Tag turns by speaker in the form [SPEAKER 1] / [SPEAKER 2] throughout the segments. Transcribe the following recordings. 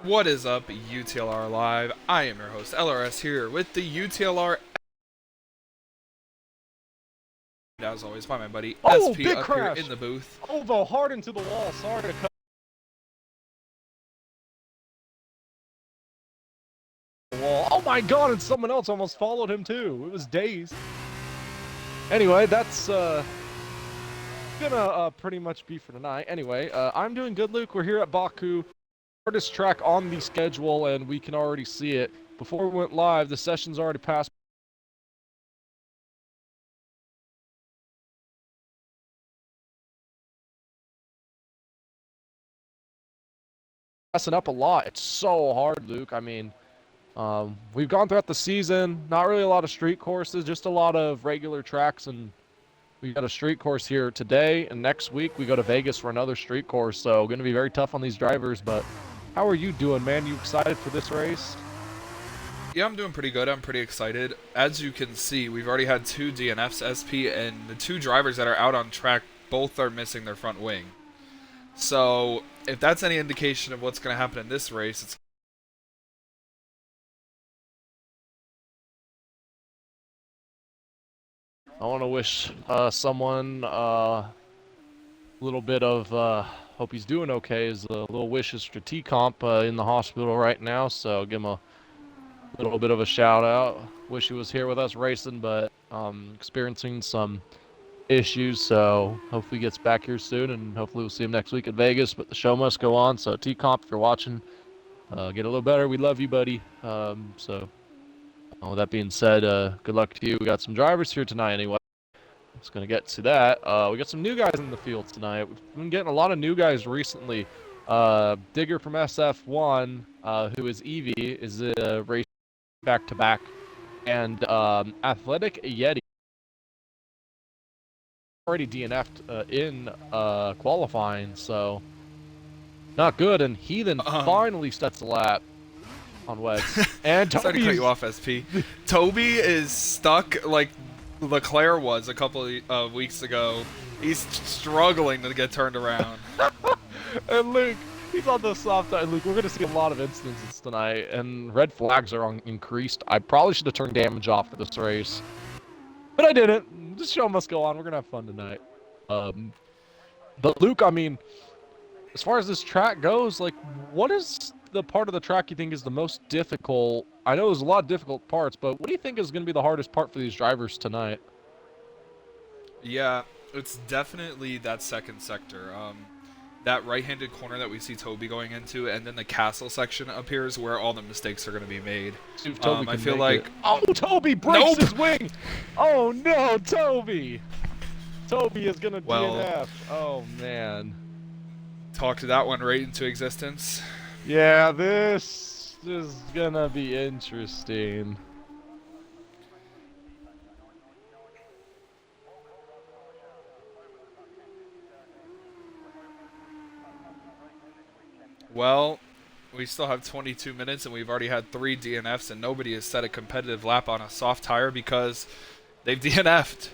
[SPEAKER 1] What is up, UTLR Live? I am your host, LRS, here with the UTLR. And as always, by my buddy
[SPEAKER 2] Oh,
[SPEAKER 1] SP
[SPEAKER 2] big
[SPEAKER 1] up here
[SPEAKER 2] crash!
[SPEAKER 1] in the booth.
[SPEAKER 2] Ovo hard into the wall. Sorry to cut the wall. Oh my god, and someone else almost followed him too. It was dazed. Anyway, that's gonna pretty much be for tonight. Anyway, I'm doing good, Luke. We're here at Baku. Hardest track on the schedule, and we can already see it. Before we went live, the session's already passed. Messing up a lot. It's so hard, Luke. I mean, we've gone throughout the season, not really a lot of street courses, just a lot of regular tracks, and we got a street course here today, and next week we go to Vegas for another street course, so going to be very tough on these drivers, but how are you doing, man? You excited for this race?
[SPEAKER 1] Yeah, I'm doing pretty good. I'm pretty excited. As you can see, we've already had two DNFs, SP, and the two drivers that are out on track both are missing their front wing. So, if that's any indication of what's going to happen in this race, it's
[SPEAKER 2] I want to wish someone a little bit of hope he's doing okay. Is a little wishes for T-Comp in the hospital right now, so give him a little bit of a shout out. Wish he was here with us racing, but experiencing some issues, so hopefully he gets back here soon, and hopefully we'll see him next week at Vegas, but the show must go on. So T-Comp, if you're watching, get a little better. We love you, buddy. With that being said, good luck to you. We got some drivers here tonight anyway. Just gonna get to that. We got some new guys in the field tonight. We've been getting a lot of new guys recently. Digger from SF1, who is Evie, is racing back-to-back, and Athletic Yeti already DNF'd in qualifying, so not good. And Heathen finally sets a lap on wets. And
[SPEAKER 1] sorry to cut
[SPEAKER 2] Toby's...
[SPEAKER 1] you off, SP. Toby is stuck like Leclerc was a couple of weeks ago. He's struggling to get turned around.
[SPEAKER 2] And Luke, he's on the soft side. Luke, we're going to see a lot of instances tonight, and red flags are increased. I probably should have turned damage off for this race, but I didn't. This show must go on. We're going to have fun tonight. But Luke, I mean, as far as this track goes, like, what is the part of the track you think is the most difficult? I know there's a lot of difficult parts, but what do you think is going to be the hardest part for these drivers tonight?
[SPEAKER 1] Yeah, it's definitely that second sector. That right-handed corner that we see Toby going into, and then the castle section up here is where all the mistakes are going to be made.
[SPEAKER 2] See if Toby
[SPEAKER 1] I
[SPEAKER 2] can
[SPEAKER 1] feel
[SPEAKER 2] make
[SPEAKER 1] like...
[SPEAKER 2] it. Oh, Toby breaks
[SPEAKER 1] Nope!
[SPEAKER 2] his wing! Oh, no, Toby! Toby is going to
[SPEAKER 1] Well,
[SPEAKER 2] DNF. Oh, man.
[SPEAKER 1] talked that one right into existence.
[SPEAKER 2] Yeah, this is going to be interesting.
[SPEAKER 1] Well, we still have 22 minutes, and we've already had 3 DNFs, and nobody has set a competitive lap on a soft tire because they've DNF'd.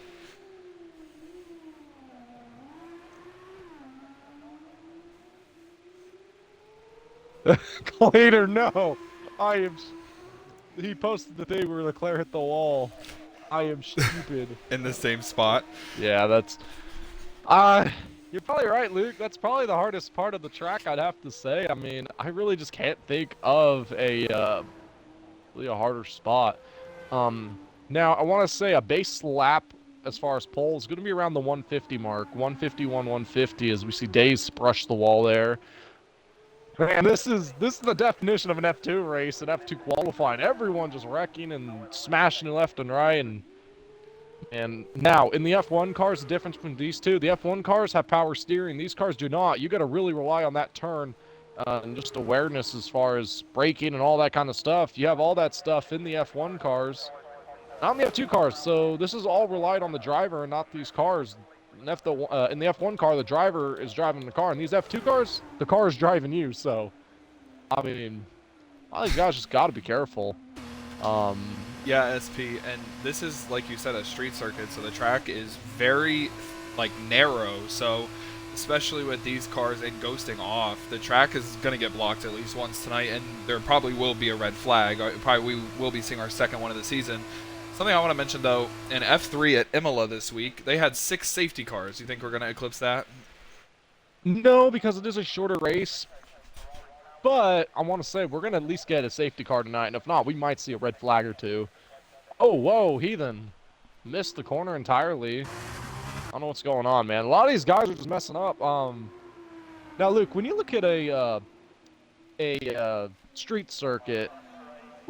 [SPEAKER 2] Later, no. I am... He posted the thing where Leclerc hit the wall. I am stupid.
[SPEAKER 1] In the same spot.
[SPEAKER 2] Yeah, that's... You're probably right, Luke. That's probably the hardest part of the track, I'd have to say. I mean, I really just can't think of really a harder spot. Now, I want to say a base lap as far as pole is going to be around the 150 mark. 151, 150 as we see Days brush the wall there. Man, this is the definition of an F2 race, an F2 qualifying. Everyone just wrecking and smashing left and right, and now, in the F1 cars, the difference between these two, the F1 cars have power steering. These cars do not. You got to really rely on that turn and just awareness as far as braking and all that kind of stuff. You have all that stuff in the F1 cars, not in the F2 cars. So this is all relied on the driver and not these cars. In the F1 car, the driver is driving the car. In these F2 cars, the car is driving you. So, I mean, I think guys just got to be careful.
[SPEAKER 1] Yeah, SP, and this is, like you said, a street circuit, so the track is very, like, narrow, so especially with these cars and ghosting off. The track is going to get blocked at least once tonight, and there probably will be a red flag. Probably we will be seeing our second one of the season. Something I want to mention, though, in F3 at Imola this week, they had 6 safety cars. You think we're going to eclipse that?
[SPEAKER 2] No, because it is a shorter race. But I want to say we're going to at least get a safety car tonight. And if not, we might see a red flag or two. Oh, whoa, Heathen. Missed the corner entirely. I don't know what's going on, man. A lot of these guys are just messing up. Now, Luke, when you look at a street circuit,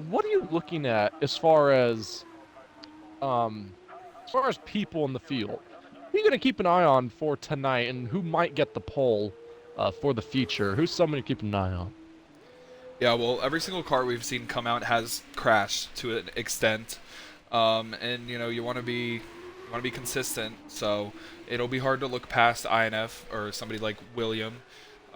[SPEAKER 2] what are you looking at as far as people in the field? Who are you gonna keep an eye on for tonight, and who might get the pole for the future? Who's someone to keep an eye on?
[SPEAKER 1] Yeah, well, every single car we've seen come out has crashed to an extent, and you want to be consistent. So it'll be hard to look past INF or somebody like William.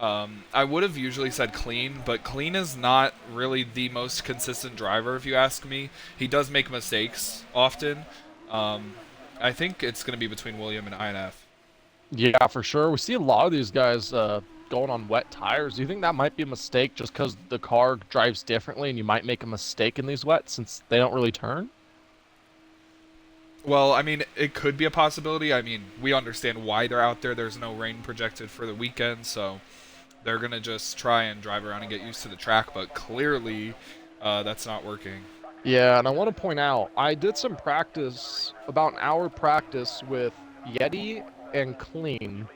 [SPEAKER 1] I would have usually said Clean, but Clean is not really the most consistent driver, if you ask me. He does make mistakes often. I think it's going to be between William and INF.
[SPEAKER 2] Yeah, for sure. We see a lot of these guys going on wet tires. Do you think that might be a mistake just because the car drives differently and you might make a mistake in these wets since they don't really turn?
[SPEAKER 1] Well, I mean, it could be a possibility. I mean, we understand why they're out there. There's no rain projected for the weekend, so they're going to just try and drive around and get used to the track, but clearly that's not working.
[SPEAKER 2] Yeah, and I want to point out, I did some practice, about an hour practice with Yeti and Clean.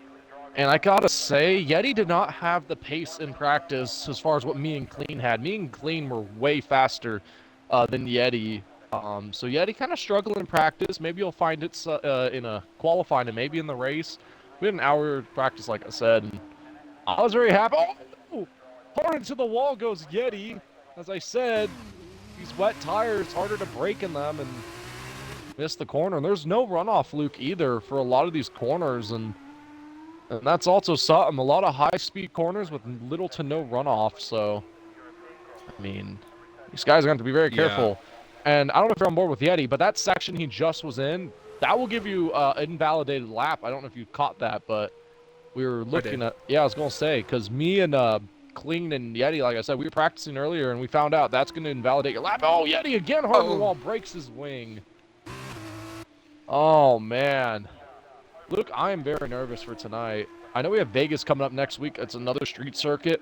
[SPEAKER 2] And I gotta say, Yeti did not have the pace in practice as far as what me and Clean had. Me and Clean were way faster than Yeti. So Yeti kind of struggled in practice. Maybe you'll find it in a qualifying and maybe in the race. We had an hour practice, like I said, and I was very happy. Oh, hard into the wall goes Yeti. As I said, these wet tires, harder to brake in them, and missed the corner. And there's no runoff, Luke, either for a lot of these corners, and that's also something. A lot of high-speed corners with little to no runoff. So, I mean, these guys are going to have to be very
[SPEAKER 1] Yeah,
[SPEAKER 2] careful. And I don't know if you're on board with Yeti, but that section he just was in, that will give you an invalidated lap. I don't know if you caught that, but we were
[SPEAKER 1] I did.
[SPEAKER 2] looking at. Yeah, I was going to say, because me and Kling and Yeti, like I said, we were practicing earlier, and we found out that's going to invalidate your lap. Oh, Yeti again, hard on the
[SPEAKER 1] Oh,
[SPEAKER 2] wall, breaks his wing. Oh, man. Luke, I am very nervous for tonight. I know we have Vegas coming up next week. It's another street circuit,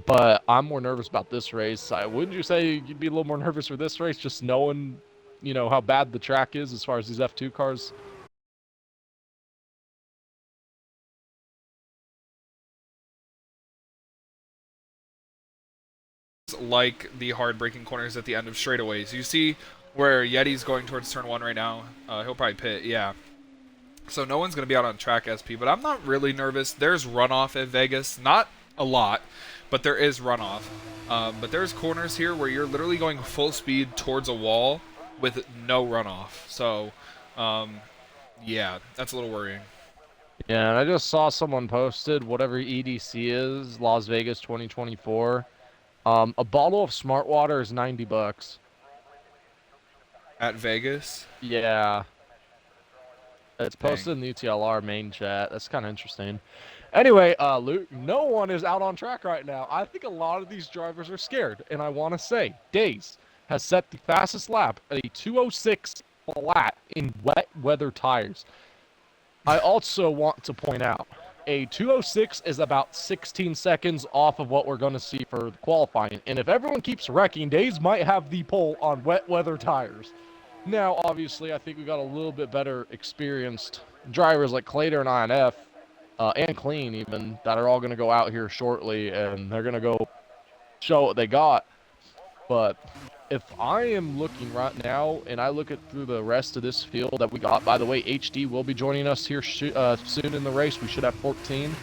[SPEAKER 2] but I'm more nervous about this race. Wouldn't you say you'd be a little more nervous for this race, just knowing, how bad the track is as far as these F2 cars?
[SPEAKER 1] like the hard braking corners at the end of straightaways. You see where Yeti's going towards turn 1 right now. He'll probably pit, yeah. So no one's going to be out on track SP, but I'm not really nervous. There's runoff at Vegas. Not a lot, but there is runoff. But there's corners here where you're literally going full speed towards a wall with no runoff. So, yeah, that's a little worrying.
[SPEAKER 2] Yeah, and I just saw someone posted whatever EDC is, Las Vegas 2024. A bottle of Smart Water is $90.
[SPEAKER 1] At Vegas?
[SPEAKER 2] Yeah, it's
[SPEAKER 1] Dang.
[SPEAKER 2] posted in the UTLR main chat. That's kind of interesting. Anyway, Luke, no one is out on track right now. I think a lot of these drivers are scared, and I want to say, Days has set the fastest lap at a 206 flat in wet weather tires. I also want to point out, a 206 is about 16 seconds off of what we're going to see for the qualifying, and if everyone keeps wrecking, Days might have the pole on wet weather tires. Now, obviously, I think we got a little bit better experienced drivers like Clader and INF, and Clean even, that are all going to go out here shortly, and they're going to go show what they got. But if I am looking right now, and I look at through the rest of this field that we got, by the way, HD will be joining us here soon in the race. We should have 14.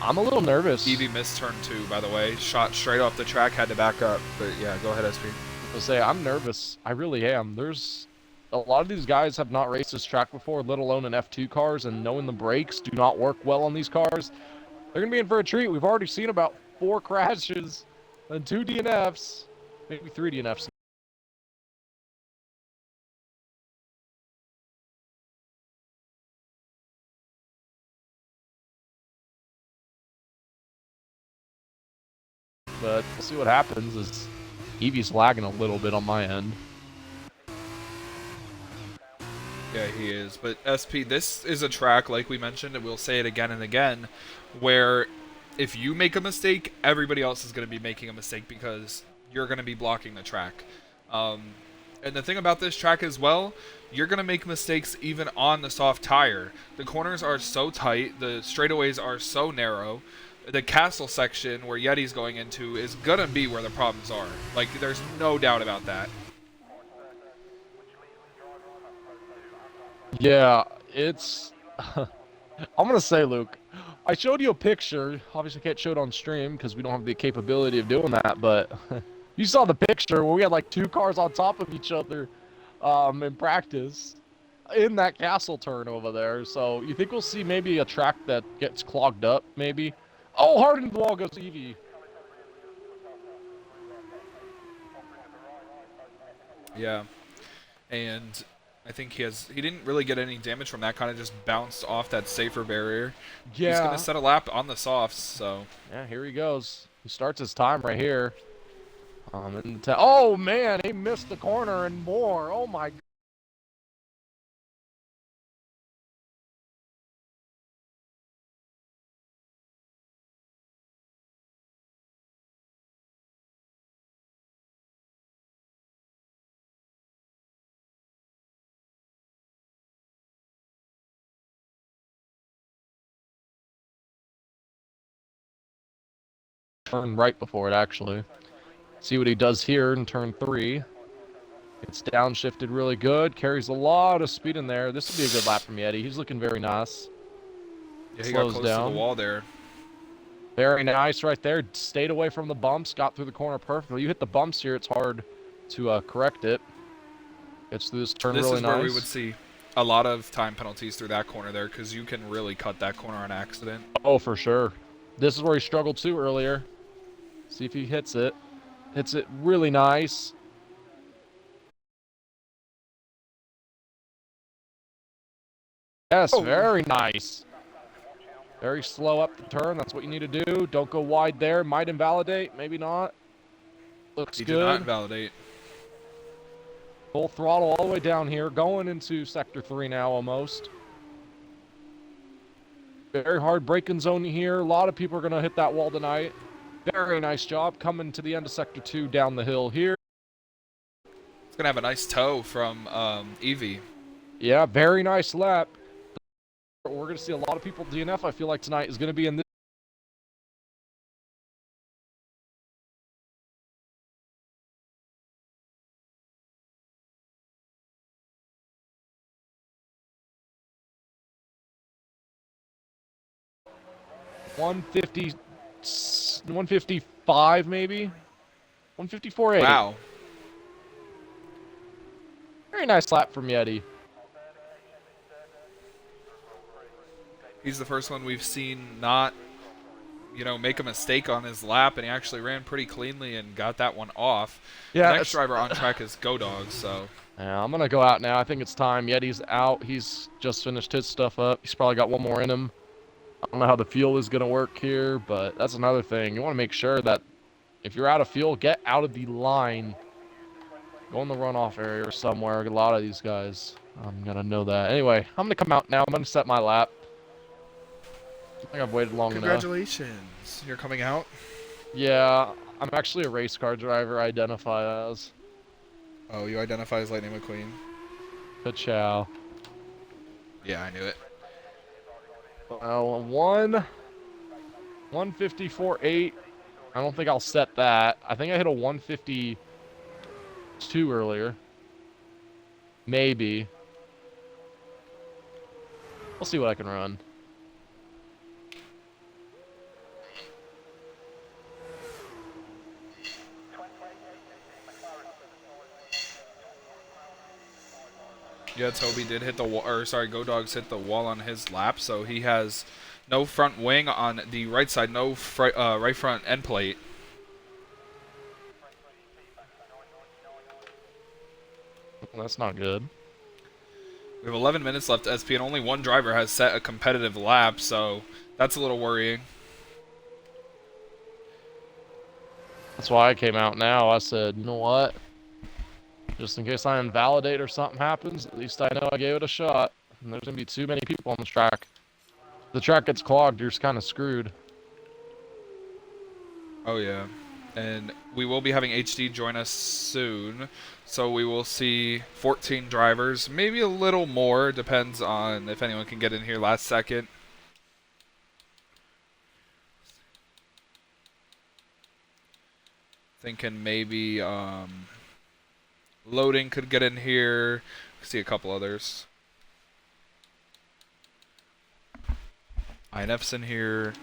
[SPEAKER 2] I'm a little nervous.
[SPEAKER 1] Evie missed turn 2, by the way. Shot straight off the track, had to back up. But yeah, go ahead, SP.
[SPEAKER 2] To say I'm nervous. I really am. There's a lot of these guys have not raced this track before, let alone in F2 cars, and knowing the brakes do not work well on these cars. They're gonna be in for a treat. We've already seen about 4 crashes and 2 DNFs, maybe 3 DNFs. but we'll see what happens. As Evie's lagging a little bit on my end.
[SPEAKER 1] Yeah, he is. But SP, this is a track, like we mentioned, and we'll say it again and again, where if you make a mistake, everybody else is going to be making a mistake because you're going to be blocking the track. Um, and the thing about this track as well, you're going to make mistakes even on the soft tire. The corners are so tight, the straightaways are so narrow. The castle section where Yeti's going into is going to be where the problems are. Like, there's no doubt about that.
[SPEAKER 2] Yeah, it's. I'm gonna say, Luke, I showed you a picture. Obviously, can't show it on stream because we don't have the capability of doing that. But you saw the picture where we had like 2 cars on top of each other in practice in that castle turn over there. So you think we'll see maybe a track that gets clogged up? Maybe. Oh, hard into the wall goes Evie.
[SPEAKER 1] Yeah. And I think he didn't really get any damage from that, kind of just bounced off that safer barrier. He's going to
[SPEAKER 2] Yeah.
[SPEAKER 1] set a lap on the softs, so.
[SPEAKER 2] Yeah, here he goes. He starts his time right here. Oh man, he missed the corner and more. Oh my. Turn right before it, actually. See what he does here in turn 3. It's downshifted really good. Carries a lot of speed in there. This would be a good lap from Yeti. He's looking very nice.
[SPEAKER 1] Yeah, he got
[SPEAKER 2] Slows
[SPEAKER 1] close to the
[SPEAKER 2] down.
[SPEAKER 1] wall there.
[SPEAKER 2] Very nice right there. Stayed away from the bumps. Got through the corner perfectly. You hit the bumps here, it's hard to correct it. Gets through this turn
[SPEAKER 1] This
[SPEAKER 2] really
[SPEAKER 1] is where
[SPEAKER 2] nice.
[SPEAKER 1] we would see a lot of time penalties through that corner there, because you can really cut that corner on accident.
[SPEAKER 2] Oh, for sure. This is where he struggled too earlier. See if he hits it. Hits it really nice. Yes,
[SPEAKER 1] Oh.
[SPEAKER 2] very nice. Very slow up the turn. That's what you need to do. Don't go wide there. Might invalidate. Maybe not. Looks
[SPEAKER 1] He
[SPEAKER 2] good.
[SPEAKER 1] did not invalidate.
[SPEAKER 2] Full throttle all the way down here. Going into Sector 3 now almost. Very hard braking zone here. A lot of people are going to hit that wall tonight. Very nice job. Coming to the end of Sector 2 down the hill here.
[SPEAKER 1] It's going to have a nice toe from Evie.
[SPEAKER 2] Yeah, very nice lap. We're going to see a lot of people DNF, I feel like, tonight is going to be in this. $150, 155 maybe? 154.80.
[SPEAKER 1] Wow.
[SPEAKER 2] Very nice lap from Yeti.
[SPEAKER 1] He's the first one we've seen not, make a mistake on his lap, and he actually ran pretty cleanly and got that one off.
[SPEAKER 2] Yeah,
[SPEAKER 1] the next driver on track is Go Dog, so.
[SPEAKER 2] Yeah, I'm going to go out now. I think it's time. Yeti's out. He's just finished his stuff up. He's probably got one more in him. I don't know how the fuel is going to work here, but that's another thing. You want to make sure that if you're out of fuel, get out of the line. Go in the runoff area or somewhere. A lot of these guys. I'm going to know that. Anyway, I'm going to come out now. I'm going to set my lap. I think I've waited long enough.
[SPEAKER 1] Congratulations. You're coming out?
[SPEAKER 2] Yeah, I'm actually a race car driver, I identify as.
[SPEAKER 1] Oh, you identify as Lightning McQueen?
[SPEAKER 2] Ka-chow.
[SPEAKER 1] Yeah, I knew it.
[SPEAKER 2] 154.8. I don't think I'll set that. I think I hit a 152 earlier. Maybe. We'll see what I can run.
[SPEAKER 1] Yeah, Toby did hit the wall, or sorry, Go Dogs hit the wall on his lap, so he has no front wing on the right side, no right front end plate.
[SPEAKER 2] Well, that's not good.
[SPEAKER 1] We have 11 minutes left, SP, and only one driver has set a competitive lap, so that's a little worrying.
[SPEAKER 2] That's why I came out now. I said, you know what? Just in case I invalidate or something happens, at least I know I gave it a shot. And there's going to be too many people on the track. If the track gets clogged, you're just kind of screwed.
[SPEAKER 1] Oh yeah, and we will be having HD join us soon, so we will see 14 drivers, maybe a little more, depends on if anyone can get in here last second. Thinking maybe Loading could get in here. See a couple others. INF's in here.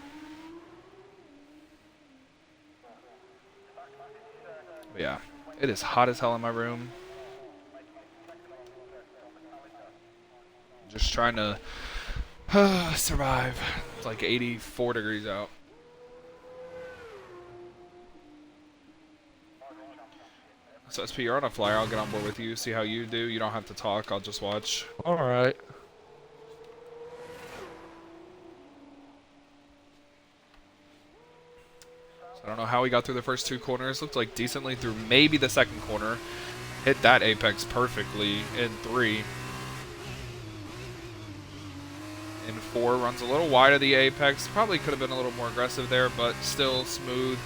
[SPEAKER 1] But yeah, it is hot as hell in my room. Just trying to survive. It's like 84 degrees out. So SP, you're on a flyer. I'll get on board with you. See how you do. You don't have to talk. I'll just watch.
[SPEAKER 2] All right.
[SPEAKER 1] So I don't know how he got through the first two corners. Looked like decently through maybe the second corner. Hit that apex perfectly in 3. In 4, runs a little wide of the apex. Probably could have been a little more aggressive there, but still smooth.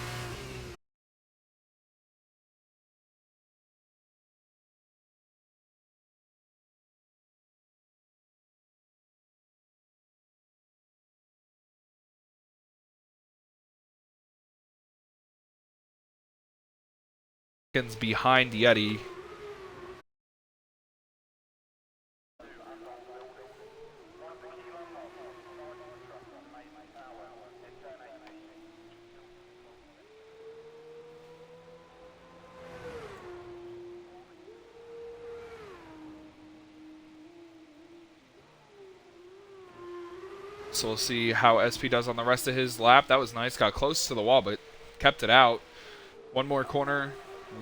[SPEAKER 1] Behind Yeti. So we'll see how SP does on the rest of his lap. That was nice. Got close to the wall, but kept it out. One more corner.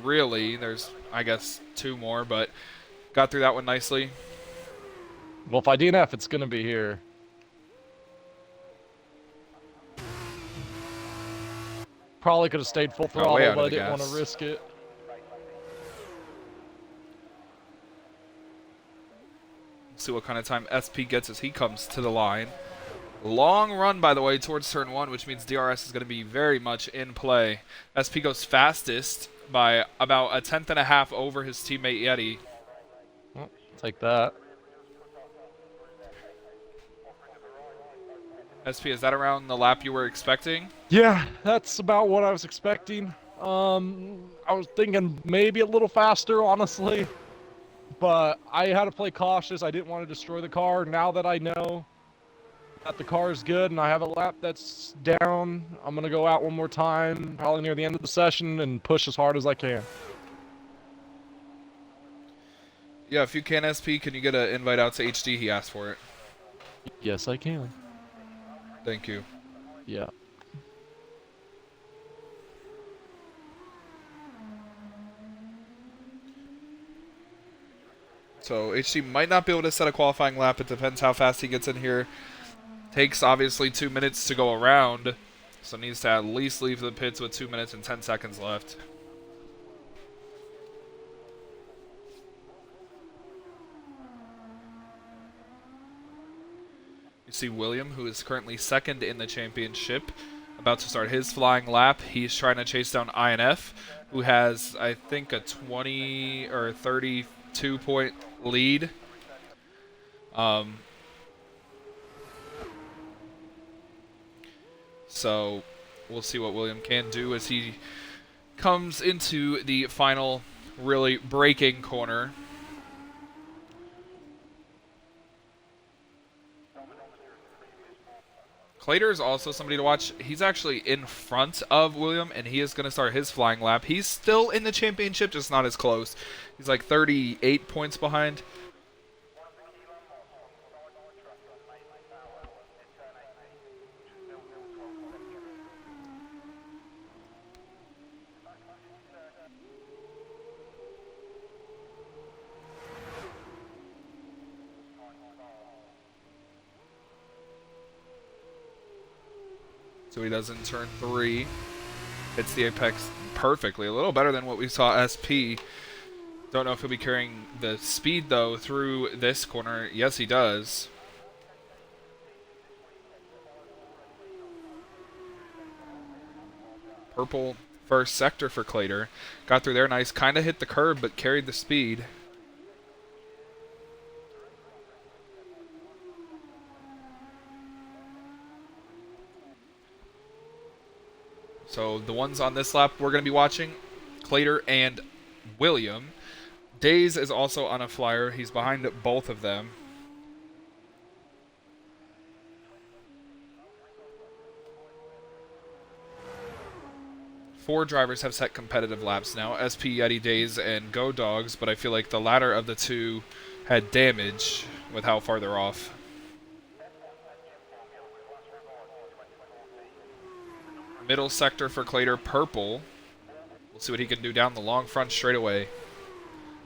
[SPEAKER 1] Really, there's, I guess, 2 more, but got through that one nicely.
[SPEAKER 2] Well, if I DNF, it's going to be here. Probably could have stayed full throttle, but I didn't want to risk it.
[SPEAKER 1] See what kind of time SP gets as he comes to the line. Long run, by the way, towards turn 1, which means DRS is going to be very much in play. SP goes fastest by about a 1/10.5 over his teammate Yeti.
[SPEAKER 2] Well, take that.
[SPEAKER 1] SP, is that around the lap you were expecting?
[SPEAKER 2] Yeah, that's about what I was expecting. I was thinking maybe a little faster, honestly. But I had to play cautious. I didn't want to destroy the car. Now that I know that the car is good and I have a lap that's down, I'm going to go out one more time, probably near the end of the session, and push as hard as I can.
[SPEAKER 1] Yeah, if you can, SP, can you get an invite out to HD? He asked for it.
[SPEAKER 2] Yes, I can.
[SPEAKER 1] Thank you.
[SPEAKER 2] Yeah.
[SPEAKER 1] So HD might not be able to set a qualifying lap. It depends how fast he gets in here. Takes, obviously, 2 minutes to go around. So needs to at least leave the pits with 2 minutes and 10 seconds left. You see William, who is currently second in the championship, about to start his flying lap. He's trying to chase down INF, who has, I think, a 20 or 32 point lead. So we'll see what William can do as he comes into the final really braking corner. Clater is also somebody to watch. He's actually in front of William, and he is going to start his flying lap. He's still in the championship, just not as close. He's like 38 points behind. So he does in turn 3. Hits the apex perfectly. A little better than what we saw SP. Don't know if he'll be carrying the speed, though, through this corner. Yes, he does. Purple first sector for Clater. Got through there nice. Kind of hit the curb, but carried the speed. So the ones on this lap we're going to be watching, Clater and William. Days is also on a flyer. He's behind both of them. Four drivers have set competitive laps now, SP, Yeti, Days, and Go Dogs, but I feel like the latter of the two had damage with how far they're off. Middle sector for Clater, purple. We'll see what he can do down the long front straightaway.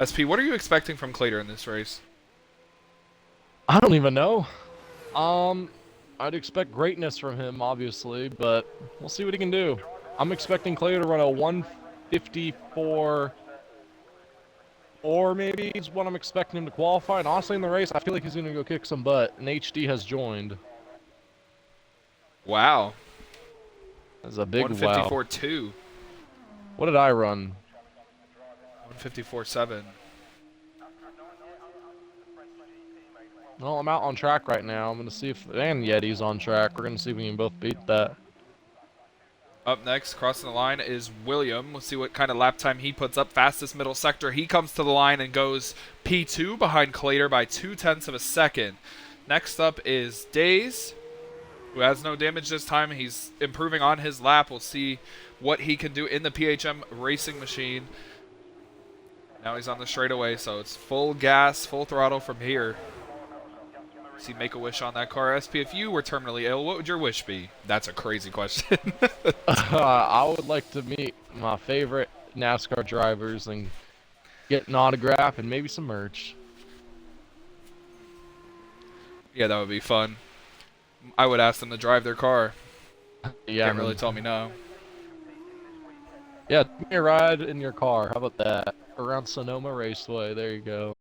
[SPEAKER 1] SP, what are you expecting from Clater in this race?
[SPEAKER 2] I don't even know. I'd expect greatness from him, obviously, but we'll see what he can do. I'm expecting Clay to run a 154 or maybe is what I'm expecting him to qualify. And honestly, in the race, I feel like he's going to go kick some butt. And HD has joined.
[SPEAKER 1] Wow.
[SPEAKER 2] That's a big
[SPEAKER 1] 154.2.
[SPEAKER 2] wow. What did I run?
[SPEAKER 1] 154.7.
[SPEAKER 2] Well, I'm out on track right now. I'm going to see if... And Yeti's on track. We're going to see if we can both beat that.
[SPEAKER 1] Up next, crossing the line, is William. We'll see what kind of lap time he puts up. Fastest middle sector. He comes to the line and goes P2 behind Clater by 0.2 of a second. Next up is Days, who has no damage this time. He's improving on his lap. We'll see what he can do in the PHM racing machine. Now he's on the straightaway, so it's full gas, full throttle from here. See, make a wish on that car. SP, if you were terminally ill, what would your wish be? That's a crazy question.
[SPEAKER 2] I would like to meet my favorite NASCAR drivers and get an autograph and maybe some merch.
[SPEAKER 1] Yeah, that would be fun. I would ask them to drive their car.
[SPEAKER 2] Yeah,
[SPEAKER 1] Can't really tell me no.
[SPEAKER 2] Yeah, give me a ride in your car. How about that? Around Sonoma Raceway. There you go.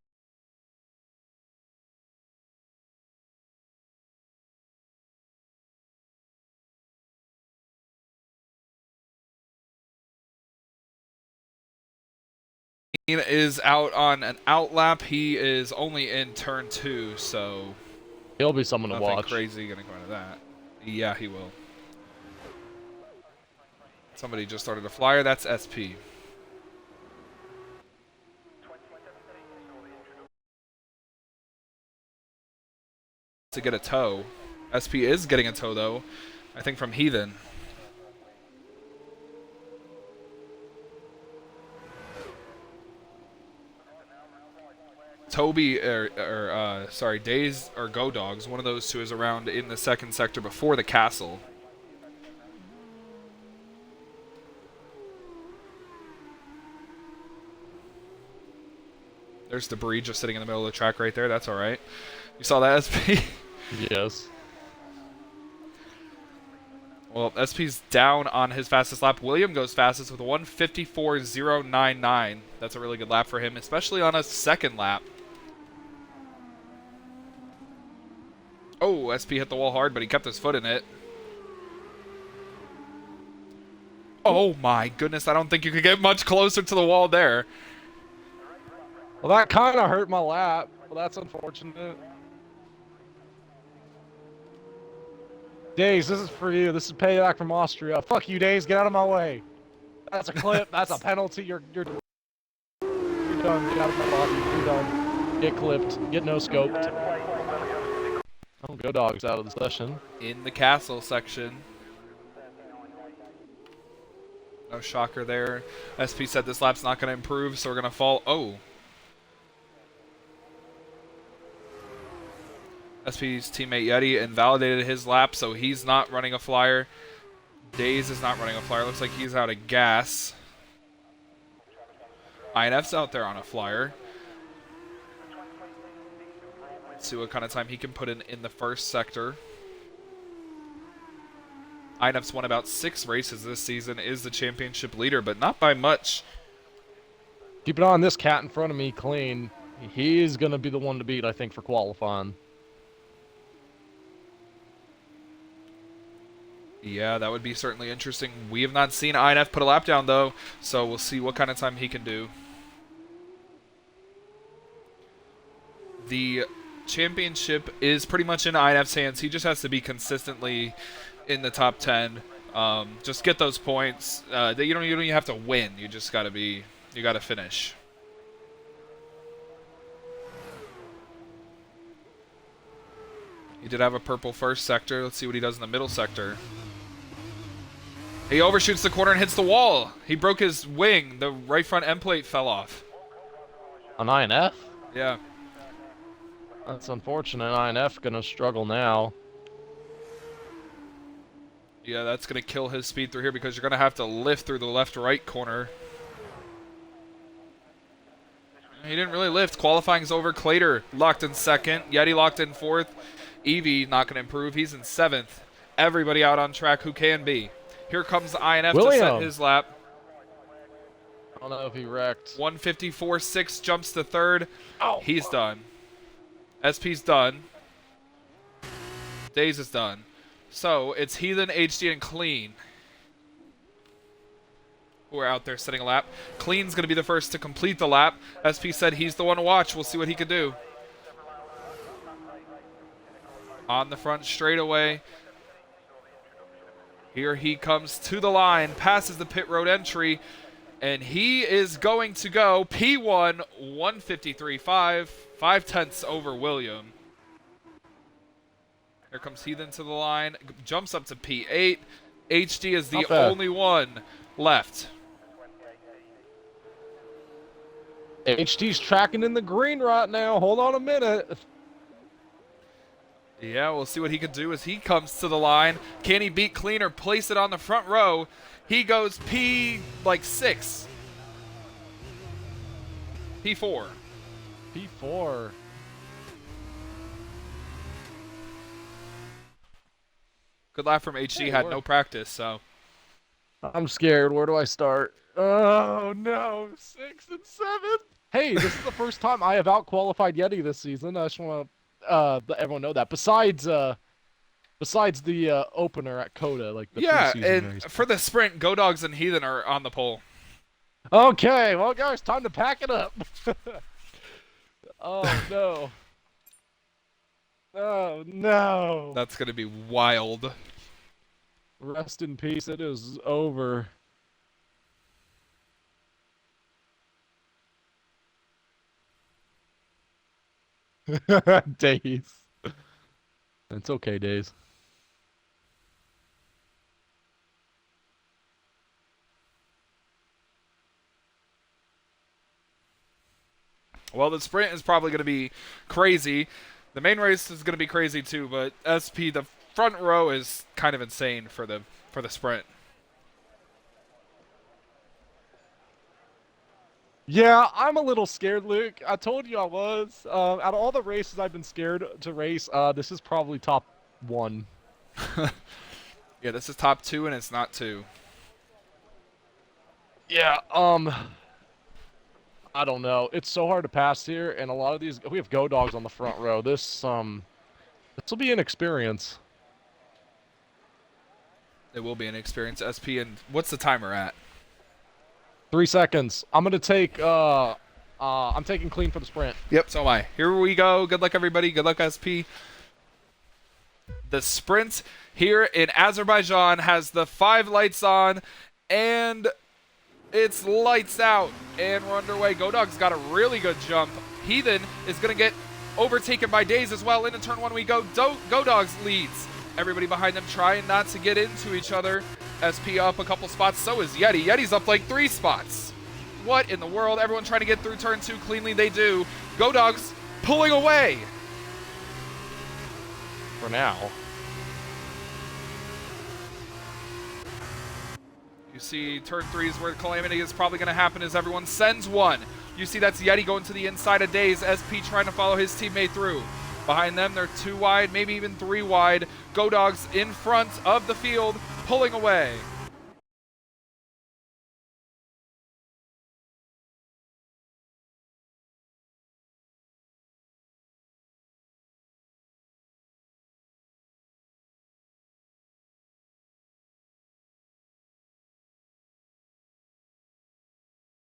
[SPEAKER 1] Is out on an outlap. He is only in turn 2, so
[SPEAKER 2] He'll be someone to
[SPEAKER 1] nothing
[SPEAKER 2] watch.
[SPEAKER 1] crazy gonna go into that. Yeah, he will. Somebody just started a flyer. That's SP. To get a tow. SP is getting a tow though. I think from Heathen. Days or Go Dogs, one of those two is around in the second sector before the castle. There's debris just sitting in the middle of the track right there. That's all right. You saw that, SP?
[SPEAKER 2] Yes.
[SPEAKER 1] Well, SP's down on his fastest lap. William goes fastest with a 154.099. That's a really good lap for him, especially on a second lap. Oh, SP hit the wall hard, but he kept his foot in it. Oh my goodness, I don't think you could get much closer to the wall there.
[SPEAKER 2] Well, that kind of hurt my lap. Well, that's unfortunate. Days, this is for you. This is payback from Austria. Fuck you, Days. Get out of my way. That's a clip. That's a penalty. You're done. Get out of my body. You're done. Get clipped. Get no scoped. Oh, Go Dogs out of the session.
[SPEAKER 1] In the castle section. No shocker there. SP said this lap's not going to improve, so we're going to fall. Oh. SP's teammate Yeti invalidated his lap, so he's not running a flyer. Days is not running a flyer. Looks like he's out of gas. INF's out there on a flyer. Let's see what kind of time he can put in the first sector. INF's won about 6 races this season, is the championship leader, but not by much.
[SPEAKER 2] Keep an eye on this cat in front of me, Clean. He's going to be the one to beat, I think, for qualifying.
[SPEAKER 1] Yeah, that would be certainly interesting. We have not seen INF put a lap down, though, so we'll see what kind of time he can do. The championship is pretty much in INF's hands. He just has to be consistently in the top 10. Just get those points. You don't even have to win. You just got to be. You got to finish. He did have a purple first sector. Let's see what he does in the middle sector. He overshoots the corner and hits the wall. He broke his wing. The right front end plate fell off.
[SPEAKER 2] On INF?
[SPEAKER 1] Yeah.
[SPEAKER 2] That's unfortunate. INF gonna struggle now.
[SPEAKER 1] Yeah, that's going to kill his speed through here because you're going to have to lift through the left-right corner. He didn't really lift. Qualifying's over. Clater locked in second. Yeti locked in fourth. Evie not going to improve. He's in seventh. Everybody out on track who can be. Here comes INF to set his lap.
[SPEAKER 2] I don't know if he wrecked.
[SPEAKER 1] 154.6 jumps to third.
[SPEAKER 2] Oh,
[SPEAKER 1] He's done. SP's done. Days is done. So it's Heathen, HD, and Clean who are out there setting a lap. Clean's going to be the first to complete the lap. SP said he's the one to watch. We'll see what he can do. On the front straightaway. Here he comes to the line, passes the pit road entry, and he is going to go P1 153.5, 5/10 over William. Here comes Heathen to the line, jumps up to P8. HD is the only one left.
[SPEAKER 2] HD's tracking in the green right now. Hold on a minute.
[SPEAKER 1] Yeah, we'll see what he can do as he comes to the line. Can he beat Clean or place it on the front row? He goes P6. P4.
[SPEAKER 2] P4.
[SPEAKER 1] Good lap from HD, had no practice, so.
[SPEAKER 2] I'm scared. Where do I start? Oh, no. 6 and 7. Hey, this is the first time I have out-qualified Yeti this season. I just want to let everyone know that. Besides the opener at Coda, like the preseason race.
[SPEAKER 1] For the sprint, Go Dogs and Heathen are on the pole.
[SPEAKER 2] Okay, well, guys, time to pack it up. Oh, no. Oh, no.
[SPEAKER 1] That's going to be wild.
[SPEAKER 2] Rest in peace. It is over. Days. It's okay, Days.
[SPEAKER 1] Well, the sprint is probably going to be crazy. The main race is going to be crazy too, but SP, the front row is kind of insane for the sprint.
[SPEAKER 2] Yeah, I'm a little scared, Luke. I told you I was. Out of all the races I've been scared to race, this is probably top 1.
[SPEAKER 1] Yeah, this is top 2, and it's not 2.
[SPEAKER 2] Yeah, I don't know. It's so hard to pass here, and a lot of these we have Go Dogs on the front row. This will be an experience.
[SPEAKER 1] It will be an experience, SP. And what's the timer at?
[SPEAKER 2] 3 seconds. I'm gonna take. I'm taking Clean for the sprint.
[SPEAKER 1] Yep, so am I. Here we go. Good luck, everybody. Good luck, SP. The sprint here in Azerbaijan has the 5 lights on, and it's lights out, and we're underway. Go Dog's got a really good jump. Heathen is going to get overtaken by Days as well. Into turn 1 we go. Go Dogs leads. Everybody behind them trying not to get into each other. SP up a couple spots. So is Yeti. Yeti's up like 3 spots. What in the world? Everyone trying to get through turn 2 cleanly. They do. Go Dogs pulling away.
[SPEAKER 2] For now.
[SPEAKER 1] You see turn 3 is where the calamity is probably going to happen as everyone sends one. You see that's Yeti going to the inside of Days. SP trying to follow his teammate through. Behind them, they're 2 wide, maybe even 3 wide. Go Dogs in front of the field. pulling away.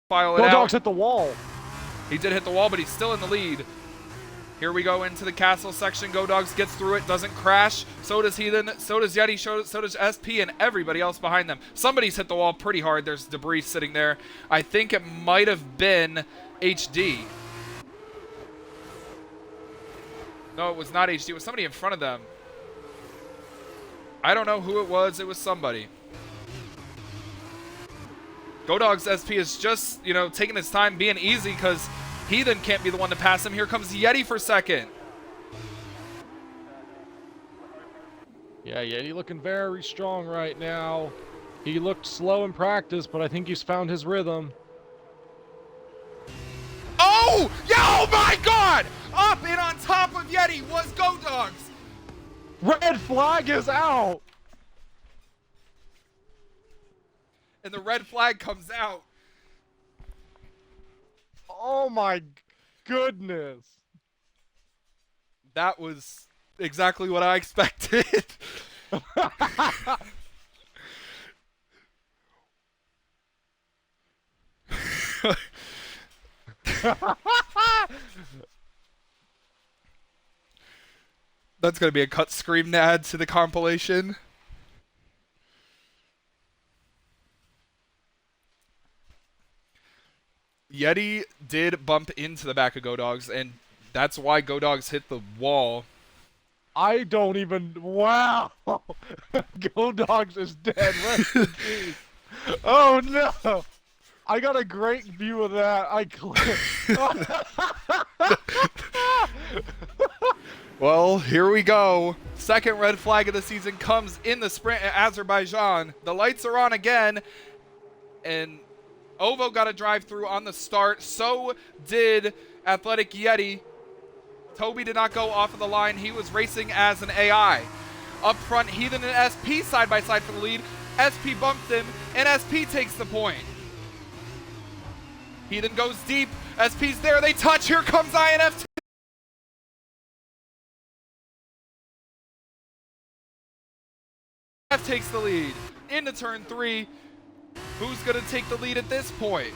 [SPEAKER 1] File it
[SPEAKER 2] Go
[SPEAKER 1] out.
[SPEAKER 2] Dogs hit the wall.
[SPEAKER 1] He did hit the wall, but he's still in the lead. Here we go into the castle section. Go Dogs gets through it, doesn't crash. So does Heathen, so does Yeti, so does SP, and everybody else behind them. Somebody's hit the wall pretty hard. There's debris sitting there. I think it might have been HD. No, it was not HD. It was somebody in front of them. I don't know who it was. It was somebody. Go Dogs SP is just, you know, taking his time, being easy, because Heathen can't be the one to pass him. Here comes Yeti for second.
[SPEAKER 2] Yeah, Yeti looking very strong right now. He looked slow in practice, but I think he's found his rhythm.
[SPEAKER 1] Oh! Yeah, oh my God! Up and on top of Yeti was Go Dogs.
[SPEAKER 2] Red flag is out.
[SPEAKER 1] And the red flag comes out.
[SPEAKER 2] Oh my goodness.
[SPEAKER 1] That was exactly what I expected. That's going to be a cut scream to add to the compilation. Yeti did bump into the back of Go Dogs, and that's why Go Dogs hit the wall.
[SPEAKER 2] I don't even. Wow. Go Dogs is dead. Rest in peace. Oh no. I got a great view of that. I clipped.
[SPEAKER 1] Well, here we go. Second red flag of the season comes in the sprint at Azerbaijan. The lights are on again, and Ovo got a drive-through on the start. So did Athletic Yeti. Toby did not go off of the line. He was racing as an AI. Up front, Heathen and SP side by side for the lead. SP bumped him, and SP takes the point. Heathen goes deep. SP's there. They touch. Here comes INF. Takes the lead into turn 3. Who's going to take the lead at this point?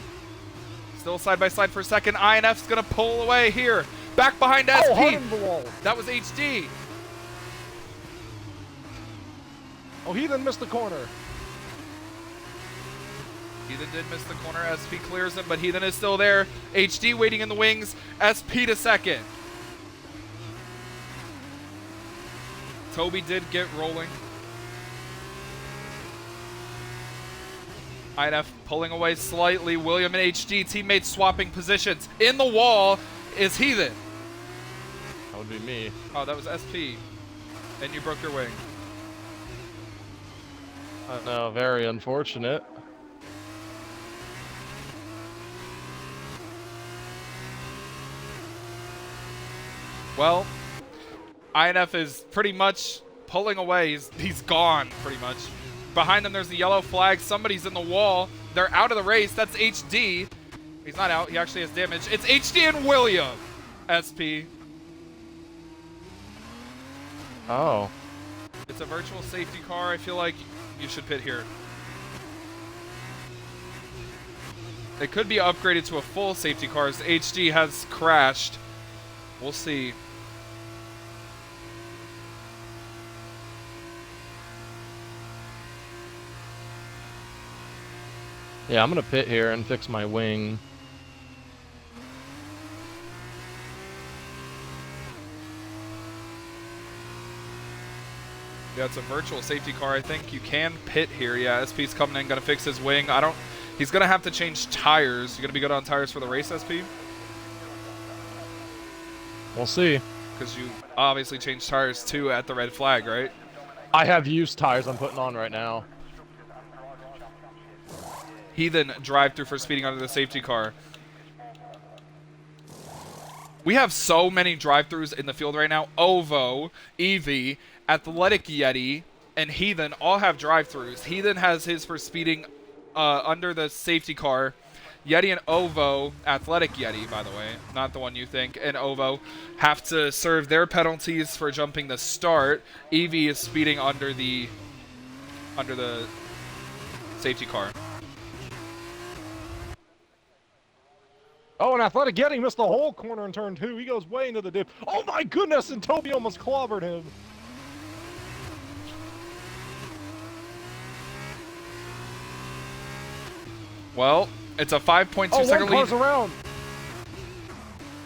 [SPEAKER 1] Still side by side for a second. INF's going to pull away here. Back behind SP. That was HD.
[SPEAKER 2] Oh, Heathen missed the corner.
[SPEAKER 1] Heathen did miss the corner. SP clears him, but Heathen is still there. HD waiting in the wings. SP to second. Toby did get rolling. INF pulling away slightly. William and HD teammates swapping positions. In the wall is Heathen.
[SPEAKER 2] That would be me.
[SPEAKER 1] Oh, that was SP. And you broke your wing.
[SPEAKER 2] I know, very unfortunate.
[SPEAKER 1] Well, INF is pretty much pulling away. He's gone, pretty much. Behind them, there's the yellow flag. Somebody's in the wall. They're out of the race. That's HD. He's not out. He actually has damage. It's HD and William. SP.
[SPEAKER 2] Oh.
[SPEAKER 1] It's a virtual safety car. I feel like you should pit here. It could be upgraded to a full safety car as HD has crashed. We'll see.
[SPEAKER 2] Yeah, I'm gonna pit here and fix my wing.
[SPEAKER 1] Yeah, it's a virtual safety car. I think you can pit here. Yeah, SP's coming in, gonna fix his wing. He's gonna have to change tires. You gonna be good on tires for the race, SP?
[SPEAKER 2] We'll see.
[SPEAKER 1] Because you obviously changed tires too at the red flag, right?
[SPEAKER 2] I have used tires I'm putting on right now.
[SPEAKER 1] Heathen drive through for speeding under the safety car. We have so many drive-thrus in the field right now. Ovo, Eevee, Athletic Yeti, and Heathen all have drive-throughs. Heathen has his for speeding under the safety car. Yeti and Ovo, Athletic Yeti, by the way, not the one you think, and Ovo have to serve their penalties for jumping the start. Evie is speeding under the safety car.
[SPEAKER 2] Oh, and Athletic Yeti missed the whole corner in turn 2. He goes way into the dip. Oh my goodness, and Toby almost clobbered him.
[SPEAKER 1] Well, it's a 5.2
[SPEAKER 2] Oh,
[SPEAKER 1] second
[SPEAKER 2] one car's
[SPEAKER 1] lead.
[SPEAKER 2] around.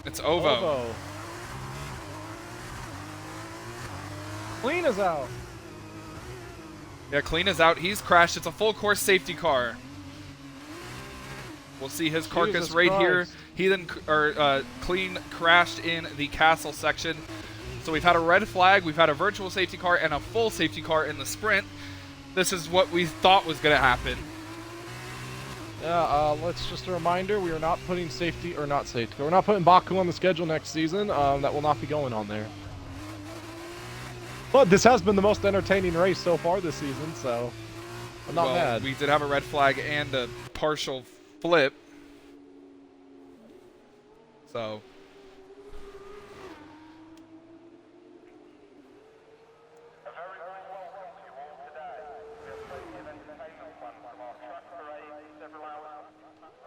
[SPEAKER 1] It's Ovo.
[SPEAKER 2] Clean is out.
[SPEAKER 1] Yeah, Clean is out. He's crashed. It's a full course safety car. We'll see his carcass
[SPEAKER 2] Jesus
[SPEAKER 1] right here.
[SPEAKER 2] Christ.
[SPEAKER 1] He then, Clean crashed in the castle section. So we've had a red flag, we've had a virtual safety car, and a full safety car in the sprint. This is what we thought was going to happen.
[SPEAKER 2] Yeah, let's just a reminder, we are not putting we're not putting Baku on the schedule next season. That will not be going on there. But this has been the most entertaining race so far this season, so I'm not mad.
[SPEAKER 1] We did have a red flag and a partial flip. So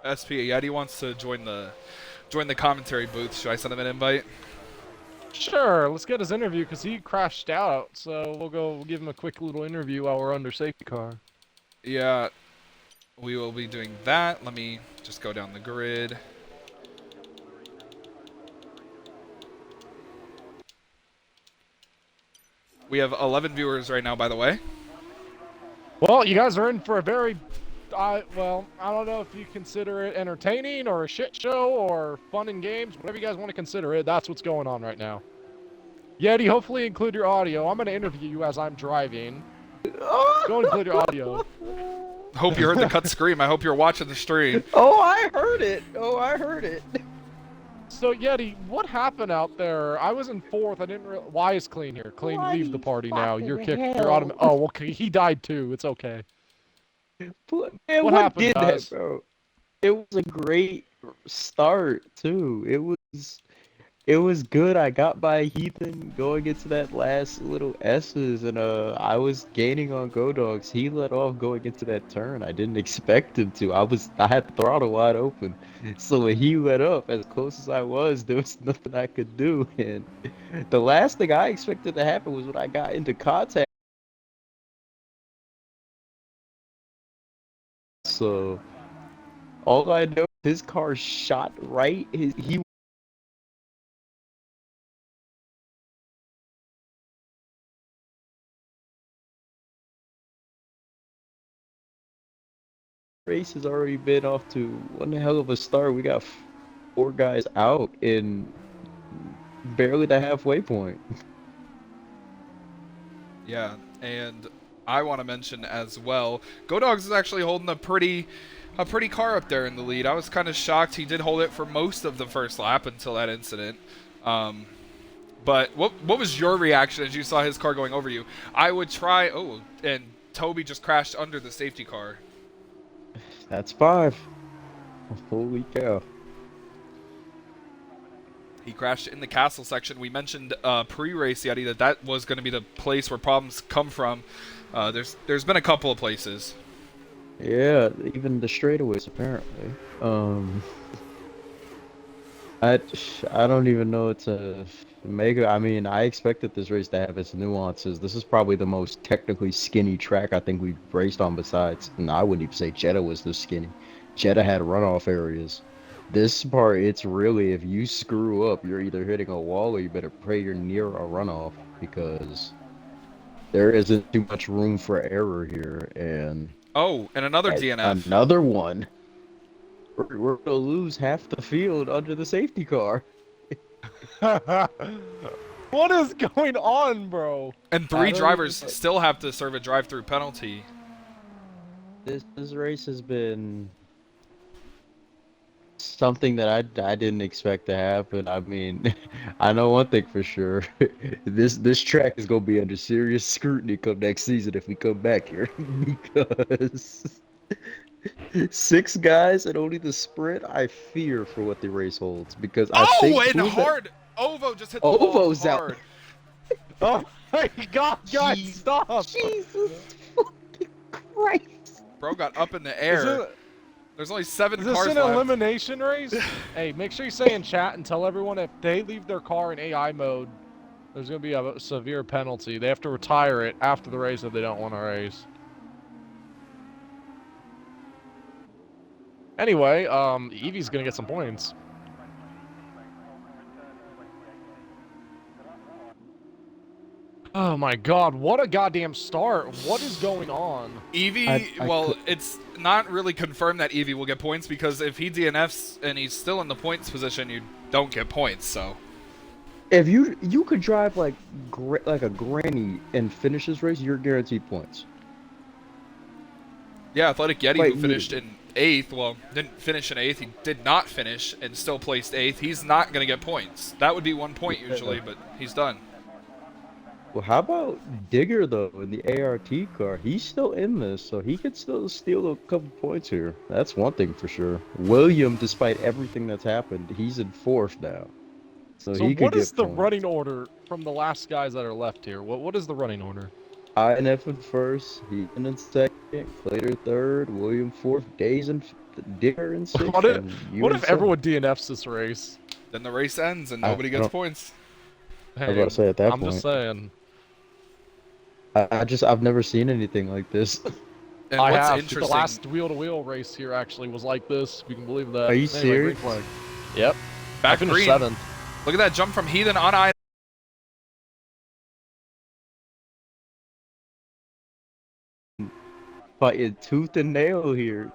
[SPEAKER 1] SP Yeti wants to join the commentary booth. Should I send him an invite?
[SPEAKER 2] Sure, let's get his interview because he crashed out. So we'll give him a quick little interview while we're under safety car.
[SPEAKER 1] Yeah, we will be doing that. Let me just go down the grid. We have 11 viewers right now, by the way.
[SPEAKER 2] Well, you guys are in for a very, well, I don't know if you consider it entertaining or a shit show or fun and games, whatever you guys want to consider it. That's what's going on right now. Yeti, hopefully include your audio. I'm going to interview you as I'm driving. Go include your audio.
[SPEAKER 1] Hope you heard the cut scream. I hope you're watching the stream.
[SPEAKER 3] Oh, I heard it. Oh, I heard it.
[SPEAKER 2] So, Yeti, what happened out there? I was in 4th. I didn't realize. Why is Clean here? Clean, leave the party now. You're kicked. You're automatic. Oh, okay. He died too. It's okay.
[SPEAKER 3] Man,
[SPEAKER 2] What
[SPEAKER 3] what
[SPEAKER 2] happened,
[SPEAKER 3] did
[SPEAKER 2] guys?
[SPEAKER 3] that, bro? It was a great start too. It was good. I got by Heathen going into that last little S's, and I was gaining on Go Dogs. He let off going into that turn. I didn't expect him to. I had the throttle wide open, so when he let up, as close as I was, there was nothing I could do. And the last thing I expected to happen was when I got into contact. So all I know, his car shot right. He race has already been off to one hell of a start. We got 4 guys out in barely the halfway point.
[SPEAKER 1] Yeah, and I want to mention as well, Go Dogs is actually holding a pretty car up there in the lead. I was kind of shocked. He did hold it for most of the first lap until that incident. But what was your reaction as you saw his car going over you? I would try. Oh, and Toby just crashed under the safety car.
[SPEAKER 3] That's 5. Holy cow.
[SPEAKER 1] He crashed in the castle section. We mentioned pre-race, Yeti, that was going to be the place where problems come from. There's been a couple of places.
[SPEAKER 3] Yeah, even the straightaways apparently. I don't even know what to make it. I mean, I expected this race to have its nuances. This is probably the most technically skinny track I think we've raced on besides, and I wouldn't even say Jeddah was this skinny. Jeddah had runoff areas. This part, it's really, if you screw up, you're either hitting a wall or you better pray you're near a runoff, because there isn't too much room for error here. And
[SPEAKER 1] Oh, and another DNF.
[SPEAKER 3] another one. We're gonna lose half the field under the safety car.
[SPEAKER 2] What is going on, bro?
[SPEAKER 1] And
[SPEAKER 3] I
[SPEAKER 1] 3
[SPEAKER 3] don't
[SPEAKER 1] drivers
[SPEAKER 3] even-
[SPEAKER 1] still have to serve a drive-through penalty.
[SPEAKER 3] This race has been something that I didn't expect to happen. I mean, I know one thing for sure. This track is gonna be under serious scrutiny come next season if we come back here because six guys and only the sprint. I fear for what the race holds because I
[SPEAKER 1] Oh,
[SPEAKER 3] think
[SPEAKER 1] and
[SPEAKER 3] who's that?
[SPEAKER 1] hard. Ovo just hit the wall
[SPEAKER 3] Ovo's out.
[SPEAKER 1] hard.
[SPEAKER 2] Oh my God, guys,
[SPEAKER 3] Jeez,
[SPEAKER 2] stop!
[SPEAKER 3] Jesus fucking Christ!
[SPEAKER 1] Bro got up in the
[SPEAKER 2] Is
[SPEAKER 1] air.
[SPEAKER 2] it?
[SPEAKER 1] There's only 7
[SPEAKER 2] Is this
[SPEAKER 1] cars
[SPEAKER 2] an
[SPEAKER 1] left.
[SPEAKER 2] elimination race? Hey, make sure you say in chat and tell everyone if they leave their car in AI mode, there's gonna be a severe penalty. They have to retire it after the race if they don't want to race. Anyway, Evie's gonna get some points. Oh my God, what a goddamn start. What is going on?
[SPEAKER 1] Evie,
[SPEAKER 3] I
[SPEAKER 1] well,
[SPEAKER 3] could-
[SPEAKER 1] it's not really confirmed that Evie will get points because if he DNFs and he's still in the points position, you don't get points, so.
[SPEAKER 3] If you could drive like a granny and finish this race, you're guaranteed points.
[SPEAKER 1] Yeah, Athletic Yeti,
[SPEAKER 3] Wait,
[SPEAKER 1] who finished in 8th, well, didn't finish in 8th, he did not finish and still placed 8th, he's not going to get points. That would be 1 point usually, but he's done.
[SPEAKER 3] Well, how about Digger though in the ART car? He's still in this, so he could still steal a couple points here. That's one thing for sure. William, despite everything that's happened, he's in 4th now, so
[SPEAKER 2] So
[SPEAKER 3] he could
[SPEAKER 2] what is
[SPEAKER 3] get
[SPEAKER 2] the
[SPEAKER 3] points.
[SPEAKER 2] running order from the last guys that are left here? What is the running order?
[SPEAKER 3] INF in 1st, Heaton in 2nd, Clater 3rd, William 4th, Days in Digger in 6th,
[SPEAKER 2] What if,
[SPEAKER 3] and you
[SPEAKER 2] what
[SPEAKER 3] in
[SPEAKER 2] if
[SPEAKER 3] 7th.
[SPEAKER 2] everyone DNFs this race?
[SPEAKER 1] Then the race ends and
[SPEAKER 3] I
[SPEAKER 1] nobody gets
[SPEAKER 3] don't-
[SPEAKER 1] points.
[SPEAKER 3] I was about to say at that
[SPEAKER 2] I'm just
[SPEAKER 3] point.
[SPEAKER 2] saying.
[SPEAKER 3] I've never seen anything like this.
[SPEAKER 1] And
[SPEAKER 2] I
[SPEAKER 1] what's
[SPEAKER 2] have.
[SPEAKER 1] interesting,
[SPEAKER 2] The last wheel-to-wheel race here actually was like this. If you can believe that.
[SPEAKER 3] Are you
[SPEAKER 2] Anyway,
[SPEAKER 3] serious?
[SPEAKER 2] green flag. Yep. I
[SPEAKER 1] back
[SPEAKER 2] finished
[SPEAKER 1] green,
[SPEAKER 2] 7th.
[SPEAKER 1] look at that jump from Heathen on I.
[SPEAKER 3] Fighting tooth and nail here.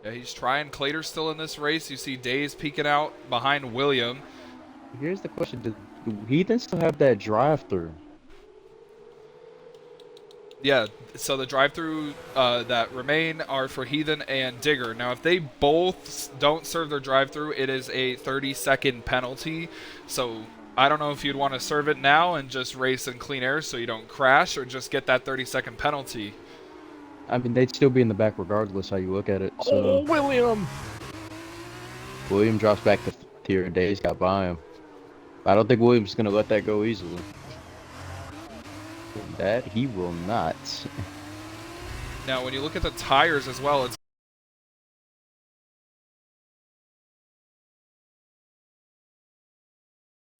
[SPEAKER 1] Yeah, he's trying. Clater's still in this race. You see Days peeking out behind William.
[SPEAKER 3] Here's the question: do Heathen still have that drive-through?
[SPEAKER 1] Yeah, so the drive-through that remain are for Heathen and Digger. Now, if they both don't serve their drive-through, it is a 30-second penalty. So I don't know if you'd want to serve it now and just race in clean air so you don't crash, or just get that 30-second penalty.
[SPEAKER 3] I mean, they'd still be in the back regardless how you look at it.
[SPEAKER 2] Oh,
[SPEAKER 3] So
[SPEAKER 2] William!
[SPEAKER 3] William drops back to tier and Days got by him. I don't think William's gonna let that go easily. That he will not.
[SPEAKER 1] Now, when you look at the tires as well, it's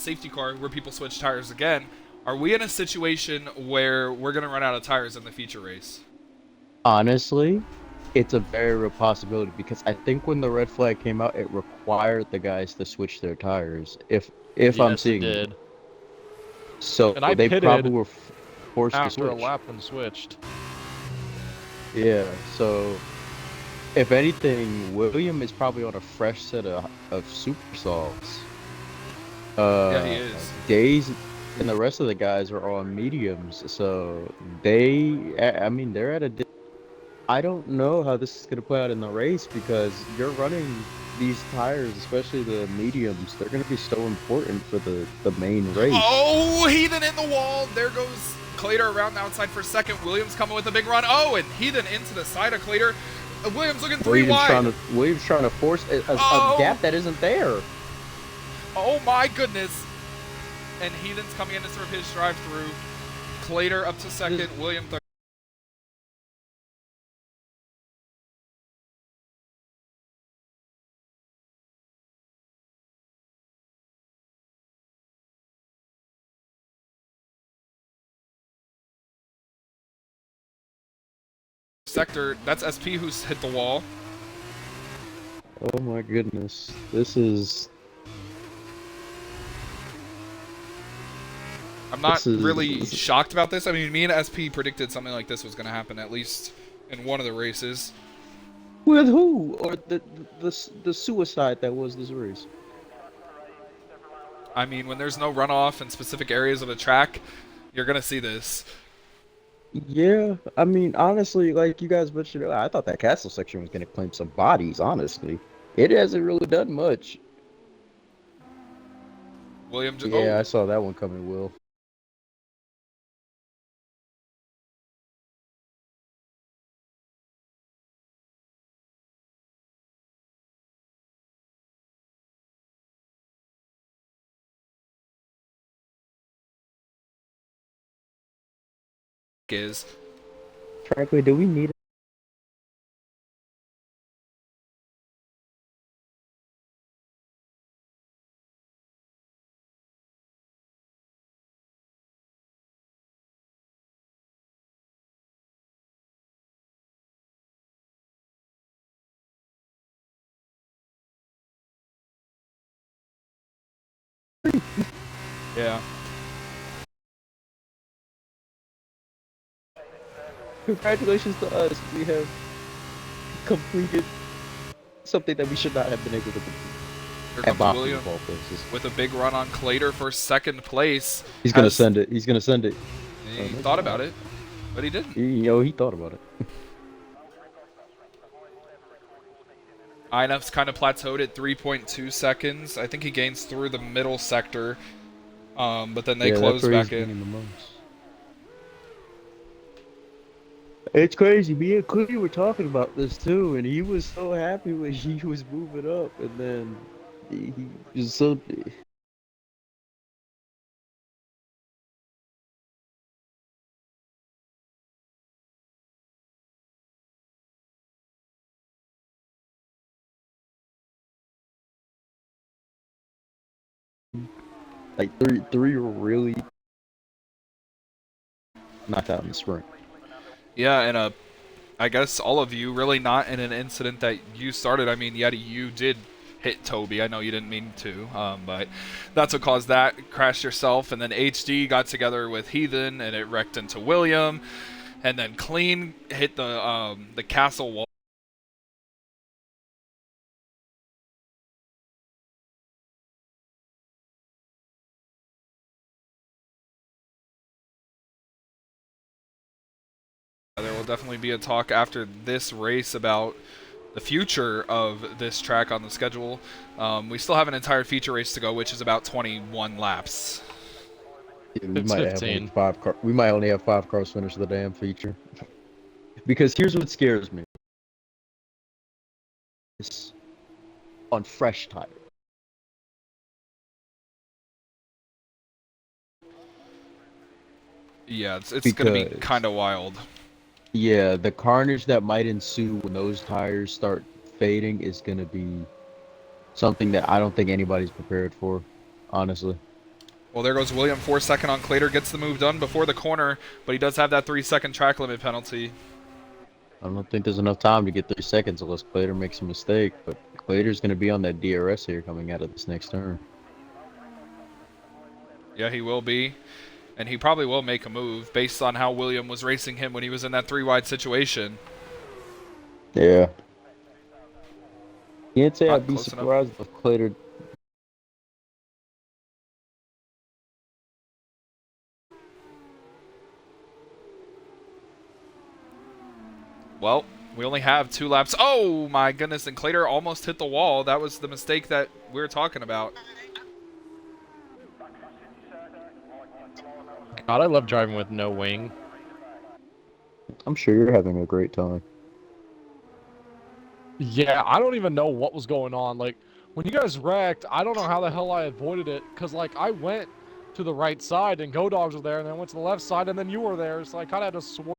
[SPEAKER 1] safety car where people switch tires again. Are we in a situation where we're going to run out of tires in the feature race?
[SPEAKER 3] Honestly, it's a very real possibility because I think when the red flag came out, it required the guys to switch their tires. If I'm
[SPEAKER 2] Yes, it
[SPEAKER 3] seeing,
[SPEAKER 2] did.
[SPEAKER 3] so
[SPEAKER 2] And I
[SPEAKER 3] they
[SPEAKER 2] pitted
[SPEAKER 3] probably were forced to
[SPEAKER 2] After a
[SPEAKER 3] switch.
[SPEAKER 2] lap and switched.
[SPEAKER 3] Yeah, so if anything, William is probably on a fresh set of super salts.
[SPEAKER 1] Yeah, he is.
[SPEAKER 3] Days and the rest of the guys are on mediums, so I mean, they're at a. I don't know how this is gonna play out in the race because you're running these tires, especially the mediums. They're gonna be so important for the main race.
[SPEAKER 1] Oh, Heathen in the wall. There goes Clater around the outside for second. Williams coming with a big run. Oh, and Heathen into the side of Clater. Williams looking three wide.
[SPEAKER 3] Williams trying to force
[SPEAKER 1] Oh.
[SPEAKER 3] a gap that isn't there.
[SPEAKER 1] Oh my goodness. And Heathen's coming in to serve his drive-through. Clater up to second. William third. Sector. That's SP who's hit the wall.
[SPEAKER 3] Oh my goodness, this is.
[SPEAKER 1] I'm not
[SPEAKER 3] This is-
[SPEAKER 1] really shocked about this. I mean, me and SP predicted something like this was going to happen, at least in one of the races.
[SPEAKER 3] With who? Or the suicide that was this race?
[SPEAKER 1] I mean, when there's no runoff in specific areas of the track, you're going to see this.
[SPEAKER 3] Yeah, I mean, honestly, like you guys mentioned, I thought that castle section was gonna claim some bodies, honestly. It hasn't really done much.
[SPEAKER 1] William just,
[SPEAKER 3] Yeah, I
[SPEAKER 1] oh,
[SPEAKER 3] saw that one coming, Will.
[SPEAKER 1] is.
[SPEAKER 3] Frankly, do we need
[SPEAKER 1] Yeah.
[SPEAKER 3] Congratulations to us. We have completed something that we should not have been able to complete.
[SPEAKER 1] Here
[SPEAKER 3] At
[SPEAKER 1] comes
[SPEAKER 3] Baku,
[SPEAKER 1] William
[SPEAKER 3] of all places.
[SPEAKER 1] with a big run on Clater for second place.
[SPEAKER 3] He's gonna send it. He's gonna send it.
[SPEAKER 1] He
[SPEAKER 3] Oh my
[SPEAKER 1] thought
[SPEAKER 3] God.
[SPEAKER 1] about it, but he didn't.
[SPEAKER 3] He thought about it.
[SPEAKER 1] INF's kind of plateaued at 3.2 seconds. I think he gains through the middle sector, but then they
[SPEAKER 3] Yeah, that's
[SPEAKER 1] close
[SPEAKER 3] where he's
[SPEAKER 1] back in.
[SPEAKER 3] gaining the most. It's crazy. Me and Clee were talking about this too, and he was so happy when he was moving up, and then he was so. Like three were really knocked out in the sprint.
[SPEAKER 1] Yeah, and I guess all of you really not in an incident that you started. I mean, Yeti, you did hit Toby. I know you didn't mean to, but that's what caused that. Crashed yourself, and then HD got together with Heathen, and it wrecked into William, and then Clean hit the castle wall. There will definitely be a talk after this race about the future of this track on the schedule. We still have an entire feature race to go, which is about 21 laps.
[SPEAKER 3] Yeah, we
[SPEAKER 2] It's
[SPEAKER 3] might have
[SPEAKER 2] 15.
[SPEAKER 3] We might only have 5 cars finish the damn feature. Because here's what scares me. It's on fresh tire.
[SPEAKER 1] Yeah, it's going to be
[SPEAKER 3] Because
[SPEAKER 1] kind of wild.
[SPEAKER 3] yeah, the carnage that might ensue when those tires start fading is gonna be something that I don't think anybody's prepared for, honestly.
[SPEAKER 1] Well, there goes William, 4 second on Clater, gets the move done before the corner, but he does have that 3 second track limit penalty.
[SPEAKER 3] I don't think there's enough time to get 3 seconds unless Clater makes a mistake, but Clater's gonna be on that DRS here coming out of this next turn.
[SPEAKER 1] Yeah, he will be, and he probably will make a move based on how William was racing him when he was in that 3 wide situation.
[SPEAKER 3] Yeah. Can't say
[SPEAKER 1] Not
[SPEAKER 3] I'd be
[SPEAKER 1] close enough.
[SPEAKER 3] surprised if Clater.
[SPEAKER 1] Well, we only have 2 laps. Oh my goodness, and Clater almost hit the wall. That was the mistake that we were talking about.
[SPEAKER 2] God, I love driving with no wing.
[SPEAKER 3] I'm sure you're having a great time.
[SPEAKER 2] Yeah, I don't even know what was going on. Like, when you guys wrecked, I don't know how the hell I avoided it. Because, like, I went to the right side and Go Dogs were there, and then went to the left side, and then you were there. So I kind of had to swerve.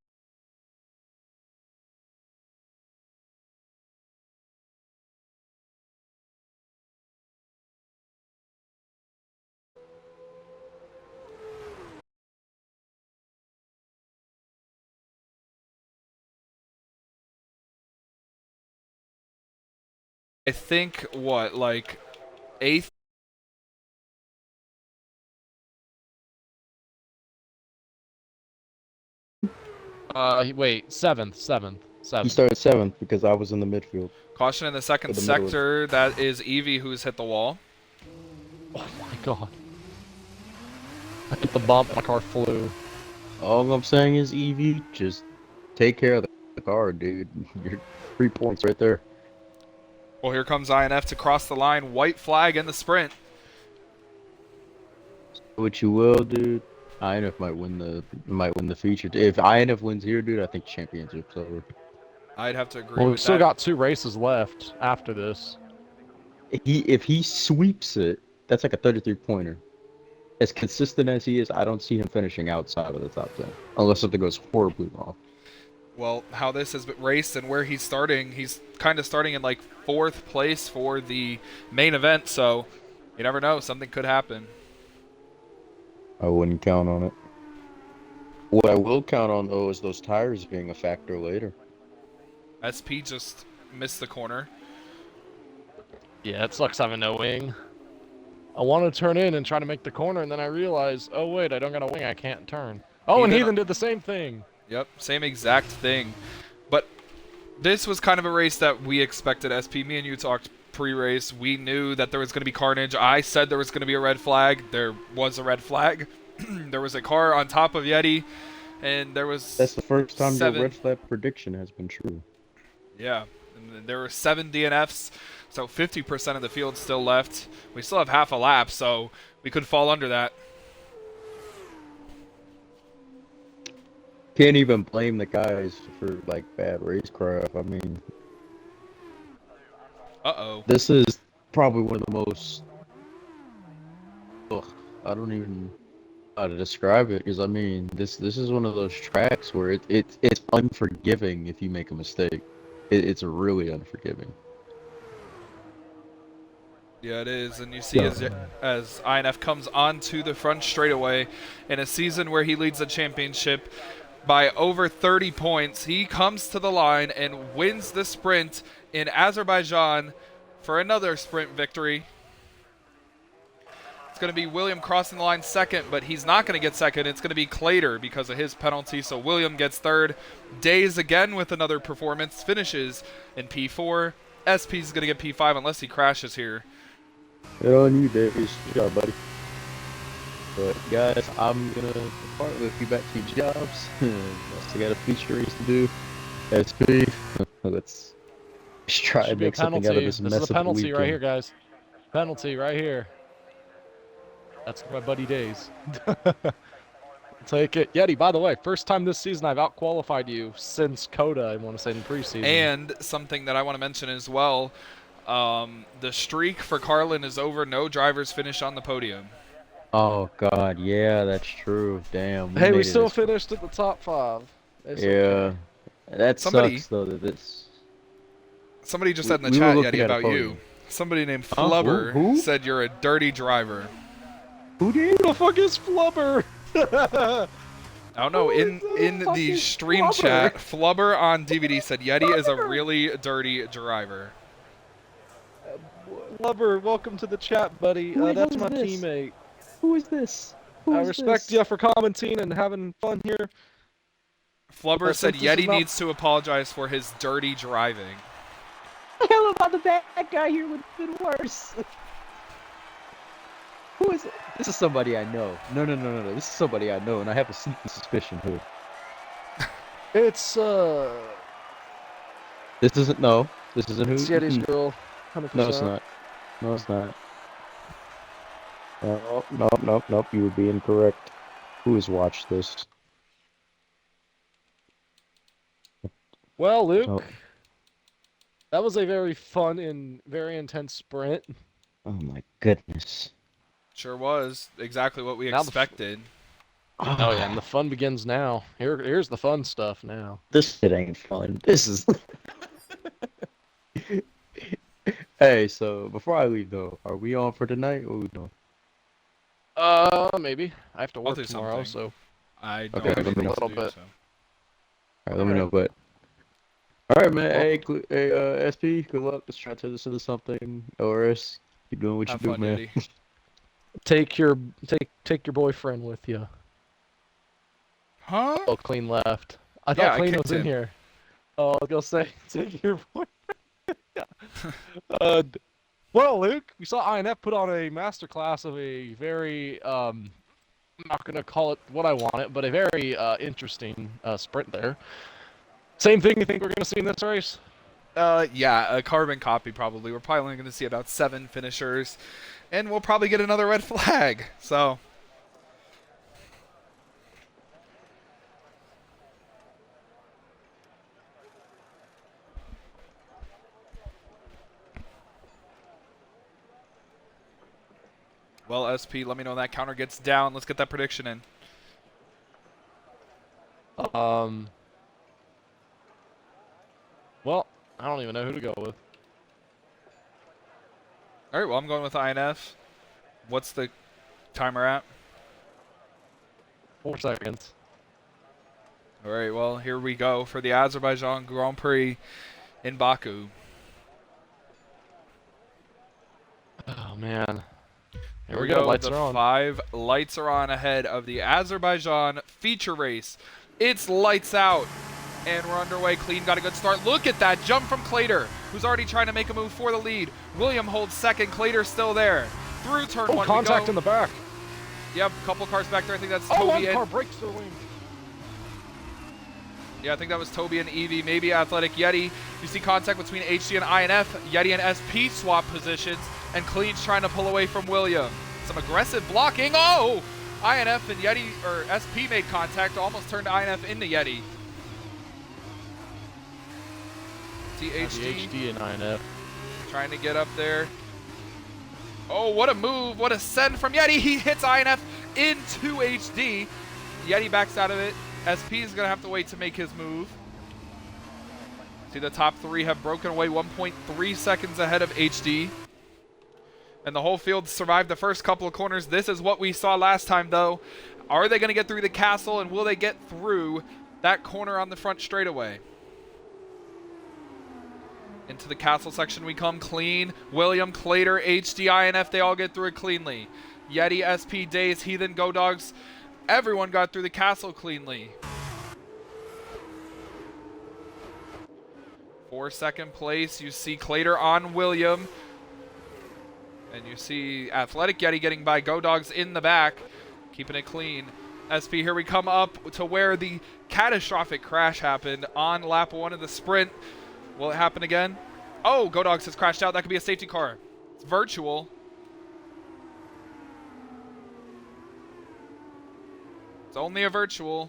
[SPEAKER 1] I think, what, like, 8th?
[SPEAKER 2] Wait, seventh.
[SPEAKER 3] He started 7th because I was in the midfield.
[SPEAKER 1] Caution in the second
[SPEAKER 3] the middle.
[SPEAKER 1] sector. That is Evie who's hit the wall.
[SPEAKER 2] Oh my god. I hit the bump, my car flew.
[SPEAKER 3] All I'm saying is, Evie, just take care of the car, dude. You're 3 points right there.
[SPEAKER 1] Well, here comes INF to cross the line. White flag in the sprint.
[SPEAKER 3] What you will, dude. INF might win the feature. If INF wins here, dude, I think championship's over.
[SPEAKER 1] I'd have to agree
[SPEAKER 2] Well, we've
[SPEAKER 1] with
[SPEAKER 2] still
[SPEAKER 1] that.
[SPEAKER 2] got 2 races left after this.
[SPEAKER 3] If he sweeps it, that's like a 33 pointer. As consistent as he is, I don't see him finishing outside of the top 10 unless something goes horribly wrong.
[SPEAKER 1] Well, how this has been raced and where he's starting, he's kind of starting in like 4th place for the main event, so you never know, something could happen.
[SPEAKER 3] I wouldn't count on it. What I will count on though is those tires being a factor later.
[SPEAKER 1] SP just missed the corner.
[SPEAKER 2] Yeah, it sucks having no wing. I want to turn in and try to make the corner, and then I realize, oh wait, I don't got a wing, I can't turn. Oh, and Heathen did the same thing.
[SPEAKER 1] Yep, same exact thing. But this was kind of a race that we expected. SP, me and you talked pre-race. We knew that there was going to be carnage. I said there was going to be a red flag. There was a red flag. There was a car on top of Yeti, and there was
[SPEAKER 3] That's the first time your
[SPEAKER 1] 7.
[SPEAKER 3] red flag prediction has been true.
[SPEAKER 1] Yeah, and there were 7 DNFs, so 50% of the field still left. We still have half a lap, so we could fall under that.
[SPEAKER 3] Can't even blame the guys for like bad racecraft. I mean,
[SPEAKER 1] Uh-oh.
[SPEAKER 3] this is probably one of the most. Ugh, I don't even know how to describe it because I mean, this is one of those tracks where it's unforgiving if you make a mistake. It's really unforgiving.
[SPEAKER 1] Yeah, it is, and you see as INF comes onto the front straightaway in a season where he leads the championship by over 30 points, he comes to the line and wins the sprint in Azerbaijan for another sprint victory. It's going to be William crossing the line second, but he's not going to get second. It's going to be Clater because of his penalty, so William gets third. Days again with another performance, finishes in P4. SP's going to get P5 unless he crashes here.
[SPEAKER 3] Good on you, Davies. Good job, buddy. But guys, I'm gonna depart with you back to your jobs. I got a feature race to do. SP, let's try to
[SPEAKER 2] Should be a
[SPEAKER 3] make something out of
[SPEAKER 2] penalty.
[SPEAKER 3] this
[SPEAKER 2] This
[SPEAKER 3] mess
[SPEAKER 2] is
[SPEAKER 3] of
[SPEAKER 2] a
[SPEAKER 3] a
[SPEAKER 2] penalty
[SPEAKER 3] weekend.
[SPEAKER 2] right here, guys. Penalty right here. That's my buddy Days. Take it. Yeti, by the way, first time this season I've out-qualified you since Coda, I want to say, in preseason.
[SPEAKER 1] And something that I want to mention as well, the streak for Carlin is over. No drivers finish on the podium.
[SPEAKER 3] Oh God, yeah, that's true. Damn.
[SPEAKER 2] Hey, we
[SPEAKER 3] made it
[SPEAKER 2] still
[SPEAKER 3] as-
[SPEAKER 2] finished at the top 5. It's
[SPEAKER 3] Yeah,
[SPEAKER 2] okay.
[SPEAKER 3] that
[SPEAKER 1] Somebody-
[SPEAKER 3] sucks though. That this.
[SPEAKER 1] Somebody just
[SPEAKER 3] We-
[SPEAKER 1] said in the
[SPEAKER 3] we were
[SPEAKER 1] chat,
[SPEAKER 3] looking
[SPEAKER 1] Yeti,
[SPEAKER 3] at a
[SPEAKER 1] about you.
[SPEAKER 3] podium.
[SPEAKER 1] Somebody named
[SPEAKER 3] Huh?
[SPEAKER 1] Flubber
[SPEAKER 3] Who?
[SPEAKER 1] said you're a dirty driver.
[SPEAKER 3] Who did?
[SPEAKER 2] Who the fuck is Flubber?
[SPEAKER 1] I don't know.
[SPEAKER 2] Who
[SPEAKER 1] In
[SPEAKER 2] is the
[SPEAKER 1] the
[SPEAKER 2] fucking
[SPEAKER 1] stream
[SPEAKER 2] Flubber?
[SPEAKER 1] chat, Flubber on DVD said Yeti is a really dirty driver.
[SPEAKER 2] Flubber, welcome to the chat, buddy.
[SPEAKER 3] Who
[SPEAKER 2] That's
[SPEAKER 3] is
[SPEAKER 2] my
[SPEAKER 3] this?
[SPEAKER 2] teammate.
[SPEAKER 3] Who is this? Who
[SPEAKER 2] I
[SPEAKER 3] is
[SPEAKER 2] respect
[SPEAKER 3] this?
[SPEAKER 2] you for commenting and having fun here.
[SPEAKER 1] Flubber said
[SPEAKER 2] since this is
[SPEAKER 1] Yeti
[SPEAKER 2] not-
[SPEAKER 1] needs to apologize for his dirty driving.
[SPEAKER 3] The hell about the bad guy here would have been worse. Who is it? This is somebody I know. No. This is somebody I know, and I have a sneaky suspicion who.
[SPEAKER 2] It's
[SPEAKER 3] This isn't. No. This isn't who.
[SPEAKER 2] it's Yeti's girl. 100%.
[SPEAKER 3] No, it's not. No, it's not. Nope. You would be incorrect. Who has watched this?
[SPEAKER 2] Well, Luke,
[SPEAKER 3] Oh.
[SPEAKER 2] that was a very fun and very intense sprint.
[SPEAKER 3] Oh my goodness.
[SPEAKER 1] Sure was exactly what we
[SPEAKER 2] Now the
[SPEAKER 1] expected.
[SPEAKER 2] Oh yeah, and the fun begins now. Here's the fun stuff now.
[SPEAKER 3] This shit ain't fun. This is. Hey, so before I leave though, are we on for tonight? What are we doing?
[SPEAKER 2] Maybe. I have to work
[SPEAKER 1] do
[SPEAKER 2] tomorrow,
[SPEAKER 1] something.
[SPEAKER 2] so
[SPEAKER 1] I don't
[SPEAKER 3] Okay,
[SPEAKER 1] have
[SPEAKER 3] let me
[SPEAKER 1] anything
[SPEAKER 3] know.
[SPEAKER 1] to do,
[SPEAKER 2] Little bit.
[SPEAKER 1] so.
[SPEAKER 3] All right, let me know. But all right, man. Hey, SP. Good luck. Let's try to turn this into something. ORS, keep doing what
[SPEAKER 1] Have
[SPEAKER 3] you do,
[SPEAKER 1] fun,
[SPEAKER 3] man.
[SPEAKER 1] Yeti.
[SPEAKER 2] take your boyfriend with you.
[SPEAKER 1] Huh?
[SPEAKER 2] Oh, Clean left. I
[SPEAKER 1] Yeah,
[SPEAKER 2] thought
[SPEAKER 1] I
[SPEAKER 2] Clean
[SPEAKER 1] kicked
[SPEAKER 2] was in
[SPEAKER 1] him.
[SPEAKER 2] here. Oh, I was gonna say take your boyfriend. Well, Luke, we saw INF put on a masterclass of a very I'm not gonna call it what I want it, but a very interesting sprint there. Same thing you think we're gonna see in this race?
[SPEAKER 1] Yeah, a carbon copy probably. We're probably only going to see about 7 finishers, and we'll probably get another red flag. So, well, SP, let me know when that counter gets down. Let's get that prediction in.
[SPEAKER 2] Well, I don't even know who to go with.
[SPEAKER 1] All right, well, I'm going with INF. What's the timer at?
[SPEAKER 2] 4 seconds.
[SPEAKER 1] All right, well, here we go for the Azerbaijan Grand Prix in Baku.
[SPEAKER 2] Oh, man.
[SPEAKER 1] Here we go.
[SPEAKER 2] Lights
[SPEAKER 1] The
[SPEAKER 2] are on.
[SPEAKER 1] 5 lights are on ahead of the Azerbaijan feature race. It's lights out. And we're underway. Clean got a good start. Look at that jump from Clater, who's already trying to make a move for the lead. William holds second. Clater's still there. Through turn 1 we go.
[SPEAKER 2] Contact in the back.
[SPEAKER 1] Yep, a couple cars back there. I think that's
[SPEAKER 2] Oh,
[SPEAKER 1] Toby
[SPEAKER 2] one car breaks the wing.
[SPEAKER 1] Yeah, I think that was Toby and Evie, maybe Athletic Yeti. You see contact between HD and INF. Yeti and SP swap positions, and Clean's trying to pull away from William. Some aggressive blocking. Oh! INF and Yeti, or SP made contact, almost turned INF into Yeti. See HD.
[SPEAKER 2] HD and INF.
[SPEAKER 1] Trying to get up there. Oh, what a move. What a send from Yeti. He hits INF into HD. Yeti backs out of it. SP is going to have to wait to make his move. See, the top 3 have broken away 1.3 seconds ahead of HD. And the whole field survived the first couple of corners. This is what we saw last time, though. Are they going to get through the castle, and will they get through that corner on the front straightaway? Into the castle section we come. Clean. William, Clater, HD, INF, they all get through it cleanly. Yeti, SP, Days, Heathen, Go Dogs. Everyone got through the castle cleanly. 4 second place. You see Clater on William. And you see Athletic Yeti getting by Go Dogs in the back. Keeping it clean. SP, here we come up to where the catastrophic crash happened on lap 1 of the sprint. Will it happen again? Oh, Go Dogs has crashed out. That could be a safety car. It's virtual. It's only a virtual.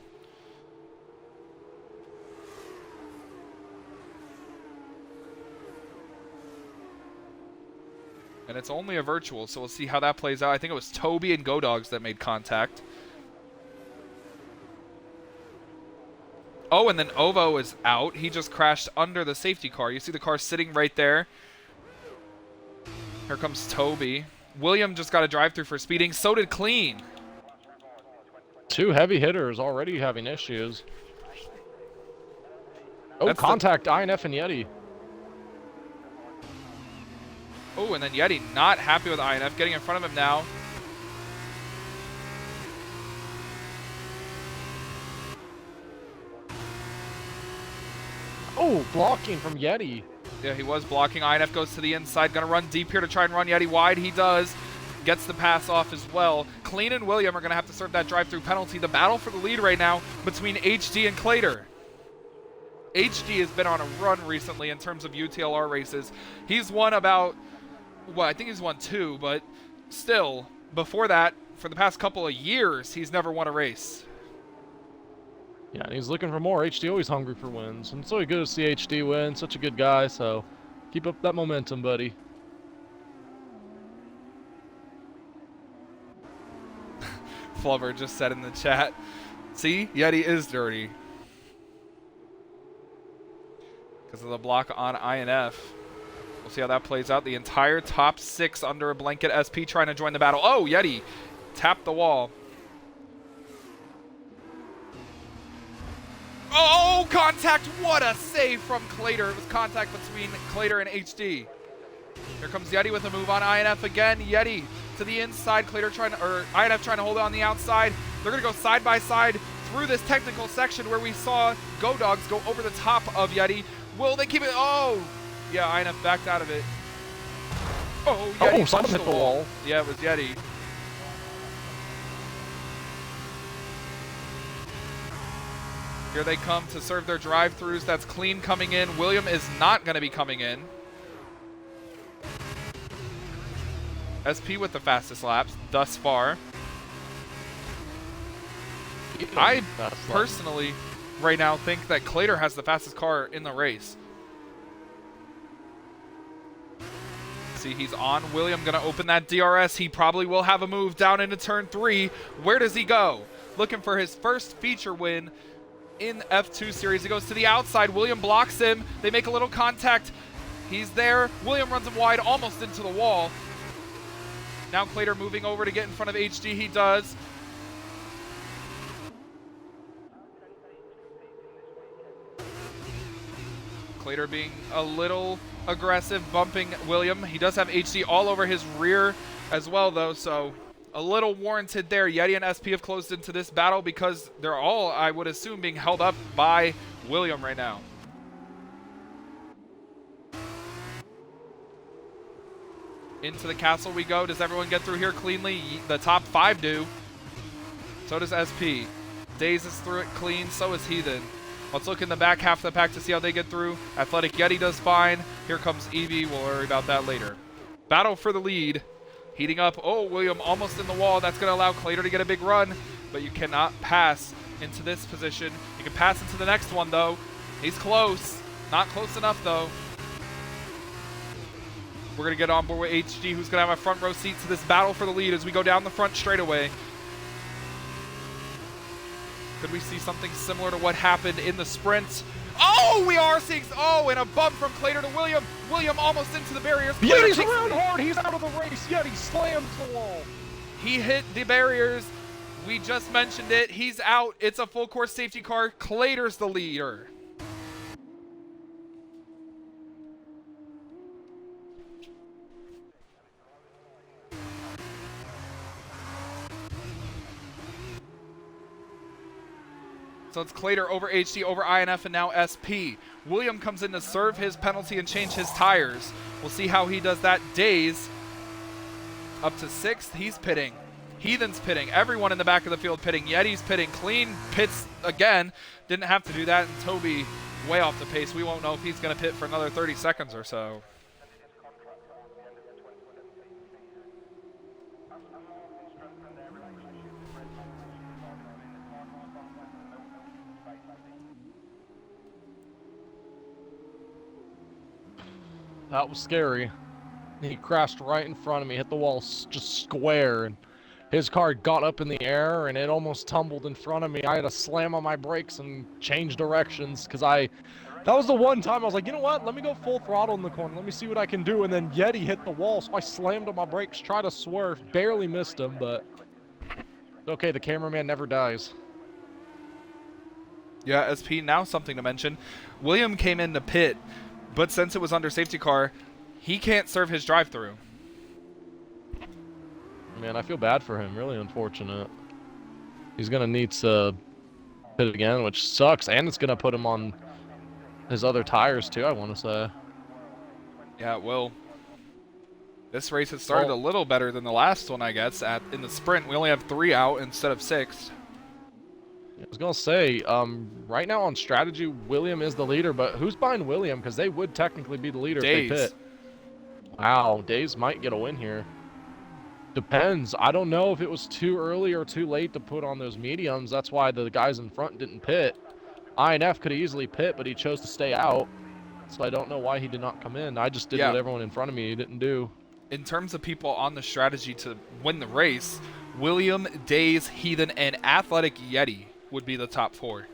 [SPEAKER 1] And it's only a virtual, so we'll see how that plays out. I think it was Toby and Go Dogs that made contact. Oh, and then Ovo is out. He just crashed under the safety car. You see the car sitting right there. Here comes Toby. William just got a drive-through for speeding. So did Clean.
[SPEAKER 2] 2 heavy hitters already having issues. Oh,
[SPEAKER 1] That's
[SPEAKER 2] contact INF and Yeti.
[SPEAKER 1] Oh, and then Yeti not happy with INF, getting in front of him now.
[SPEAKER 2] Oh, blocking from Yeti.
[SPEAKER 1] Yeah, he was blocking. INF goes to the inside. Going to run deep here to try and run Yeti wide. He does. Gets the pass off as well. Clean and William are going to have to serve that drive-through penalty. The battle for the lead right now between HD and Clater. HD has been on a run recently in terms of UTLR races. He's won about, well, I think he's won 2, but still, before that, for the past couple of years, he's never won a race.
[SPEAKER 2] Yeah, and he's looking for more. HD always hungry for wins. And it's always good to see HD win. Such a good guy, so keep up that momentum, buddy.
[SPEAKER 1] Flubber just said in the chat, see, Yeti is dirty. Because of the block on INF. We'll see how that plays out. The entire top 6 under a blanket. SP trying to join the battle. Oh, Yeti tapped the wall. Oh, contact. What a save from Clater. It was contact between Clater and HD. Here comes Yeti with a move on INF again. Yeti to the inside. Clater trying to, or INF trying to hold it on the outside. They're going to go side by side through this technical section where we saw Go Dogs go over the top of Yeti. Will they keep it? Oh, yeah, INF backed out of it. Oh, Yeti
[SPEAKER 2] Simon
[SPEAKER 1] touched
[SPEAKER 2] hit the wall.
[SPEAKER 1] Yeah, it was Yeti. Here they come to serve their drive-thrus. That's Clean coming in. William is not going to be coming in. SP with the fastest laps thus far. I personally, right now, think that Clater has the fastest car in the race. See, he's on. William going to open that DRS. He probably will have a move down into turn 3. Where does he go? Looking for his first feature win in F2 Series. He goes to the outside. William blocks him. They make a little contact. He's there. William runs him wide, almost into the wall. Now Clater moving over to get in front of HD. He does. Clater being a little aggressive, bumping William. He does have HD all over his rear as well, though, so a little warranted there. Yeti and SP have closed into this battle because they're all, I would assume, being held up by William right now. Into the castle we go. Does everyone get through here cleanly? The top 5 do. So does SP. Daze is through it clean, so is Heathen. Let's look in the back half of the pack to see how they get through. Athletic Yeti does fine. Here comes Eevee. We'll worry about that later. Battle for the lead. Heating up. Oh, William almost in the wall. That's going to allow Clater to get a big run, but you cannot pass into this position. You can pass into the next one, though. He's close. Not close enough, though. We're going to get on board with HD, who's going to have a front row seat to this battle for the lead as we go down the front straightaway. Could we see something similar to what happened in the sprint? Oh, we are seeing... Oh, and a bump from Clater to William. William almost into the barriers.
[SPEAKER 2] Yeti's around hard. He's out of the race. Yeti slams the wall.
[SPEAKER 1] He hit the barriers. We just mentioned it. He's out. It's a full course safety car. Clater's the leader. So it's Clater over HD, over INF, and now SP. William comes in to serve his penalty and change his tires. We'll see how he does that. Daze up to 6th. He's pitting. Heathen's pitting. Everyone in the back of the field pitting. Yeti's pitting. Clean pits again. Didn't have to do that. And Toby way off the pace. We won't know if he's going to pit for another 30 seconds or so.
[SPEAKER 2] That was scary. He crashed right in front of me, hit the wall just square, and his car got up in the air and it almost tumbled in front of me. I had to slam on my brakes and change directions because that was the one time I was like, you know what? Let me go full throttle in the corner. Let me see what I can do. And then Yeti hit the wall, so I slammed on my brakes, tried to swerve, barely missed him, but it's okay. The cameraman never dies.
[SPEAKER 1] Yeah, SP, now something to mention. William came in to pit, but since it was under safety car, he can't serve his drive-through.
[SPEAKER 2] Man, I feel bad for him. Really unfortunate. He's going to need to pit again, which sucks, and it's going to put him on his other tires too, I want to say.
[SPEAKER 1] Yeah, it will. This race has started a little better than the last one, I guess. In the sprint, we only have 3 out instead of 6.
[SPEAKER 2] I was going to say, right now on strategy, William is the leader, but who's behind William? Because they would technically be the leader if they pit. Wow, Daze might get a win here. Depends. I don't know if it was too early or too late to put on those mediums. That's why the guys in front didn't pit. INF could easily pit, but he chose to stay out. So I don't know why he did not come in. I just did what everyone in front of me didn't do.
[SPEAKER 1] In terms of people on the strategy to win the race, William, Daze, Heathen, and Athletic Yeti would be the top 4.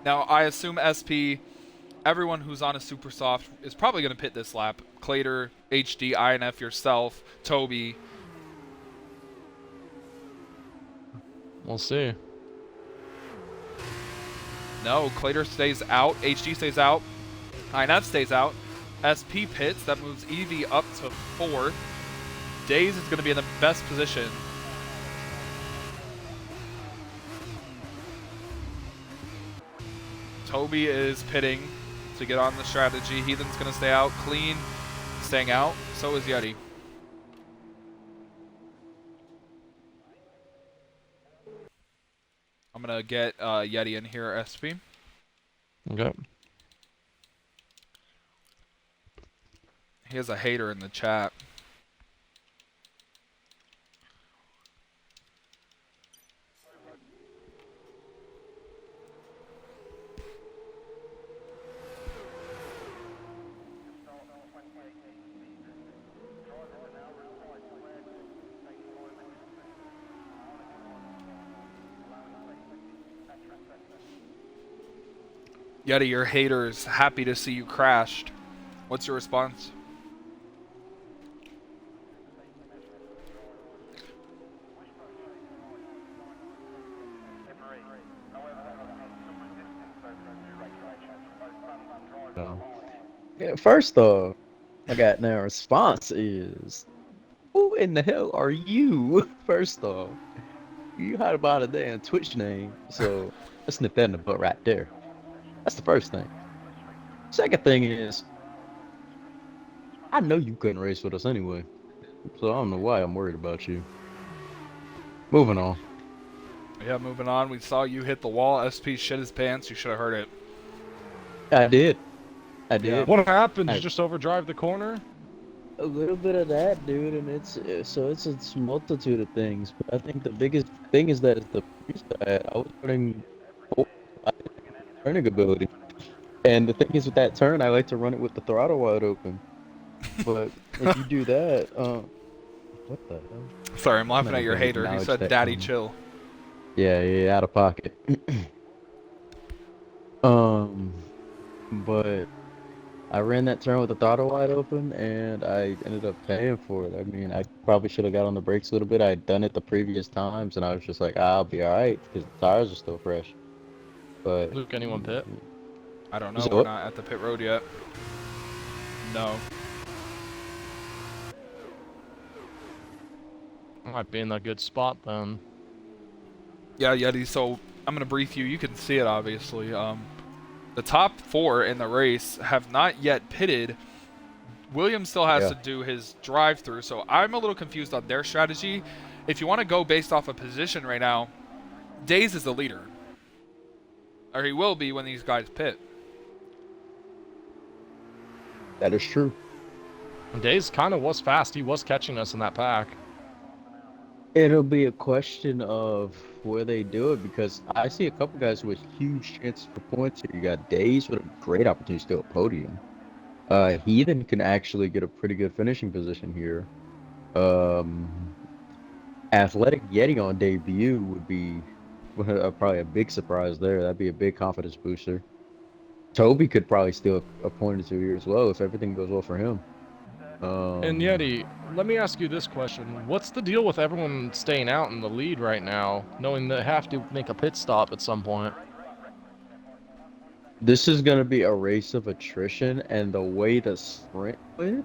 [SPEAKER 1] Now, I assume SP, everyone who's on a super soft is probably going to pit this lap. Clater, HD, INF, yourself, Toby.
[SPEAKER 2] We'll see.
[SPEAKER 1] No, Clater stays out, HD stays out, INF stays out, SP pits, that moves Eevee up to 4th. Daze is going to be in the best position. Toby is pitting to get on the strategy. Heathen's going to stay out. Clean staying out. So is Yeti. gonna get Yeti in here, SP.
[SPEAKER 2] Okay.
[SPEAKER 1] He has a hater in the chat. Yeti, your hater's happy to see you crashed. What's your response?
[SPEAKER 3] No. Yeah, first off, my goddamn response is, who in the hell are you? First off, you had about a damn Twitch name, so let's nip that in the butt right there. That's the first thing. Second thing is, I know you couldn't race with us anyway, so I don't know why I'm worried about you. Moving on.
[SPEAKER 1] Yeah, moving on. We saw you hit the wall. SP shit his pants. You should have heard it.
[SPEAKER 3] I did. I
[SPEAKER 1] Yeah.
[SPEAKER 3] did.
[SPEAKER 2] What happened? Did
[SPEAKER 3] I-
[SPEAKER 2] you just overdrive the corner?
[SPEAKER 3] A little bit of that, dude, and it's a multitude of things. But I think the biggest thing is that it's the freestyle. I was running turning ability, and the thing is with that turn, I like to run it with the throttle wide open. But if you do that, what the hell?
[SPEAKER 1] Sorry, I'm laughing
[SPEAKER 3] not
[SPEAKER 1] at your
[SPEAKER 3] even gonna
[SPEAKER 1] hater. He
[SPEAKER 3] acknowledge
[SPEAKER 1] said,
[SPEAKER 3] that
[SPEAKER 1] "Daddy,
[SPEAKER 3] comment.
[SPEAKER 1] chill."
[SPEAKER 3] Yeah, yeah, out of pocket. Um, but I ran that turn with the throttle wide open, and I ended up paying for it. I mean, I probably should have got on the brakes a little bit. I had done it the previous times, and I was just like, I'll be all right because the tires are still fresh. But
[SPEAKER 2] Luke, anyone pit?
[SPEAKER 1] I don't
[SPEAKER 3] is
[SPEAKER 1] know.
[SPEAKER 3] it
[SPEAKER 1] We're
[SPEAKER 3] what?
[SPEAKER 1] not at the pit road yet. No.
[SPEAKER 2] Might be in a good spot then.
[SPEAKER 1] Yeah, Yeti. So I'm gonna brief you. You can see it obviously. The top 4 in the race have not yet pitted. Williams still has
[SPEAKER 3] Yeah.
[SPEAKER 1] to do his drive-through, so I'm a little confused on their strategy. If you want to go based off of position right now, Days is the leader, or he will be when these guys pit.
[SPEAKER 3] That is true.
[SPEAKER 2] And Days kind of was fast. He was catching us in that pack.
[SPEAKER 3] It'll be a question of where they do it because I see a couple guys with huge chances for points here. You got Days with a great opportunity to steal a podium. Heathen can actually get a pretty good finishing position here. Um, Athletic Yeti on debut would be probably a big surprise there. That'd be a big confidence booster. Toby could probably steal a point or two here as well if everything goes well for him.
[SPEAKER 2] And Yeti, let me ask you this question. What's the deal with everyone staying out in the lead right now, knowing they have to make a pit stop at some point?
[SPEAKER 3] This is going to be a race of attrition, and the way the sprint went,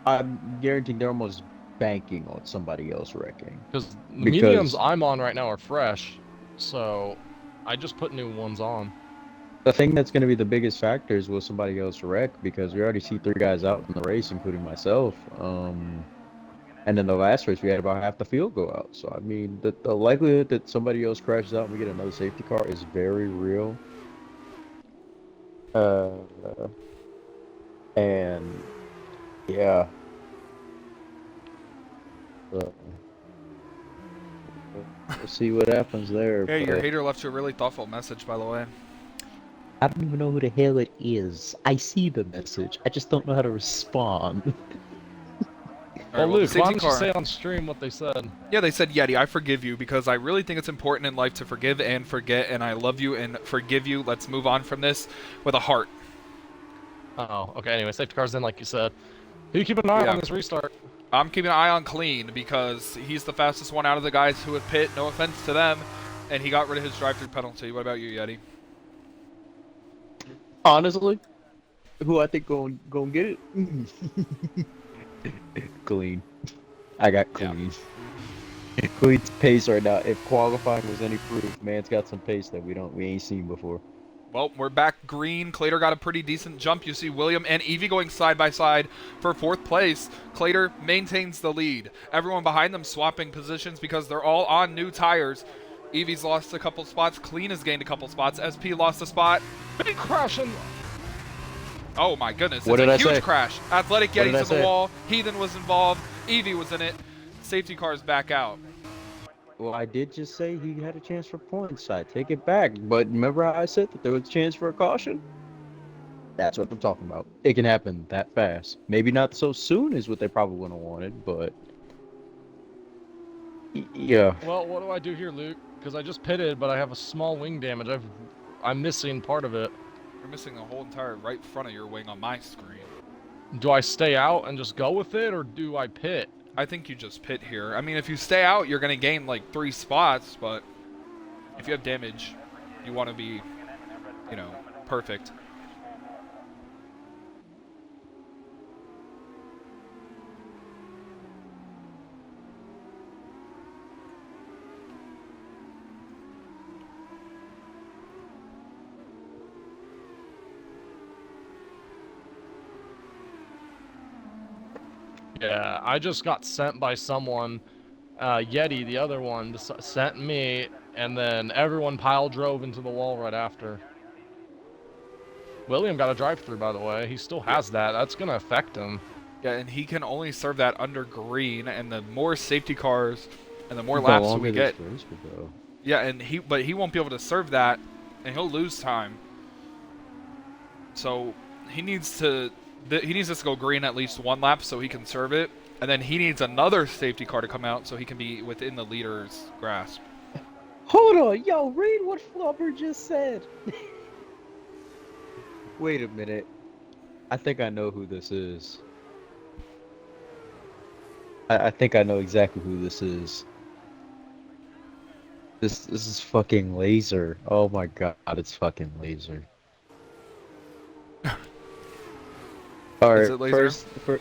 [SPEAKER 3] I'm guaranteeing they're almost banking on somebody else wrecking.
[SPEAKER 2] Because the
[SPEAKER 3] Because-
[SPEAKER 2] mediums I'm on right now are fresh, so I just put new ones on.
[SPEAKER 3] The thing that's going to be the biggest factor is will somebody else wreck, because we already see 3 guys out in the race, including myself. And in the last race, we had about half the field go out. So, I mean, the likelihood that somebody else crashes out and we get another safety car is very real. And yeah. So, we'll see what happens there.
[SPEAKER 1] Hey, your
[SPEAKER 3] but
[SPEAKER 1] hater left you a really thoughtful message, by the way.
[SPEAKER 3] I don't even know who the hell it is. I see the message. I just don't know how to respond.
[SPEAKER 1] All
[SPEAKER 2] Well,
[SPEAKER 1] right,
[SPEAKER 2] Luke,
[SPEAKER 1] the
[SPEAKER 2] why
[SPEAKER 1] safety
[SPEAKER 2] don't you
[SPEAKER 1] car.
[SPEAKER 2] say on stream what they said?
[SPEAKER 1] Yeah, they said, Yeti, I forgive you because I really think it's important in life to forgive and forget, and I love you and forgive you. Let's move on from this with a heart.
[SPEAKER 2] Oh, okay. Anyway, safety car's in, like you said. You keep an eye
[SPEAKER 1] Yeah.
[SPEAKER 2] on this restart.
[SPEAKER 1] I'm keeping an eye on Clean because he's the fastest one out of the guys who have pit. No offense to them. And he got rid of his drive-through penalty. What about you, Yeti?
[SPEAKER 3] Honestly, who I think gonna get it? Clean. I got Clean. Clean's pace right now. If qualifying was any proof, man's got some pace that we ain't seen before.
[SPEAKER 1] Well, we're back green. Clater got a pretty decent jump. You see William and Evie going side by side for 4th place. Clater maintains the lead. Everyone behind them swapping positions because they're all on new tires. Evie's lost a couple spots. Clean has gained a couple spots. SP lost a spot.
[SPEAKER 2] Big crash and
[SPEAKER 1] Oh my goodness,
[SPEAKER 3] What
[SPEAKER 1] it's
[SPEAKER 3] did
[SPEAKER 1] a
[SPEAKER 3] I
[SPEAKER 1] huge
[SPEAKER 3] say?
[SPEAKER 1] crash. Athletic
[SPEAKER 3] What did I
[SPEAKER 1] Yeti's in the
[SPEAKER 3] say?
[SPEAKER 1] wall. Heathen was involved. Evie was in it. Safety car's back out.
[SPEAKER 3] Well, I did just say he had a chance for points. I take it back. But remember how I said that there was a chance for a caution? That's what I'm talking about. It can happen that fast. Maybe not so soon as what they probably would have wanted, but yeah.
[SPEAKER 2] well, what do I do here, Luke? Because I just pitted, but I have a small wing damage. I'm missing part of it.
[SPEAKER 1] You're missing the whole entire right front of your wing on my screen.
[SPEAKER 2] Do I stay out and just go with it, or do I pit?
[SPEAKER 1] I think you just pit here. I mean, if you stay out, you're going to gain like 3 spots, but if you have damage, you want to be, you know, perfect.
[SPEAKER 2] Yeah, I just got sent by someone. Yeti, the other one, sent me, and then everyone pile drove into the wall right after. William got a drive-through, by the way. He still has that. That's gonna affect him.
[SPEAKER 1] Yeah, and he can only serve that under green, and the more safety cars and the more
[SPEAKER 3] The
[SPEAKER 1] laps
[SPEAKER 3] longer
[SPEAKER 1] we
[SPEAKER 3] this
[SPEAKER 1] get.
[SPEAKER 3] race will go.
[SPEAKER 1] Yeah, and he won't be able to serve that, and he'll lose time. So he needs to this to go green at least 1 lap so he can serve it, and then he needs another safety car to come out so he can be within the leader's grasp.
[SPEAKER 3] Hold on, yo, read what Flubber just said. Wait a minute. I think I know who this is. I think I know exactly who this is. This is fucking Laser. Oh my god, it's fucking Laser. Alright,
[SPEAKER 1] Is it Laser?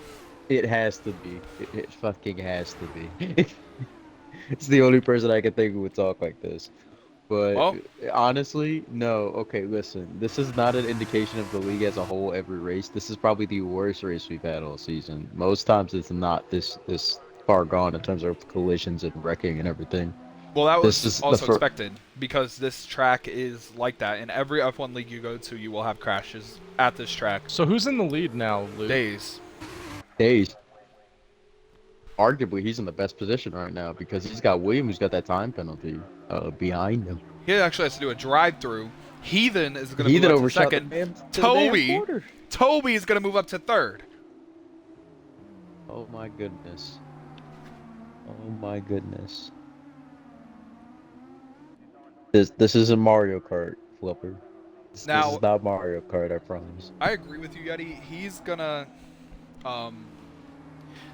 [SPEAKER 3] it has to be. It fucking has to be. It's the only person I can think of would talk like this. But
[SPEAKER 1] Well,
[SPEAKER 3] honestly, no. Okay, listen. This is not an indication of the league as a whole every race. This is probably the worst race we've had all season. Most times it's not this far gone in terms of collisions and wrecking and everything.
[SPEAKER 1] well, that
[SPEAKER 3] This
[SPEAKER 1] was
[SPEAKER 3] is
[SPEAKER 1] also expected because this track is like that. In every F1 league you go to, you will have crashes at this track.
[SPEAKER 2] So who's in the lead now, Luke?
[SPEAKER 1] Days.
[SPEAKER 3] Days. Arguably, he's in the best position right now because he's got William, who's got that time penalty behind him.
[SPEAKER 1] He actually has to do a drive-through. Heathen is going to
[SPEAKER 3] Heathen
[SPEAKER 1] move up to
[SPEAKER 3] overshot the
[SPEAKER 1] second.
[SPEAKER 3] damn- to the damn
[SPEAKER 1] Toby
[SPEAKER 3] quarter.
[SPEAKER 1] Toby is going to move up to third.
[SPEAKER 3] Oh my goodness. Oh my goodness. This isn't Mario Kart, Flipper. This
[SPEAKER 1] Now-
[SPEAKER 3] is not Mario Kart, I promise.
[SPEAKER 1] I agree with you, Yeti. He's gonna,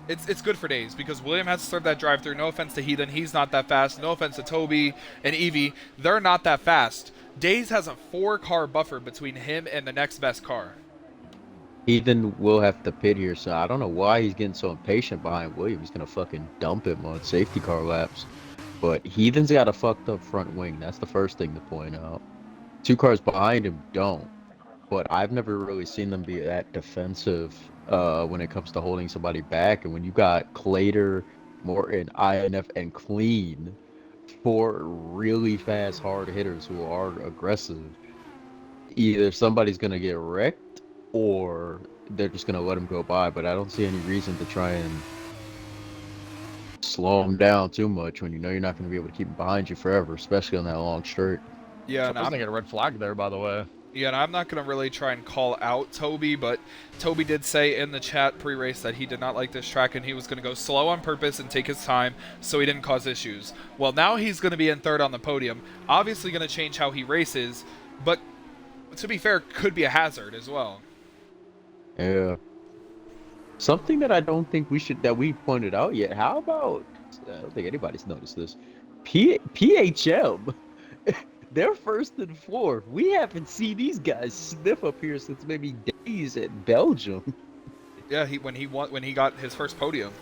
[SPEAKER 1] it's good for Days because William has to serve that drive-through. No offense to Heathen, he's not that fast. No offense to Toby and Evie, they're not that fast. Days has a 4-car buffer between him and the next best car.
[SPEAKER 3] Heathen will have to pit here, so I don't know why he's getting so impatient behind William. He's gonna fucking dump him on safety car laps. But Heathen's got a fucked up front wing. That's the first thing to point out. 2 cars behind him don't. But I've never really seen them be that defensive when it comes to holding somebody back. And when you got Clater, Morton, INF, and Clean, 4 really fast hard hitters who are aggressive, either somebody's gonna get wrecked or they're just gonna let him go by. But I don't see any reason to try and slow him down too much when you know you're not gonna be able to keep him behind you forever, especially on that long straight.
[SPEAKER 1] Yeah,
[SPEAKER 2] I
[SPEAKER 1] and
[SPEAKER 2] was gonna get a red flag there, by the way.
[SPEAKER 1] Yeah, and I'm not going to really try and call out Toby, but Toby did say in the chat pre-race that he did not like this track and he was going to go slow on purpose and take his time so he didn't cause issues. Well, now he's going to be in third on the podium. Obviously going to change how he races, but to be fair, could be a hazard as well.
[SPEAKER 3] Yeah. Something that I don't think we pointed out yet. How about, I don't think anybody's noticed this. PHM, they're first and fourth. We haven't seen these guys sniff up here since maybe Days at Belgium.
[SPEAKER 1] Yeah, when he got his first podium.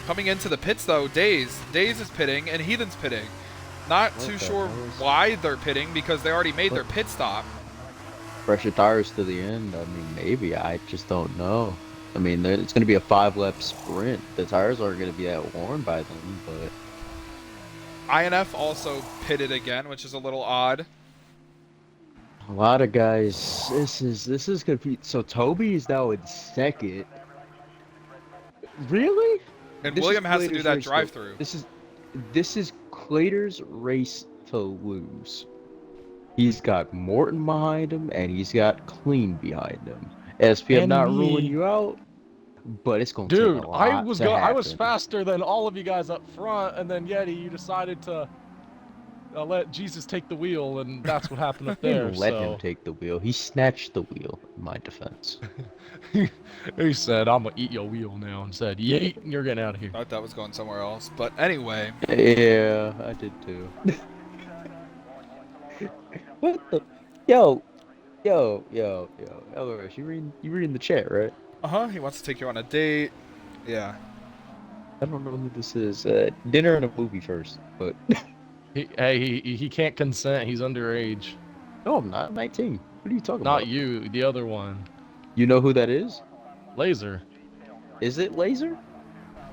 [SPEAKER 1] Coming into the pits though, Days is pitting and Heathen's pitting. Not too sure why they're pitting because they already made their pit stop.
[SPEAKER 3] Pressure tires to the end. I mean, maybe. I just don't know. I mean, it's going to be a 5-lap sprint. The tires aren't going to be that worn by them, but
[SPEAKER 1] INF also pitted again, which is a little odd.
[SPEAKER 3] A lot of guys. This is confusing. So Toby is now in second. Really?
[SPEAKER 1] And
[SPEAKER 3] This is
[SPEAKER 1] William has to do
[SPEAKER 3] Clater's
[SPEAKER 1] that
[SPEAKER 3] race, though.
[SPEAKER 1] drive-through.
[SPEAKER 3] This is Clater's race to lose. He's got Morton behind him, and he's got Clean behind him. SP, I'm
[SPEAKER 2] And
[SPEAKER 3] not ruling
[SPEAKER 2] me.
[SPEAKER 3] you out, but it's gonna take a
[SPEAKER 2] Dude,
[SPEAKER 3] lot to
[SPEAKER 2] I was
[SPEAKER 3] happen.
[SPEAKER 2] faster than all of you guys up front, and then Yeti, you decided to let Jesus take the wheel, and that's what happened up
[SPEAKER 3] I
[SPEAKER 2] there.
[SPEAKER 3] didn't let him
[SPEAKER 2] So
[SPEAKER 3] take the wheel. He snatched the wheel, in my defense.
[SPEAKER 2] he said, "I'm gonna eat your wheel now," and said, "Yeet, you're getting out of here."
[SPEAKER 1] Thought that was going somewhere else. But anyway,
[SPEAKER 3] Yeah, I did too. What the? Yo, LRS, you reading the chat, right?
[SPEAKER 1] he wants to take you on a date. Yeah.
[SPEAKER 3] I don't know who this is. Dinner and a movie first, but
[SPEAKER 2] He can't consent. He's underage.
[SPEAKER 3] no, I'm not 19. What are you talking about?
[SPEAKER 2] Not you, the other one.
[SPEAKER 3] You know who that is?
[SPEAKER 2] Laser.
[SPEAKER 3] Is it Laser?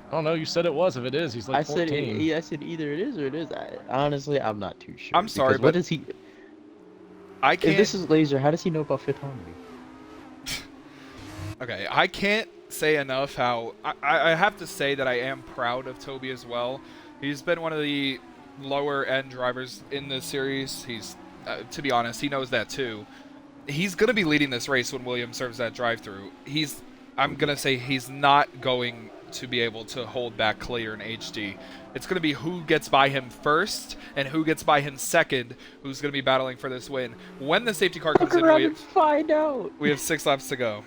[SPEAKER 2] I don't know. You said it was. If it is, he's like
[SPEAKER 3] I said
[SPEAKER 2] 14.
[SPEAKER 3] I said either it is or it is. Honestly, I'm not too sure.
[SPEAKER 1] I'm sorry,
[SPEAKER 3] because what
[SPEAKER 1] but
[SPEAKER 3] does he?
[SPEAKER 1] I
[SPEAKER 3] If
[SPEAKER 1] can't.
[SPEAKER 3] this is Laser, how does he know about Fifth Harmony?
[SPEAKER 1] Okay, I can't say enough how I have to say that I am proud of Toby as well. He's been one of the lower end drivers in this series. He's, to be honest, he knows that too. He's gonna be leading this race when Williams serves that drive-through. I'm gonna say he's not going to be able to hold back Clear and HD. It's gonna be who gets by him first and who gets by him second, who's gonna be battling for this win. When the safety car comes
[SPEAKER 3] Look
[SPEAKER 1] in,
[SPEAKER 3] around and find out.
[SPEAKER 1] we have 6 laps to go.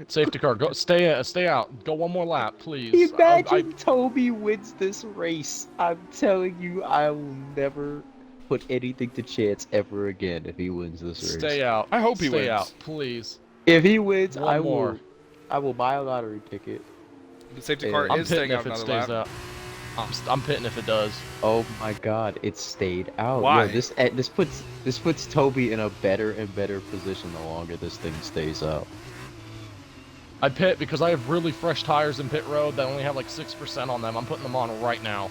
[SPEAKER 2] Safety car, go. Stay out. Go one more lap, please.
[SPEAKER 3] Imagine Toby wins this race. I'm telling you, I will never put anything to chance ever again if he wins this race.
[SPEAKER 2] Stay out.
[SPEAKER 1] I hope he
[SPEAKER 2] Stay
[SPEAKER 1] wins.
[SPEAKER 2] out, please.
[SPEAKER 3] If he wins,
[SPEAKER 2] One
[SPEAKER 3] I
[SPEAKER 2] more.
[SPEAKER 3] will buy a lottery ticket.
[SPEAKER 1] The safety car
[SPEAKER 3] Yeah.
[SPEAKER 2] I'm
[SPEAKER 1] is
[SPEAKER 2] pitting
[SPEAKER 1] staying out
[SPEAKER 2] if it
[SPEAKER 1] another
[SPEAKER 2] stays
[SPEAKER 1] lap.
[SPEAKER 2] out. I'm pitting if it does.
[SPEAKER 3] Oh my God, it stayed out.
[SPEAKER 1] Why?
[SPEAKER 3] Yo, this puts Toby in a better and better position the longer this thing stays out.
[SPEAKER 2] I pit because I have really fresh tires in pit road that only have like 6% on them. I'm putting them on right now.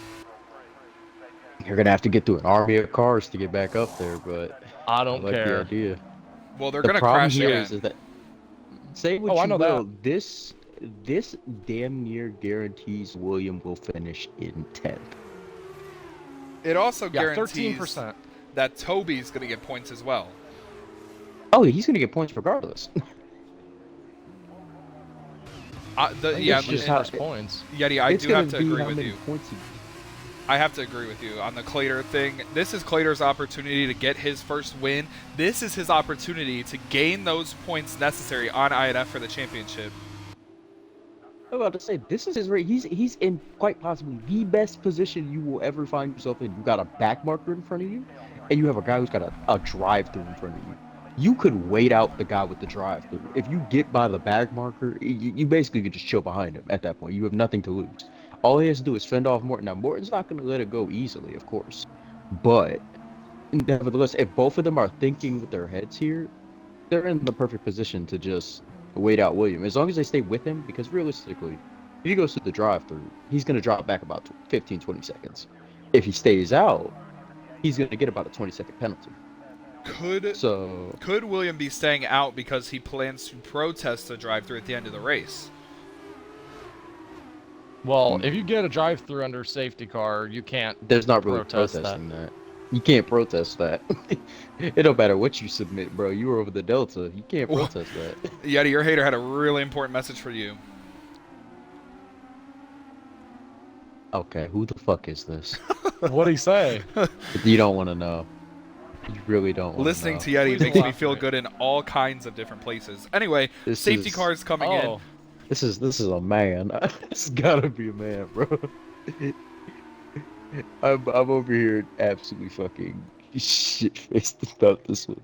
[SPEAKER 3] You're gonna have to get through an army of cars to get back up there, but
[SPEAKER 2] I don't
[SPEAKER 3] like the
[SPEAKER 2] care.
[SPEAKER 3] idea.
[SPEAKER 1] Well, they're
[SPEAKER 3] The
[SPEAKER 1] gonna
[SPEAKER 3] problem
[SPEAKER 1] crash
[SPEAKER 3] here
[SPEAKER 1] again.
[SPEAKER 3] is that say what
[SPEAKER 2] Oh, I
[SPEAKER 3] you
[SPEAKER 2] know
[SPEAKER 3] will,
[SPEAKER 2] that.
[SPEAKER 3] this damn near guarantees William will finish in 10th.
[SPEAKER 1] It also
[SPEAKER 2] Yeah,
[SPEAKER 1] guarantees
[SPEAKER 2] 13%.
[SPEAKER 1] that Toby's gonna get points as well.
[SPEAKER 3] Oh, he's gonna get points regardless.
[SPEAKER 1] Yeah,
[SPEAKER 3] it's just
[SPEAKER 1] and-
[SPEAKER 3] how-
[SPEAKER 2] points.
[SPEAKER 1] Yeti, I
[SPEAKER 3] It's
[SPEAKER 1] do
[SPEAKER 3] gonna
[SPEAKER 1] have to
[SPEAKER 3] be
[SPEAKER 1] agree
[SPEAKER 3] how
[SPEAKER 1] with
[SPEAKER 3] many
[SPEAKER 1] you.
[SPEAKER 3] points he
[SPEAKER 1] I have to agree with you on the Clater thing. This is Clater's opportunity to get his first win. This is his opportunity to gain those points necessary on INF for the championship.
[SPEAKER 3] I'm about to say, this is his race. He's in quite possibly the best position you will ever find yourself in. You got a back marker in front of you, and you have a guy who's got a drive-through in front of you. You could wait out the guy with the drive-through. If you get by the back marker, you basically could just chill behind him at that point. You have nothing to lose. All he has to do is fend off Morton. Now, Morton's not going to let it go easily, of course. But, nevertheless, if both of them are thinking with their heads here, they're in the perfect position to just wait out William. As long as they stay with him, because realistically, if he goes through the drive-through, he's going to drop back about 15, 20 seconds. If he stays out, he's going to get about a 20-second penalty.
[SPEAKER 1] Could William be staying out because he plans to protest the drive-through at the end of the race?
[SPEAKER 2] Well, if you get a drive-through under safety car, you can't.
[SPEAKER 3] There's not really
[SPEAKER 2] protest
[SPEAKER 3] protesting that. You can't protest that. It don't matter what you submit, bro. You were over the Delta. You can't protest that.
[SPEAKER 1] Yeti, your hater had a really important message for you.
[SPEAKER 3] Okay, who the fuck is this?
[SPEAKER 2] What'd he say?
[SPEAKER 3] You don't want to know. You really don't want to know.
[SPEAKER 1] Listening to Yeti
[SPEAKER 2] Please
[SPEAKER 1] makes me
[SPEAKER 2] elaborate.
[SPEAKER 1] feel good in all kinds of different places. Anyway,
[SPEAKER 3] This
[SPEAKER 1] safety
[SPEAKER 3] is-
[SPEAKER 1] cars coming
[SPEAKER 2] Oh,
[SPEAKER 3] This is a man. It's gotta be a man, bro. I'm over here absolutely fucking shit faced about this one.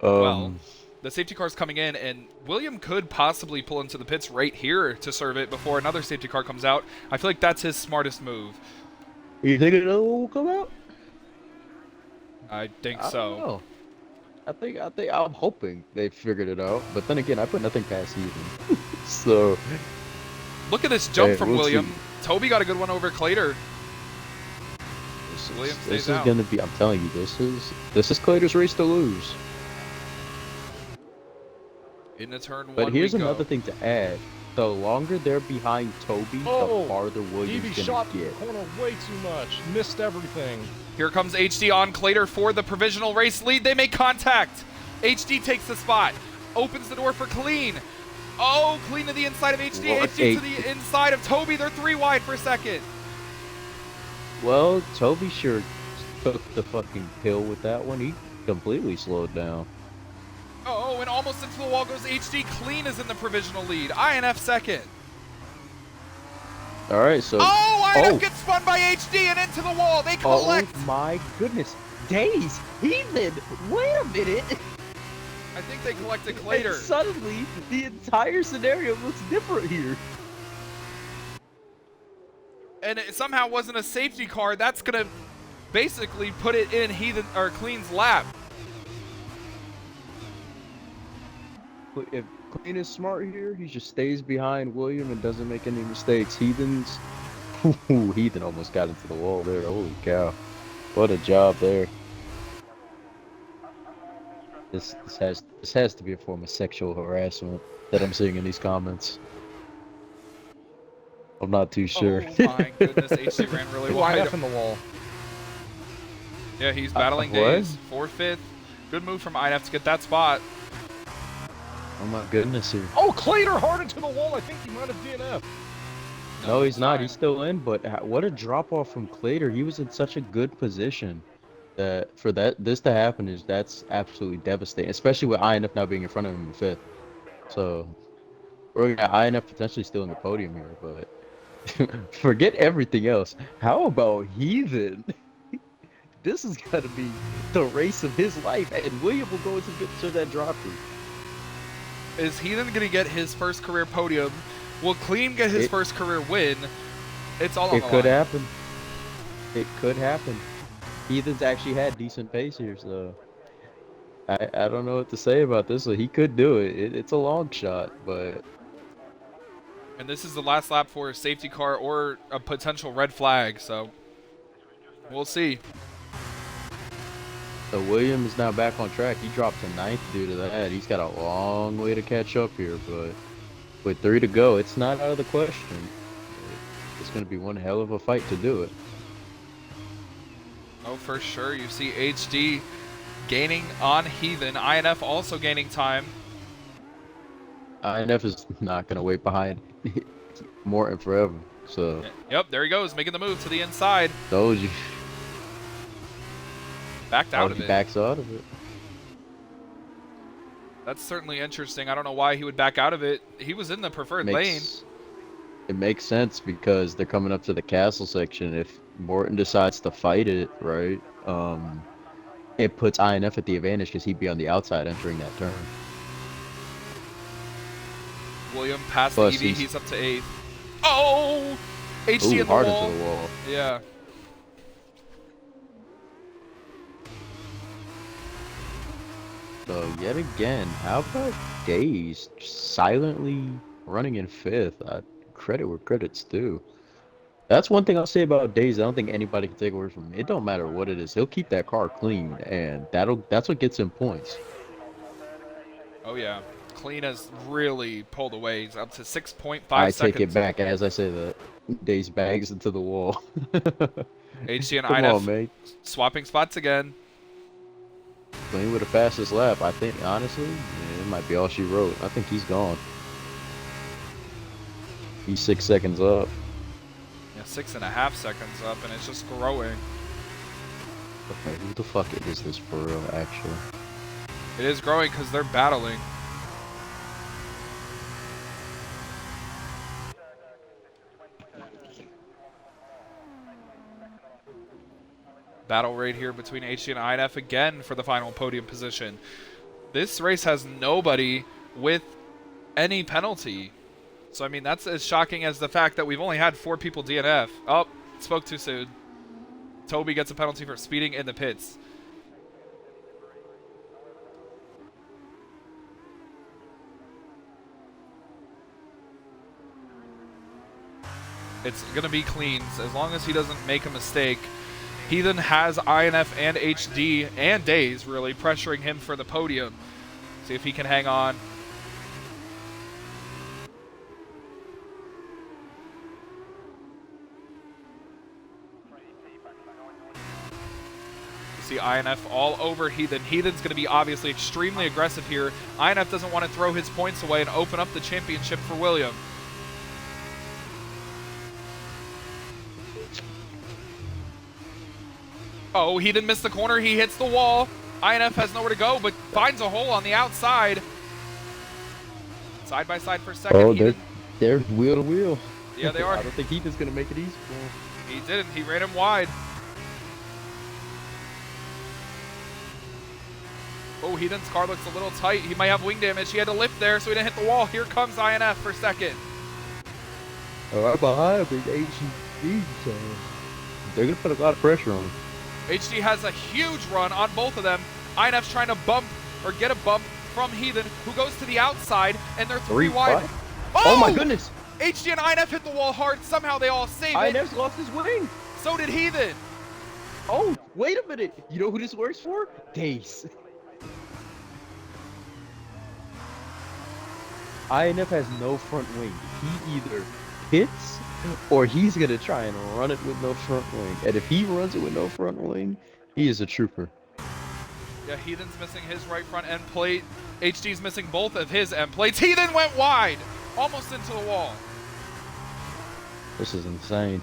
[SPEAKER 1] Well, the safety car's coming in, and William could possibly pull into the pits right here to serve it before another safety car comes out. I feel like that's his smartest move.
[SPEAKER 3] you think another one will come out?
[SPEAKER 1] I think
[SPEAKER 3] I
[SPEAKER 1] so.
[SPEAKER 3] don't know. I'm hoping they figured it out, but then again, I put nothing past even. So
[SPEAKER 1] Look at this jump
[SPEAKER 3] Hey,
[SPEAKER 1] from
[SPEAKER 3] we'll
[SPEAKER 1] William.
[SPEAKER 3] see.
[SPEAKER 1] Toby got a good one over Clater. Williams
[SPEAKER 3] This
[SPEAKER 1] stays
[SPEAKER 3] is
[SPEAKER 1] out.
[SPEAKER 3] gonna be. I'm telling you, this is Claytor's race to lose.
[SPEAKER 1] Into turn
[SPEAKER 3] But
[SPEAKER 1] one
[SPEAKER 3] here's
[SPEAKER 1] we go.
[SPEAKER 3] another thing to add: the longer they're behind Toby,
[SPEAKER 2] Oh,
[SPEAKER 3] the farther
[SPEAKER 2] Evie
[SPEAKER 3] Williams gonna
[SPEAKER 2] shot the
[SPEAKER 3] get.
[SPEAKER 2] corner way too much. Missed everything.
[SPEAKER 1] Here comes HD on Clater for the provisional race lead. They make contact. HD takes the spot. Opens the door for Clean. Oh, Clean to the inside of HD.
[SPEAKER 3] What
[SPEAKER 1] HD
[SPEAKER 3] a-
[SPEAKER 1] to the inside of Toby. They're 3 wide for second.
[SPEAKER 3] Well, Toby sure took the fucking pill with that one. He completely slowed down.
[SPEAKER 1] Oh, and almost into the wall goes HD. Clean is in the provisional lead. INF second.
[SPEAKER 3] All right, so.
[SPEAKER 1] Oh, INF
[SPEAKER 3] Oh.
[SPEAKER 1] gets spun by HD and into the wall. They collect.
[SPEAKER 3] Oh my goodness. Days, Heathen, wait a minute.
[SPEAKER 1] I think they collected
[SPEAKER 3] And
[SPEAKER 1] Clater.
[SPEAKER 3] suddenly, the entire scenario looks different here.
[SPEAKER 1] And it somehow wasn't a safety car. That's going to basically put it in Heathen or Clean's lap.
[SPEAKER 3] If Clean is smart here, he just stays behind William and doesn't make any mistakes. Heathen's... Ooh, Heathen almost got into the wall there. Holy cow. What a job there. This has to be a form of sexual harassment that I'm seeing in these comments. I'm not too sure.
[SPEAKER 1] Oh my goodness, HD ran really wide.
[SPEAKER 2] INF in the wall.
[SPEAKER 1] Yeah, he's battling
[SPEAKER 3] what?
[SPEAKER 1] Days. 4th. Good move from INF to get that spot.
[SPEAKER 3] Oh my goodness here.
[SPEAKER 2] Oh, Clater hard into the wall. I think he might have DNF.
[SPEAKER 3] No, he's not.
[SPEAKER 1] fine.
[SPEAKER 3] He's still in, but what a drop off from Clater. He was in such a good position that for this to happen that's absolutely devastating, especially with INF now being in front of him in 5th. So we're gonna have INF potentially still in the podium here, but forget everything else. How about Heathen? This is gonna be the race of his life, and William will go into that drop through.
[SPEAKER 1] Is Heathen going to get his first career podium? Will Clean get his first career win? It's all on
[SPEAKER 3] It
[SPEAKER 1] the
[SPEAKER 3] could
[SPEAKER 1] line.
[SPEAKER 3] happen. It could happen. Heathen's actually had decent pace here, so I don't know what to say about this. So he could do it. It's a long shot, but
[SPEAKER 1] And this is the last lap for a safety car or a potential red flag, so we'll see.
[SPEAKER 3] so William is now back on track. He dropped to 9th due to that. He's got a long way to catch up here, but with 3 to go, it's not out of the question. It's going to be one hell of a fight to do it.
[SPEAKER 1] Oh, for sure. You see HD gaining on Heathen. INF also gaining time.
[SPEAKER 3] INF is not going to wait behind Morton forever. So,
[SPEAKER 1] Yep, there he goes, making the move to the inside.
[SPEAKER 3] told you.
[SPEAKER 1] Backed out of
[SPEAKER 3] He
[SPEAKER 1] it.
[SPEAKER 3] backs out of it.
[SPEAKER 1] That's certainly interesting. I don't know why he would back out of it. He was in the preferred lane.
[SPEAKER 3] It makes sense because they're coming up to the castle section. If Morton decides to fight it, right, it puts INF at the advantage because he'd be on the outside entering that turn.
[SPEAKER 1] William past
[SPEAKER 3] Plus,
[SPEAKER 1] Evie. He's up to 8th. Oh! HD
[SPEAKER 3] Ooh,
[SPEAKER 1] in the
[SPEAKER 3] hard
[SPEAKER 1] wall.
[SPEAKER 3] into the wall.
[SPEAKER 1] Yeah.
[SPEAKER 3] So yet again, how about Days silently running in 5th? Credit where credit's due. That's one thing I'll say about Days. I don't think anybody can take away from him. It don't matter what it is. He'll keep that car clean, and that's what gets him points.
[SPEAKER 1] Oh, yeah. Clean has really pulled away. He's up to 6.5
[SPEAKER 3] I
[SPEAKER 1] seconds.
[SPEAKER 3] take it back as I say that. Days bags into the wall.
[SPEAKER 1] HD and
[SPEAKER 3] Come
[SPEAKER 1] INF
[SPEAKER 3] on, mate.
[SPEAKER 1] swapping spots again.
[SPEAKER 3] Clean with the fastest lap. I think, honestly, it might be all she wrote. I think he's gone. He's 6 seconds up.
[SPEAKER 1] Yeah, 6.5 seconds up, and it's just growing.
[SPEAKER 3] Okay, who the fuck is this for real, actually?
[SPEAKER 1] It is growing because they're battling. Battle right here between HD and INF again for the final podium position. This race has nobody with any penalty. So, I mean, that's as shocking as the fact that we've only had 4 people DNF. Oh, spoke too soon. Toby gets a penalty for speeding in the pits. It's going to be Cleans. As long as he doesn't make a mistake, Heathen has INF and HD and Days really pressuring him for the podium. See if he can hang on. See INF all over Heathen. Heathen's going to be obviously extremely aggressive here. INF doesn't want to throw his points away and open up the championship for William. Oh, Heathen missed the corner. He hits the wall. INF has nowhere to go, but finds a hole on the outside. Side by side for second.
[SPEAKER 3] Oh,
[SPEAKER 1] Heathen.
[SPEAKER 3] they're wheel to wheel.
[SPEAKER 1] Yeah, they are.
[SPEAKER 3] I don't think Heathen's gonna make it easy for him.
[SPEAKER 1] He didn't. He ran him wide. Oh, Heathen's car looks a little tight. He might have wing damage. He had to lift there, so he didn't hit the wall. Here comes INF for second.
[SPEAKER 3] Oh, right behind big HD. They're gonna put a lot of pressure on him.
[SPEAKER 1] HD has a huge run on both of them. INF's trying to bump or get a bump from Heathen, who goes to the outside, and they're three wide.
[SPEAKER 3] Oh my goodness!
[SPEAKER 1] HD and INF hit the wall hard. Somehow they all save it.
[SPEAKER 3] INF's lost his wing.
[SPEAKER 1] So did Heathen.
[SPEAKER 3] Oh, wait a minute. You know who this works for? Dace. INF has no front wing. He either hits or he's gonna try and run it with no front wing. And if he runs it with no front wing, he is a trooper.
[SPEAKER 1] Yeah, Heathen's missing his right front end plate. HD's missing both of his end plates. Heathen went wide, almost into the wall.
[SPEAKER 3] This is insane.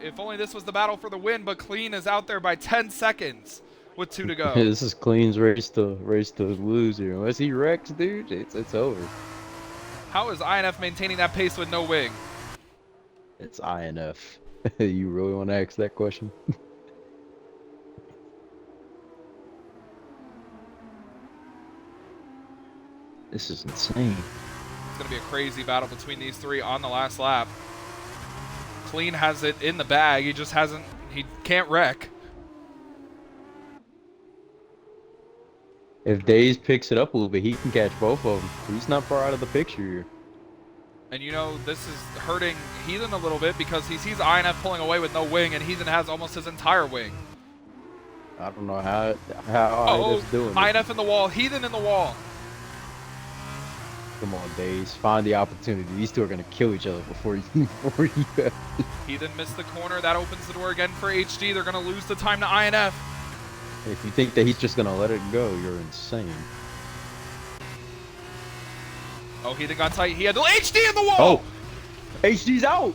[SPEAKER 1] If only this was the battle for the win, but Clean is out there by 10 seconds with 2 to go.
[SPEAKER 3] This is Clean's race to lose here. Unless he wrecks, dude, it's over.
[SPEAKER 1] How is INF maintaining that pace with no wing?
[SPEAKER 3] It's INF. You really want to ask that question? This is insane.
[SPEAKER 1] It's going to be a crazy battle between these three on the last lap. Clean has it in the bag. He just hasn't, he can't wreck.
[SPEAKER 3] If Days picks it up a little bit, he can catch both of them. He's not far out of the picture here.
[SPEAKER 1] And you know, this is hurting Heathen a little bit because he sees INF pulling away with no wing, and Heathen has almost his entire wing.
[SPEAKER 3] I don't know how INF's doing it.
[SPEAKER 1] INF in the wall, Heathen in the wall.
[SPEAKER 3] Come on, Days. Find the opportunity. These two are going to kill each other before you...
[SPEAKER 1] Heathen missed the corner. That opens the door again for HD. They're going to lose the time to INF.
[SPEAKER 3] If you think that he's just going to let it go, you're insane.
[SPEAKER 1] Oh, Heathen got tight. He had the HD in the wall.
[SPEAKER 3] Oh, HD's out.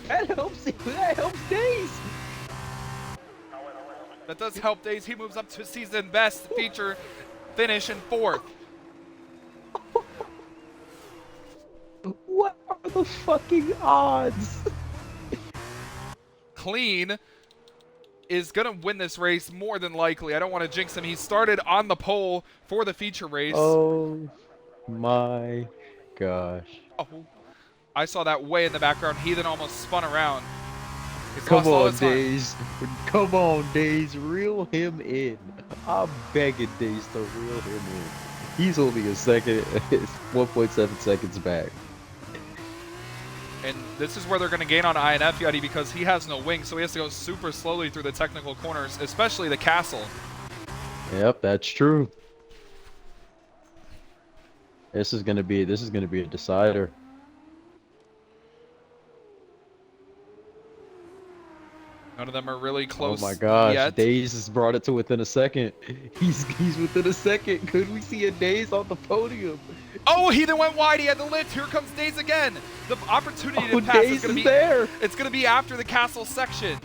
[SPEAKER 3] That helps. That helps Days.
[SPEAKER 1] That does help Days. He moves up to season best feature finish in 4th.
[SPEAKER 3] What are the fucking odds?
[SPEAKER 1] Clean is going to win this race more than likely. I don't want to jinx him. He started on the pole for the feature race.
[SPEAKER 3] Oh my gosh.
[SPEAKER 1] Oh, I saw that way in the background. Heathen almost spun around. He's
[SPEAKER 3] Come
[SPEAKER 1] lost all
[SPEAKER 3] on,
[SPEAKER 1] his time.
[SPEAKER 3] Days. Come on, Days. Reel him in. I'm begging Days to reel him in. He's only a second. It's 1.7 seconds back.
[SPEAKER 1] And this is where they're going to gain on INF Yeti because he has no wing, so he has to go super slowly through the technical corners, especially the castle.
[SPEAKER 3] Yep, that's true. This is gonna be a decider.
[SPEAKER 1] None of them are really close.
[SPEAKER 3] Oh my gosh,
[SPEAKER 1] yet.
[SPEAKER 3] Days has brought it to within a second. He's within a second. Could we see a Days on the podium?
[SPEAKER 1] Oh, Heathen went wide. He had the lift. Here comes Days again. The opportunity to pass
[SPEAKER 3] Days
[SPEAKER 1] is going to be
[SPEAKER 3] there.
[SPEAKER 1] It's going to be after the castle section.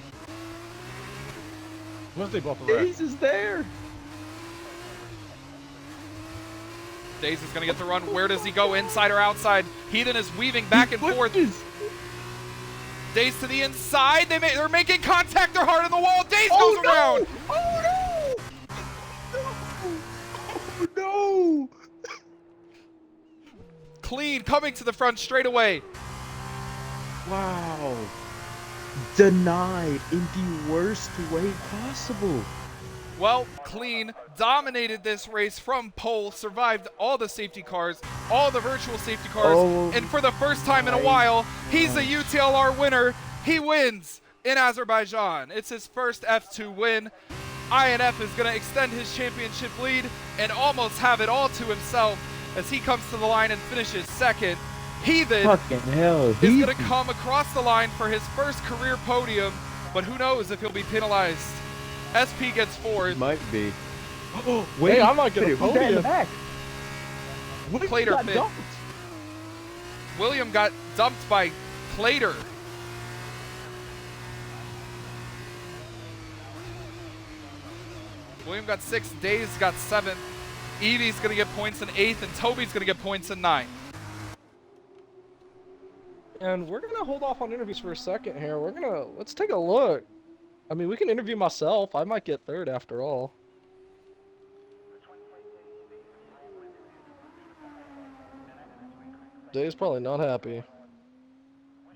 [SPEAKER 2] What if they both wreck?
[SPEAKER 3] Days is there.
[SPEAKER 1] Days is going to get the run. Where does he go? Inside or outside? Heathen is weaving back and forth. Days to the inside. They're making contact. They're hard on the wall. Days goes around.
[SPEAKER 3] Oh no! Oh no!
[SPEAKER 1] Clean coming to the front straight away.
[SPEAKER 3] Wow. Denied in the worst way possible.
[SPEAKER 1] Well, Clean dominated this race from pole, survived all the safety cars, all the virtual safety cars,
[SPEAKER 3] Oh
[SPEAKER 1] and for the first time in a while, he's a UTLR winner. He wins in Azerbaijan. It's his first F2 win. INF is going to extend his championship lead and almost have it all to himself as he comes to the line and finishes second. Heathen
[SPEAKER 3] Fucking hell,
[SPEAKER 1] is going to come across the line for his first career podium, but who knows if he'll be penalized. SP gets fourth.
[SPEAKER 3] Might be.
[SPEAKER 2] Wait, hey, I might get a
[SPEAKER 3] who's that in the
[SPEAKER 2] podium.
[SPEAKER 3] back?
[SPEAKER 1] Clater
[SPEAKER 3] got
[SPEAKER 1] fifth.
[SPEAKER 3] dumped?
[SPEAKER 1] William got dumped by Clater. William got 6th, Days got 7th, Evie's going to get points in 8th, and Toby's going to get points in 9th.
[SPEAKER 2] And we're gonna hold off on interviews for a second here. Let's take a look. I mean, we can interview myself. I might get 3rd after all. Dave's probably not happy.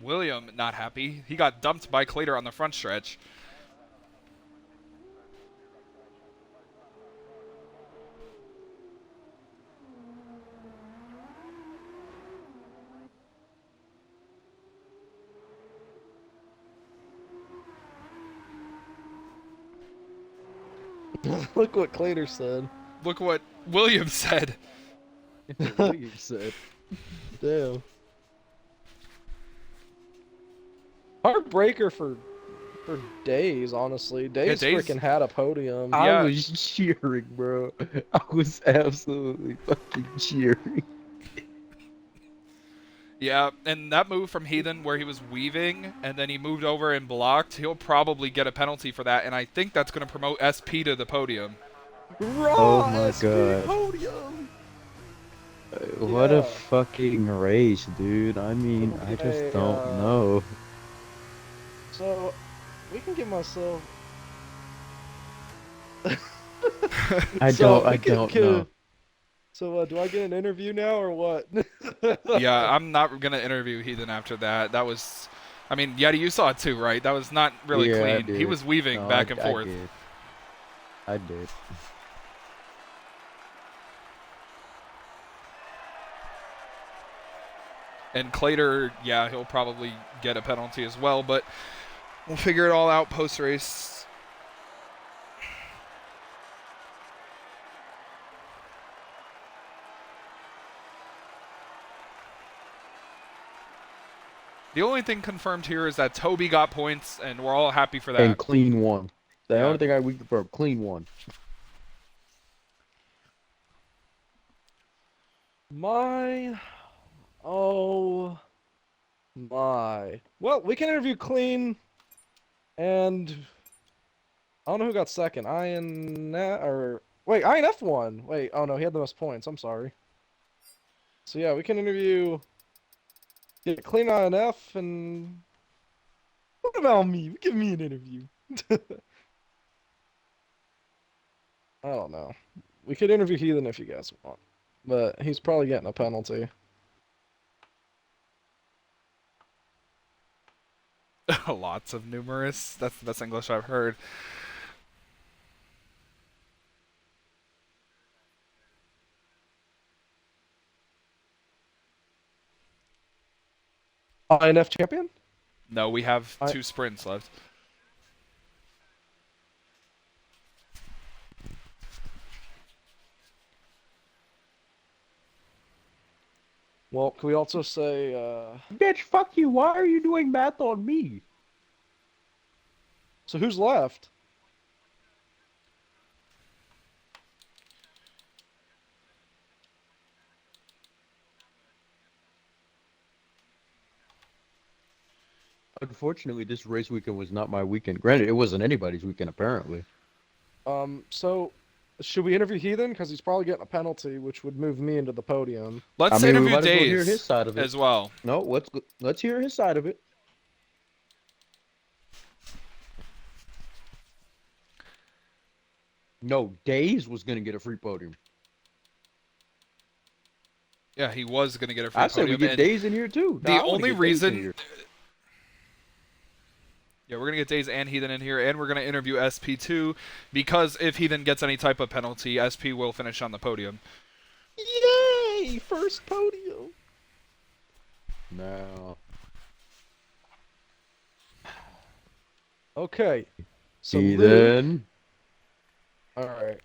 [SPEAKER 1] William not happy. He got dumped by Clater on the front stretch.
[SPEAKER 2] Look what Clater said.
[SPEAKER 1] Look what William said.
[SPEAKER 3] William said.
[SPEAKER 2] Damn. Heartbreaker for Days, honestly. Days
[SPEAKER 1] Days-
[SPEAKER 2] freaking had a podium.
[SPEAKER 1] Yeah.
[SPEAKER 3] I was cheering, bro. I was absolutely fucking cheering.
[SPEAKER 1] Yeah, and that move from Heathen where he was weaving and then he moved over and blocked, he'll probably get a penalty for that, and I think that's going to promote SP to the podium.
[SPEAKER 3] Oh my
[SPEAKER 2] SP
[SPEAKER 3] God.
[SPEAKER 2] Podium.
[SPEAKER 3] What
[SPEAKER 2] Yeah.
[SPEAKER 3] a fucking race, dude. I mean, I
[SPEAKER 2] Okay,
[SPEAKER 3] just don't know.
[SPEAKER 2] So, we can give myself...
[SPEAKER 3] I
[SPEAKER 2] So, we
[SPEAKER 3] don't know.
[SPEAKER 2] So, do I get an interview now or what?
[SPEAKER 1] Yeah, I'm not going to interview Heathen after that. That was, I mean, Yeti, you saw it too, right? That was not really
[SPEAKER 3] Yeah, I
[SPEAKER 1] clean. He
[SPEAKER 3] did.
[SPEAKER 1] was weaving
[SPEAKER 3] No,
[SPEAKER 1] back and forth.
[SPEAKER 3] I did.
[SPEAKER 1] And Clater, yeah, he'll probably get a penalty as well, but we'll figure it all out post-race. The only thing confirmed here is that Toby got points, and we're all happy for that.
[SPEAKER 3] And clean one. The
[SPEAKER 1] Yeah.
[SPEAKER 3] only thing we confirm, clean one.
[SPEAKER 2] Oh my. Well, we can interview Clean, and I don't know who got second. INF won. Wait, oh no, he had the most points. I'm sorry. So yeah, we can interview. Get Clean INF, and what about me? Give me an interview. I don't know. We could interview Heathen if you guys want, but he's probably getting a penalty.
[SPEAKER 1] Lots of numerous. That's the best English I've heard.
[SPEAKER 2] INF champion?
[SPEAKER 1] No, we have 2 sprints left.
[SPEAKER 2] Well, can we also say,
[SPEAKER 3] Bitch, fuck you. Why are you doing math on me?
[SPEAKER 2] so who's left?
[SPEAKER 3] Unfortunately, this race weekend was not my weekend. Granted, it wasn't anybody's weekend, apparently.
[SPEAKER 2] So should we interview Heathen? Because he's probably getting a penalty, which would move me into the podium.
[SPEAKER 1] Let's
[SPEAKER 3] I mean, we
[SPEAKER 1] interview
[SPEAKER 3] might as well hear
[SPEAKER 1] Days
[SPEAKER 3] his side of it.
[SPEAKER 1] as well.
[SPEAKER 3] No, let's hear his side of it. No, Days was gonna get a free podium.
[SPEAKER 1] Yeah, he was going to get a free
[SPEAKER 3] I said we
[SPEAKER 1] podium.
[SPEAKER 3] get
[SPEAKER 1] and
[SPEAKER 3] Days in here too.
[SPEAKER 1] the
[SPEAKER 3] I wanna
[SPEAKER 1] only
[SPEAKER 3] get Days in
[SPEAKER 1] reason...
[SPEAKER 3] here.
[SPEAKER 1] Yeah, we're going to get Days and Heathen in here, and we're going to interview SP2, because if Heathen gets any type of penalty, SP will finish on the podium.
[SPEAKER 2] Yay! First podium.
[SPEAKER 3] No.
[SPEAKER 2] Okay. So Luke.
[SPEAKER 3] Heathen.
[SPEAKER 2] All right.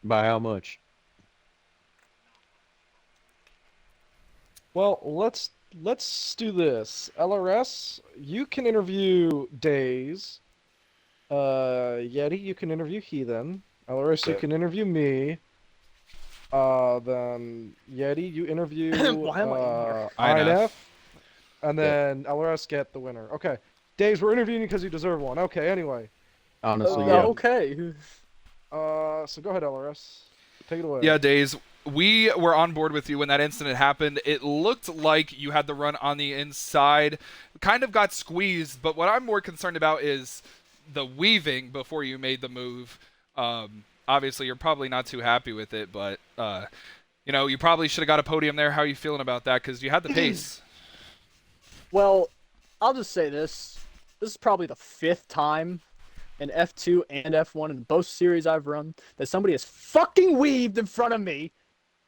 [SPEAKER 3] By how much?
[SPEAKER 2] Well, let's do this. LRS, you can interview Days. Yeti, you can interview Heathen. LRS, you
[SPEAKER 3] Okay.
[SPEAKER 2] can interview me. Then Yeti, you interview
[SPEAKER 4] Why am I in here?
[SPEAKER 2] INF, and
[SPEAKER 3] Yeah.
[SPEAKER 2] then LRS get the winner. Okay. Days, we're interviewing you because you deserve one. Okay, anyway.
[SPEAKER 3] Honestly, yeah.
[SPEAKER 4] Okay.
[SPEAKER 2] So go ahead, LRS. Take it away.
[SPEAKER 1] Yeah, Days. We were on board with you when that incident happened. It looked like you had the run on the inside, kind of got squeezed. But what I'm more concerned about is the weaving before you made the move. Obviously, you're probably not too happy with it, but you probably should have got a podium there. How are you feeling about that? Because you had the pace.
[SPEAKER 4] Well, I'll just say this. This is probably the 5th time in F2 and F1 in both series I've run that somebody has fucking weaved in front of me.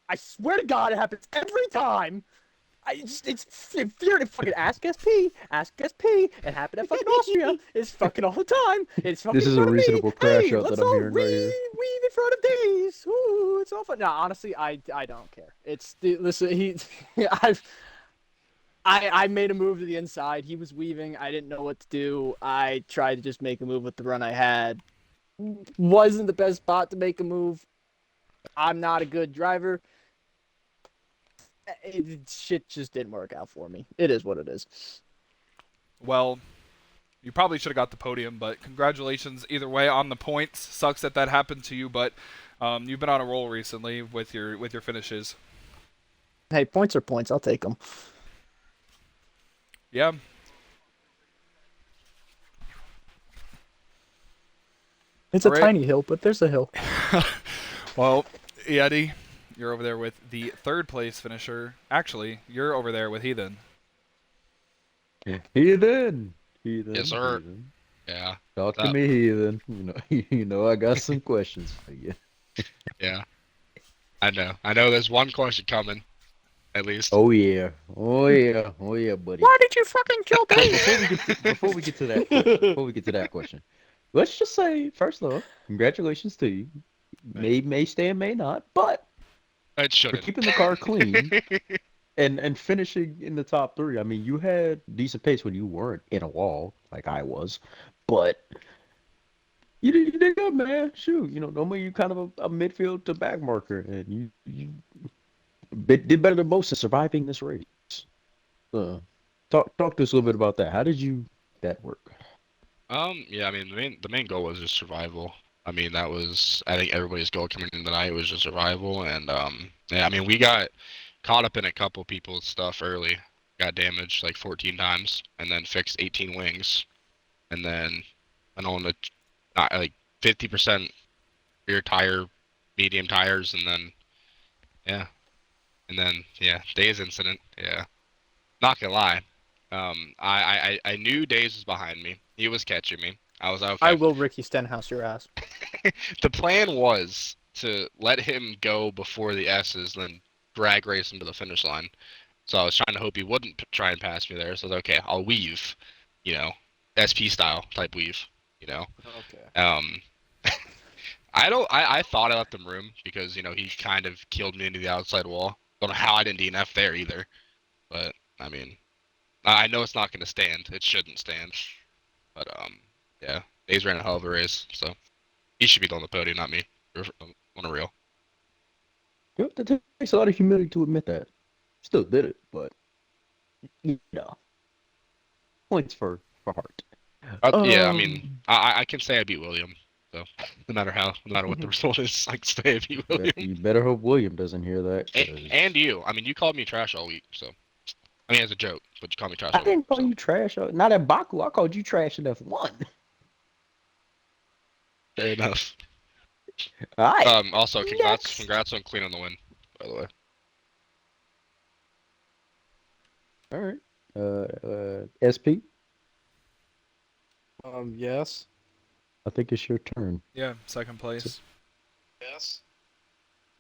[SPEAKER 4] I swear to God, it happens every time. It's infuriating. Fucking ask SP, ask SP. It happened at fucking Austria. It's fucking all the time. It's fucking
[SPEAKER 3] This
[SPEAKER 4] in
[SPEAKER 3] is a
[SPEAKER 4] front of me.
[SPEAKER 3] reasonable crash
[SPEAKER 4] Hey,
[SPEAKER 3] out
[SPEAKER 4] let's
[SPEAKER 3] that I'm
[SPEAKER 4] all
[SPEAKER 3] hearing right here.
[SPEAKER 4] weave in front of Days. Ooh, it's all fun. No, honestly, I don't care. Listen. I made a move to the inside. He was weaving. I didn't know what to do. I tried to just make a move with the run I had. Wasn't the best spot to make a move. I'm not a good driver. Shit just didn't work out for me. It is what it is.
[SPEAKER 1] Well, you probably should have got the podium, but congratulations either way on the points. Sucks that happened to you, but you've been on a roll recently with your finishes.
[SPEAKER 4] Hey, points are points. I'll take them.
[SPEAKER 1] Yeah.
[SPEAKER 4] It's
[SPEAKER 1] All
[SPEAKER 4] a
[SPEAKER 1] right.
[SPEAKER 4] tiny hill, but there's a hill.
[SPEAKER 1] Well, Yeti, you're over there with the third place finisher. Actually, you're over there with Heathen.
[SPEAKER 3] Heathen. Heathen.
[SPEAKER 5] Yes, sir.
[SPEAKER 3] Heathen.
[SPEAKER 5] Yeah,
[SPEAKER 3] Talk to
[SPEAKER 5] that-
[SPEAKER 3] me, Heathen. You know, I got some questions for you.
[SPEAKER 5] yeah. I know. I know there's one question coming, at least.
[SPEAKER 3] Oh yeah. Oh yeah. Oh yeah, buddy.
[SPEAKER 4] Why did you fucking kill
[SPEAKER 3] But
[SPEAKER 4] Dave?
[SPEAKER 3] before we get to that question, let's just say first off, congratulations to you. May stay and may not, but
[SPEAKER 5] It
[SPEAKER 3] for
[SPEAKER 5] shouldn't.
[SPEAKER 3] keeping the car clean and finishing in the top three. I mean, you had decent pace when you weren't in a wall like I was, but you did good, man. Shoot, normally you kind of a midfield to back marker, and you did better than most in surviving this race. Uh, talk to us a little bit about that. How did you that work?
[SPEAKER 5] Yeah, I mean the main goal was just survival. I mean that was I think everybody's goal coming in the night was just survival and yeah, I mean we got caught up in a couple people's stuff early. Got damaged like 14 times and then fixed 18 wings and then went on the not like 50% rear tire, medium tires and then yeah. And then yeah, Days incident. Yeah. Not gonna lie. I knew Days was behind me. He was catching me. I was like,
[SPEAKER 4] I
[SPEAKER 5] okay.
[SPEAKER 4] will Ricky Stenhouse your ass.
[SPEAKER 5] The plan was to let him go before the S's, then drag race him to the finish line. So I was trying to hope he wouldn't try and pass me there. So I was like, okay, I'll weave, you know, SP style type weave, you know.
[SPEAKER 2] Okay.
[SPEAKER 5] I thought I left him room because he kind of killed me into the outside wall. Don't know how I didn't DNF there either, but I mean. I know it's not going to stand. It shouldn't stand. But, yeah. Days ran a hell of a race, so he should be on the podium, not me. On a real.
[SPEAKER 3] It takes a lot of humility to admit that. Still did it, but points for heart.
[SPEAKER 5] Yeah, I mean, I can say I beat William. So, no matter what the result is, I can say I beat William.
[SPEAKER 3] You better hope William doesn't hear that. 'Cause
[SPEAKER 5] And you. I mean, you called me trash all week, so. I mean, as a joke, but you called me trash
[SPEAKER 3] I
[SPEAKER 5] all week.
[SPEAKER 3] didn't call
[SPEAKER 5] So.
[SPEAKER 3] you trash. Not at Baku. I called you trash in F1.
[SPEAKER 5] Fair enough.
[SPEAKER 3] All right.
[SPEAKER 5] Also,
[SPEAKER 3] Next.
[SPEAKER 5] congrats on cleaning the win, by the way.
[SPEAKER 3] All right. SP,
[SPEAKER 2] Yes.
[SPEAKER 3] I think it's your turn.
[SPEAKER 1] Yeah, second place.
[SPEAKER 5] Yes.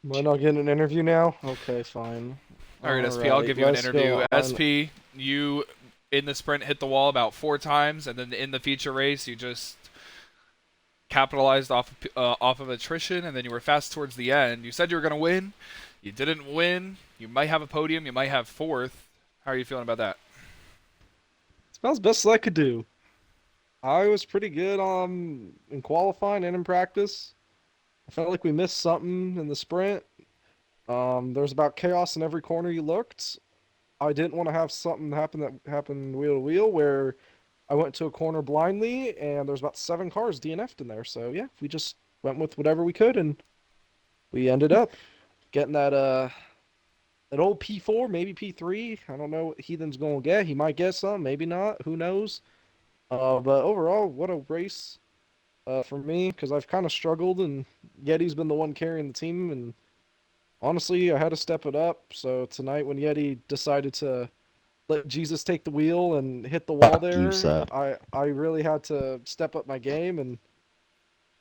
[SPEAKER 2] Am I not getting an interview now? Okay, fine.
[SPEAKER 1] All right, SP, I'll
[SPEAKER 2] Alright,
[SPEAKER 1] give you an
[SPEAKER 2] let's
[SPEAKER 1] interview.
[SPEAKER 2] go on.
[SPEAKER 1] SP, you in the sprint hit the wall about 4 times, and then in the feature race, you just capitalized off of attrition, and then you were fast towards the end. You said you were gonna win. You didn't win. You might have a podium. You might have fourth. How are you feeling about that?
[SPEAKER 2] It's about as best as I could do. I was pretty good in qualifying and in practice. I felt like we missed something in the sprint. There was about chaos in every corner you looked. I didn't want to have something happen that happened wheel to wheel where I went to a corner blindly and there's about 7 cars DNF'd in there. So yeah, we just went with whatever we could and we ended up getting that old P4, maybe P3. I don't know what Heathen's gonna get. He might get some, maybe not. Who knows? But overall, what a race for me because I've kind of struggled and Yeti's been the one carrying the team and honestly, I had to step it up. So tonight, when Yeti decided to let Jesus take the wheel and hit the wall
[SPEAKER 3] Fuck you,
[SPEAKER 2] there,
[SPEAKER 3] sir.
[SPEAKER 2] I really had to step up my game, and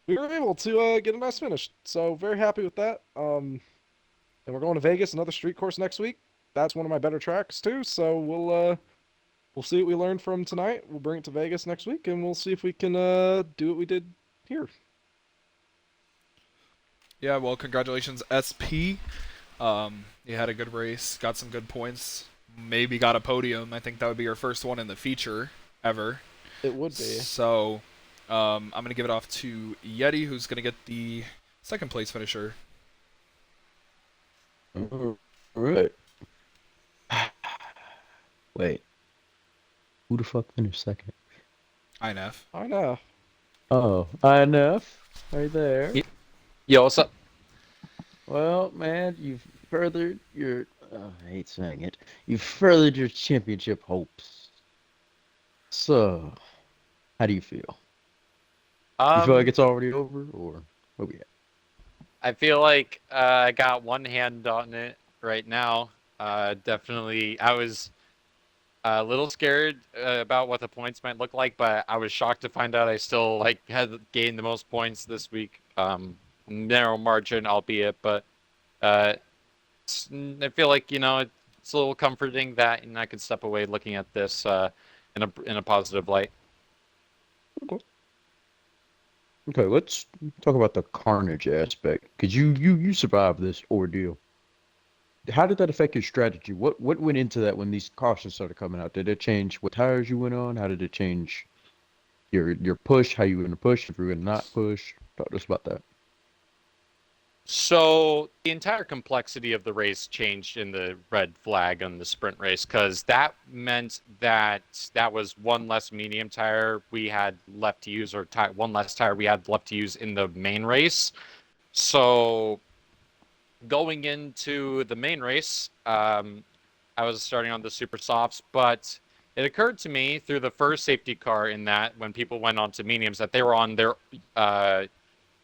[SPEAKER 2] we were able to get a nice finish. So very happy with that. And we're going to Vegas, another street course next week. That's one of my better tracks too. So we'll see what we learned from tonight. We'll bring it to Vegas next week, and we'll see if we can do what we did here.
[SPEAKER 1] Yeah, well, congratulations, SP. You had a good race, got some good points, maybe got a podium. I think that would be your first one in the feature ever.
[SPEAKER 2] It would be.
[SPEAKER 1] So, I'm gonna give it off to Yeti, who's gonna get the second place finisher.
[SPEAKER 3] Alright. Wait. Who the fuck finished second?
[SPEAKER 1] INF.
[SPEAKER 2] I know.
[SPEAKER 3] Oh, INF. Right there.
[SPEAKER 6] Yo, what's up?
[SPEAKER 3] Well, man, you've furthered your. I hate saying it. You've furthered your championship hopes. So, how do you feel? You feel like it's already over, or what we at?
[SPEAKER 6] I feel like I got one hand on it right now. Definitely, I was a little scared about what the points might look like, but I was shocked to find out I still like had gained the most points this week. Narrow margin, albeit, but I feel like it's a little comforting that I could step away looking at this in a positive light.
[SPEAKER 3] Okay, let's talk about the carnage aspect. Cause you survived this ordeal. How did that affect your strategy? What went into that when these cautions started coming out? Did it change what tires you went on? How did it change your push? How you were gonna push? If you were gonna not push? Talk to us about that.
[SPEAKER 6] So the entire complexity of the race changed in the red flag on the sprint race because that meant that was one less medium tire we had left to use, or one less tire we had left to use in the main race. So going into the main race, I was starting on the super softs, but it occurred to me through the first safety car in that when people went on to mediums that they were on their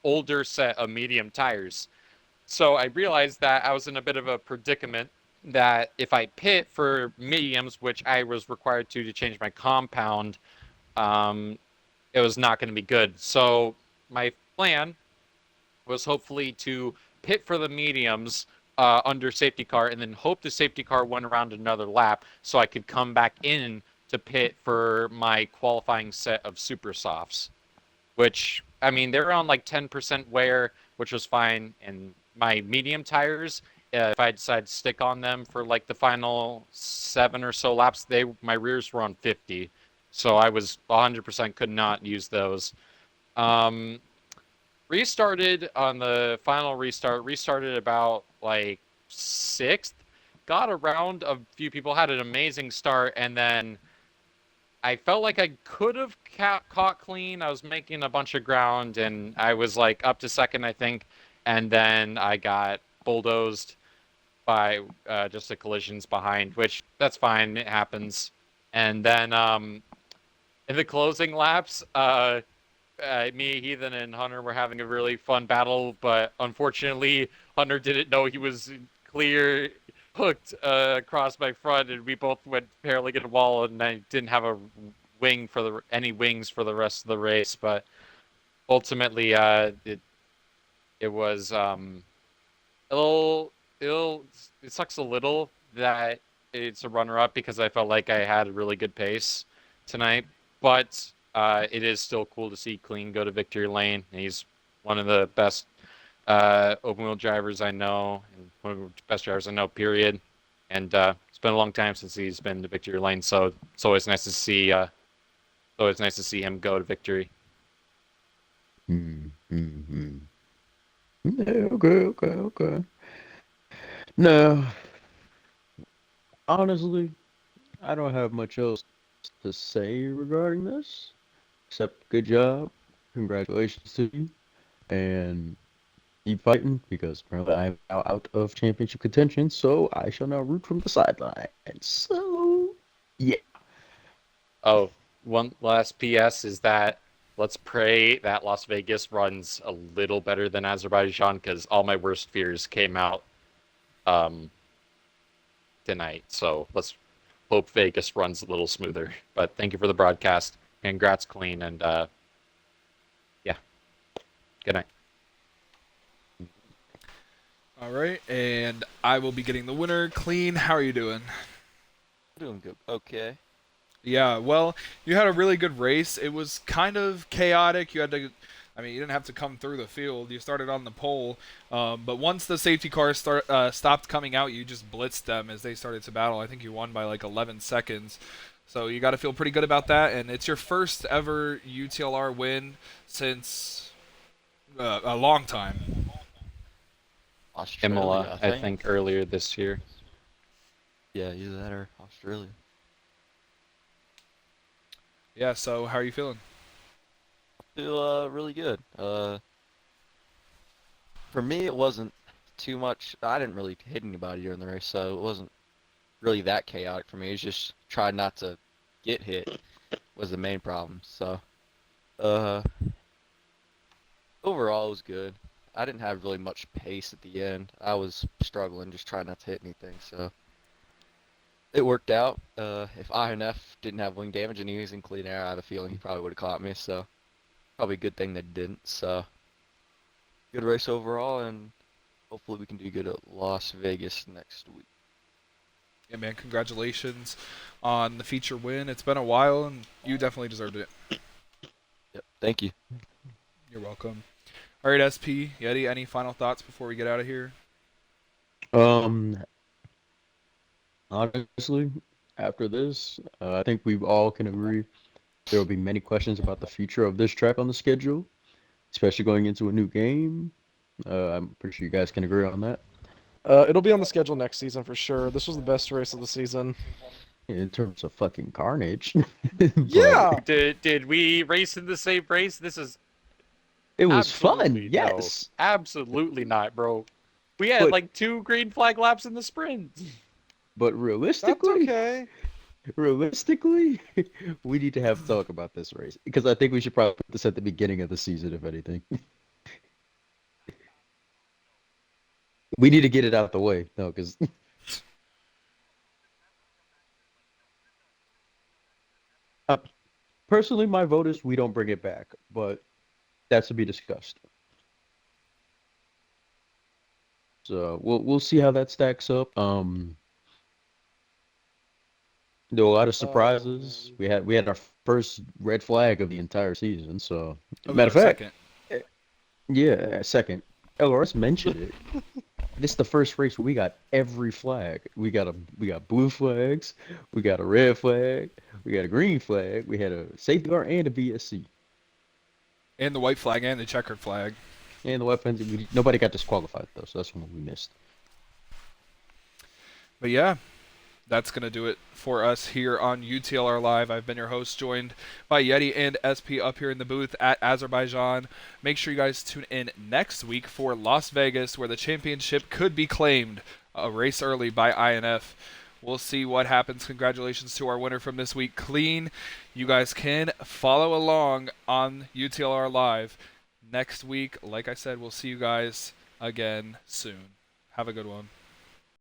[SPEAKER 6] older set of medium tires. So I realized that I was in a bit of a predicament that if I pit for mediums, which I was required to change my compound, it was not going to be good. So my plan was hopefully to pit for the mediums under safety car and then hope the safety car went around another lap so I could come back in to pit for my qualifying set of super softs, which, I mean, they're on like 10% wear, which was fine. And my medium tires, if I decided to stick on them for like the final 7 or so laps, my rears were on 50. So I was 100% could not use those. Restarted on the final restarted about like 6th, got around a few people, had an amazing start, and then I felt like I could have caught clean. I was making a bunch of ground, and I was like up to second, I think, and then I got bulldozed by just the collisions behind, which that's fine, it happens. And then in the closing laps, me, Heathen, and Hunter were having a really fun battle, but unfortunately, Hunter didn't know he was clear, hooked across my front, and we both went parallel to the wall, and I didn't have a wing for any wings for the rest of the race. But ultimately, it was it'll it'll it sucks a little that it's a runner-up because I felt like I had a really good pace tonight, but it is still cool to see Clean go to victory lane. He's one of the best open wheel drivers I know, and one of the best drivers I know. Period. And it's been a long time since he's been to victory lane, so it's always nice to see. Always nice to see him go to victory.
[SPEAKER 3] Mm-hmm. Yeah, okay. No, honestly, I don't have much else to say regarding this, except good job, congratulations to you, and keep fighting because apparently I'm now out of championship contention, so I shall now root from the sideline. And so, yeah.
[SPEAKER 6] Oh, one last PS is that let's pray that Las Vegas runs a little better than Azerbaijan because all my worst fears came out um, tonight. So let's hope Vegas runs a little smoother. But thank you for the broadcast. Congrats, Clean, and yeah, good night.
[SPEAKER 1] All right, and I will be getting the winner. Clean, how are you doing?
[SPEAKER 7] Doing good. Okay.
[SPEAKER 1] Yeah, well, you had a really good race. It was kind of chaotic. You had to, I mean, you didn't have to come through the field. You started on the pole, but once the safety cars stopped coming out, you just blitzed them as they started to battle. I think you won by like 11 seconds. So you got to feel pretty good about that, and it's your first ever UTLR win since a long time.
[SPEAKER 7] Australia,
[SPEAKER 6] Imola, I think, earlier this year.
[SPEAKER 7] Yeah, either that or Australia.
[SPEAKER 1] Yeah, so how are you feeling?
[SPEAKER 7] Feel really good. For me, it wasn't too much. I didn't really hit anybody during the race, so it wasn't really that chaotic for me. It was just trying not to get hit was the main problem. So, uh, overall, it was good. I didn't have really much pace at the end. I was struggling, just trying not to hit anything. So it worked out. If INF didn't have wing damage and he was in clean air, I have a feeling he probably would have caught me. So probably a good thing that didn't. So good race overall, and hopefully we can do good at Las Vegas next week.
[SPEAKER 1] Yeah, man, congratulations on the feature win. It's been a while, and you definitely deserved it.
[SPEAKER 7] Yep. Thank you.
[SPEAKER 1] You're welcome. All right, SP, Yeti, any final thoughts before we get out of here?
[SPEAKER 3] Um, honestly, after this, I think we all can agree there will be many questions about the future of this track on the schedule, especially going into a new game. I'm pretty sure you guys can agree on that.
[SPEAKER 2] It'll be on the schedule next season for sure. This was the best race of the season.
[SPEAKER 3] In terms of fucking carnage,
[SPEAKER 2] Yeah.
[SPEAKER 3] but
[SPEAKER 6] Did we race in the same race? This is
[SPEAKER 3] it was fun.
[SPEAKER 6] absolutely no,
[SPEAKER 3] Yes,
[SPEAKER 6] absolutely not, bro. We had
[SPEAKER 3] but
[SPEAKER 6] like 2 green flag laps in the sprint.
[SPEAKER 3] but
[SPEAKER 2] That's
[SPEAKER 3] realistically,
[SPEAKER 2] okay.
[SPEAKER 3] realistically, we need to have a talk about this race because I think we should probably put this at the beginning of the season, if anything. We need to get it out the way. No, because personally, my vote is we don't bring it back, but that's to be discussed. So we'll see how that stacks up. There were a lot of surprises. We had our first red flag of the entire season. So,
[SPEAKER 1] Oh,
[SPEAKER 3] matter
[SPEAKER 1] our
[SPEAKER 3] of fact,
[SPEAKER 1] second.
[SPEAKER 3] yeah, second. LRS mentioned it. This is the first race where we got every flag. We got blue flags, we got a red flag, we got a green flag, we had a safety car and a VSC.
[SPEAKER 1] And the white flag and the checkered flag.
[SPEAKER 3] And the weapons, nobody got disqualified though, so that's one we missed.
[SPEAKER 1] But yeah, that's going to do it for us here on UTLR Live. I've been your host, joined by Yeti and SP up here in the booth at Azerbaijan. Make sure you guys tune in next week for Las Vegas, where the championship could be claimed a race early by INF. We'll see what happens. Congratulations to our winner from this week, Clean. You guys can follow along on UTLR Live. Next week, like I said, we'll see you guys again soon. Have a good one.